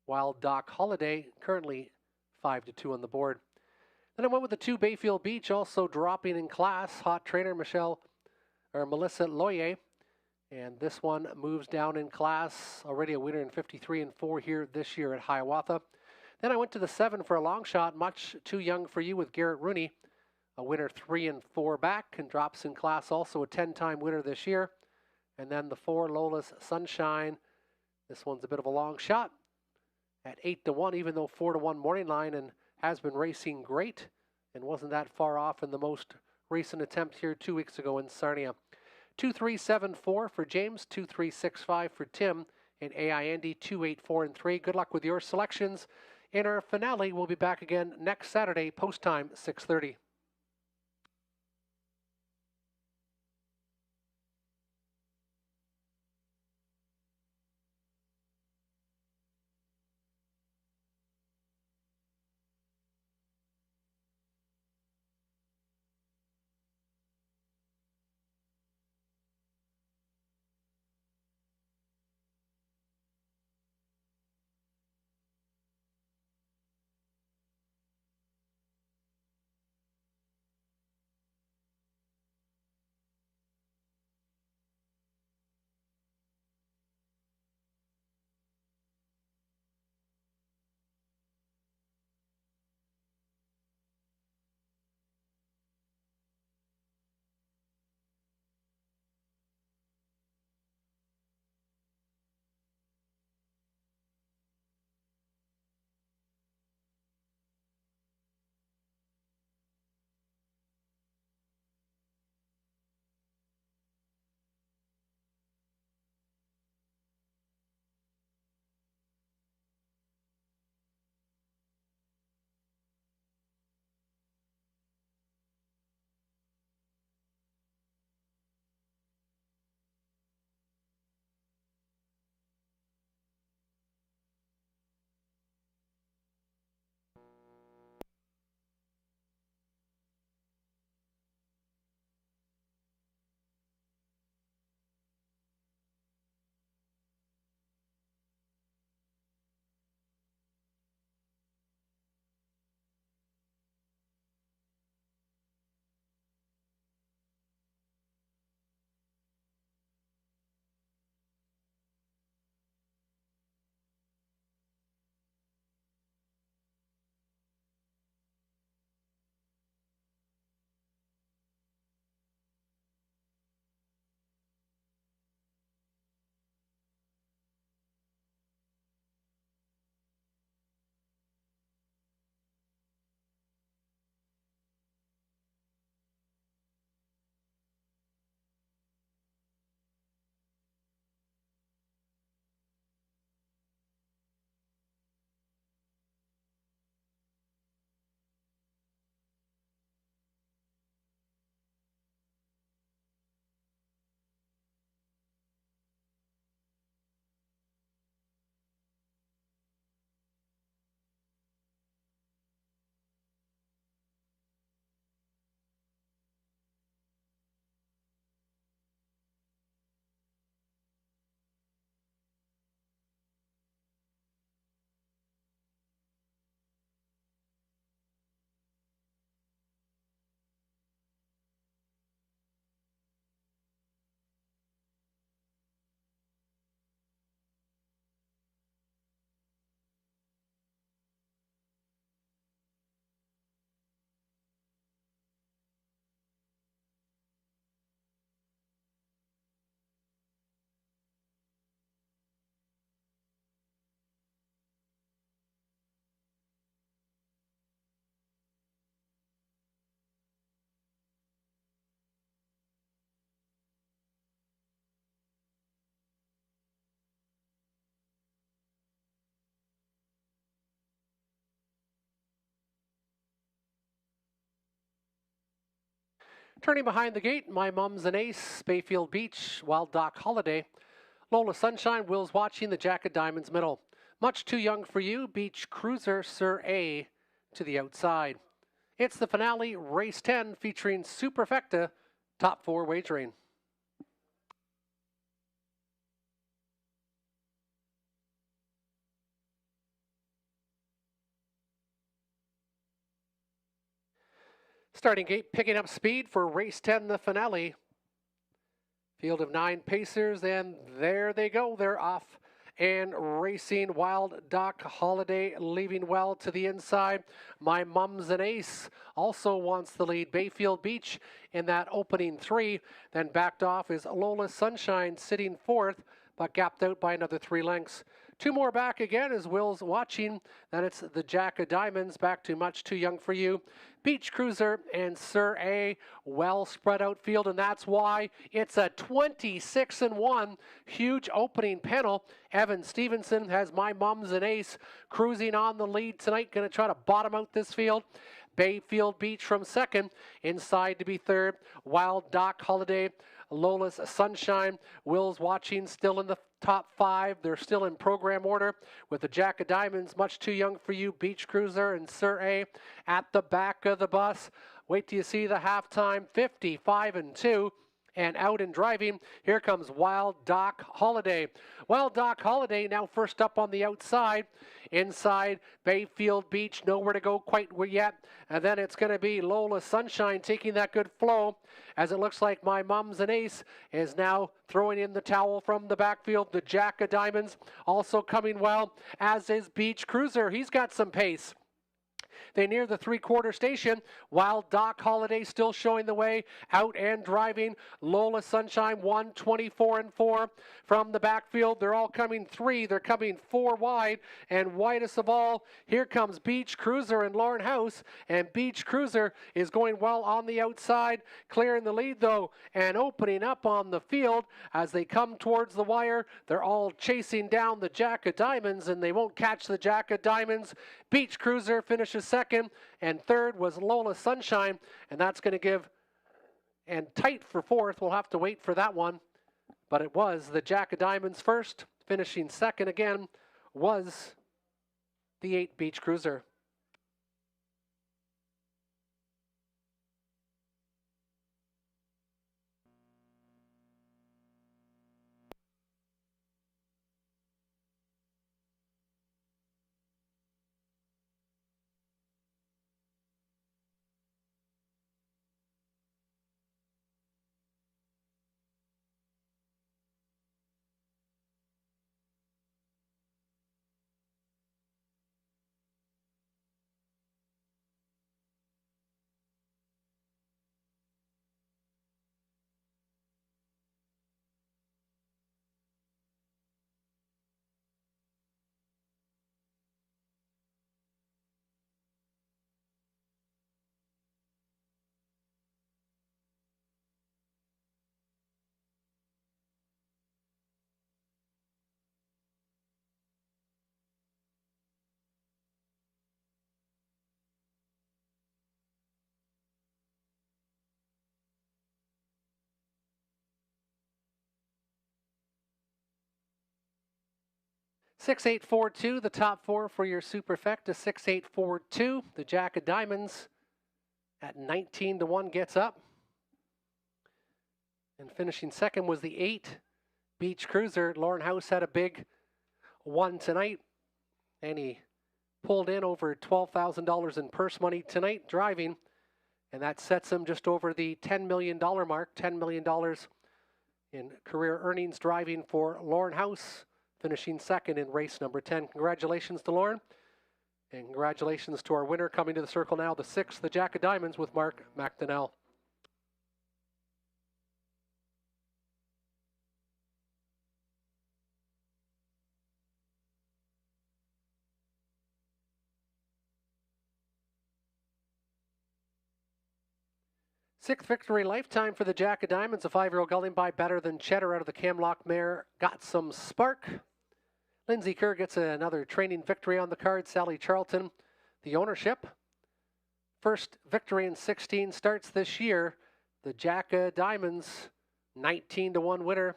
Wild Doc Holiday currently 5-2 on the board. Then I went with the 2, Bayfield Beach, also dropping in class. Hot trainer Melissa Loyer. And this one moves down in class. Already a winner in 53 and 4 here this year at Hiawatha. Then I went to the 7 for a long shot. Much Too Young for You with Garrett Rooney. A winner 3 and 4 back and drops in class. Also a 10-time winner this year. And then the 4, Lola's Sunshine. This one's a bit of a long shot at 8-1, even though 4-1 morning line, and has been racing great and wasn't that far off in the most recent attempt here 2 weeks ago in Sarnia. 2374 for James, 2365 for Tim, and AI Andy 284 and 3. Good luck with your selections. In our finale, we'll be back again next Saturday, post time 6:30. Turning behind the gate, My Mum's an Ace, Bayfield Beach, Wild Dock Holiday. Lola Sunshine, Will's Watching, the Jack of Diamonds middle. Much Too Young for You, Beach Cruiser, Sir A to the outside. It's the finale, race 10, featuring Superfecta, top 4 wagering. Starting gate picking up speed for race 10, the finale. Field of 9 pacers, and there they go. They're off and racing. Wild Dock Holiday leaving well to the inside. My Mum's an Ace also wants the lead. Bayfield Beach in that opening 3. Then backed off is Lola Sunshine sitting 4th, but gapped out by another 3 lengths. 2 more back again as Will's Watching. Then it's the Jack of Diamonds back to Much Too Young for You. Beach Cruiser and Sir A, well spread out field, and that's why it's a 26-1 huge opening panel. Evan Stevenson has My Mum's an Ace cruising on the lead tonight, going to try to bottom out this field. Bayfield Beach from second, inside to be third. Wild Dock Holiday, Lola's Sunshine, Will's Watching still in the top 5. They're still in program order with the Jack of Diamonds, Much Too Young for You, Beach Cruiser, and Sir A at the back of the bus. Wait till you see the halftime, 55-2. And out and driving, here comes Wild Dock Holiday. Wild Dock Holiday now first up on the outside. Inside, Bayfield Beach, nowhere to go quite yet. And then it's going to be Lola Sunshine taking that good flow, as it looks like My Mum's an Ace is now throwing in the towel from the backfield. The Jack of Diamonds also coming well, as is Beach Cruiser. He's got some pace. They near the 3/4 station. Wild Dock Holiday still showing the way, out and driving. Lola Sunshine 124-4 from the backfield. They're all coming 3. They're coming 4 wide, and widest of all, here comes Beach Cruiser and Lauren House, and Beach Cruiser is going well on the outside, clearing the lead though, and opening up on the field as they come towards the wire. They're all chasing down the Jack of Diamonds, and they won't catch the Jack of Diamonds. Beach Cruiser finishes second, and third was Lola Sunshine, and that's going to give, and tight for 4th. We'll have to wait for that one, but it was the Jack of Diamonds first. Finishing second again was the 8 Beach Cruiser. 6-8-4-2, the top 4 for your Superfecta. 6-8-4-2. The Jack of Diamonds at 19-1 gets up. And finishing second was the 8 Beach Cruiser. Lauren House had a big one tonight, and he pulled in over $12,000 in purse money tonight driving, and that sets him just over the $10 million mark. $10 million in career earnings driving for Lauren House, finishing second in race number 10. Congratulations to Lauren, and congratulations to our winner coming to the circle now, the 6th, the Jack of Diamonds with Mark McDonnell. Sixth victory lifetime for the Jack of Diamonds. A 5-year-old gelding by Better Than Cheddar out of the Camlock mare. Got Some Spark. Lindsay Kerr gets another training victory on the card. Sally Charlton, the ownership. First victory in 16 starts this year. The Jack of Diamonds, 19-1 winner.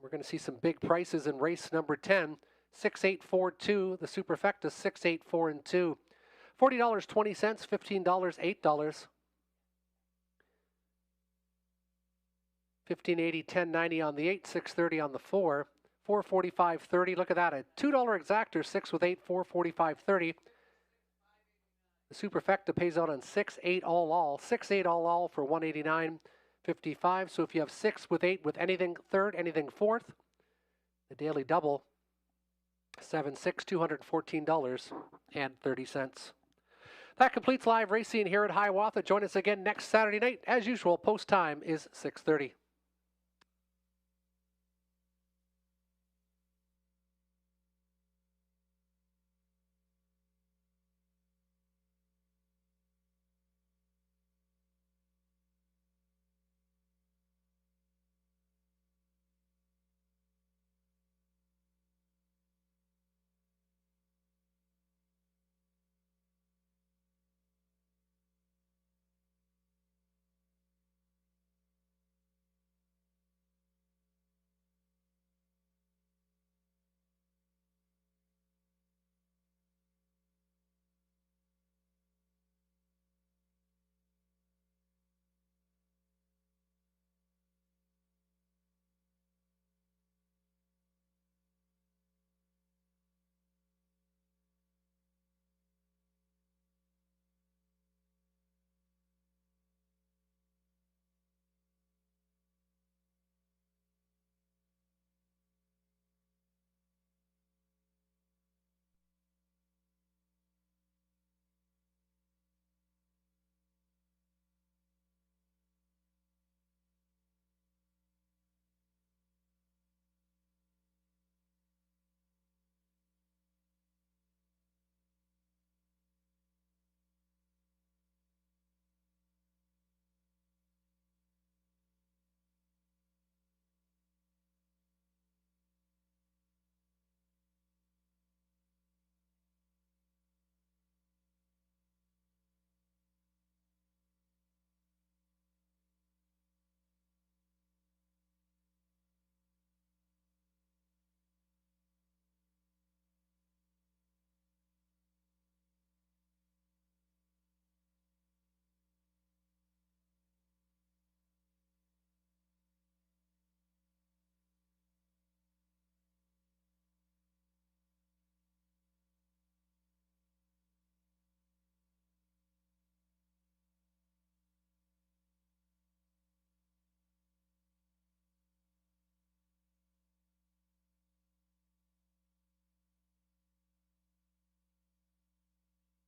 We're going to see some big prices in race number 10. 6842, the Superfecta 684-2. $40.20, $15, $8. $15.80, $10.90 on the 8, $6.30 on the 4. $4.45.30. Look at that, a $2 exactor, 6 with 8, $4.45.30. The Superfecta pays out on 6-8 all, 6-8 all for $189.55. So if you have 6 with 8 with anything third, anything fourth, the daily double, 7-6, $214.30. That completes live racing here at Hiawatha. Join us again next Saturday night. As usual, post time is 6:30.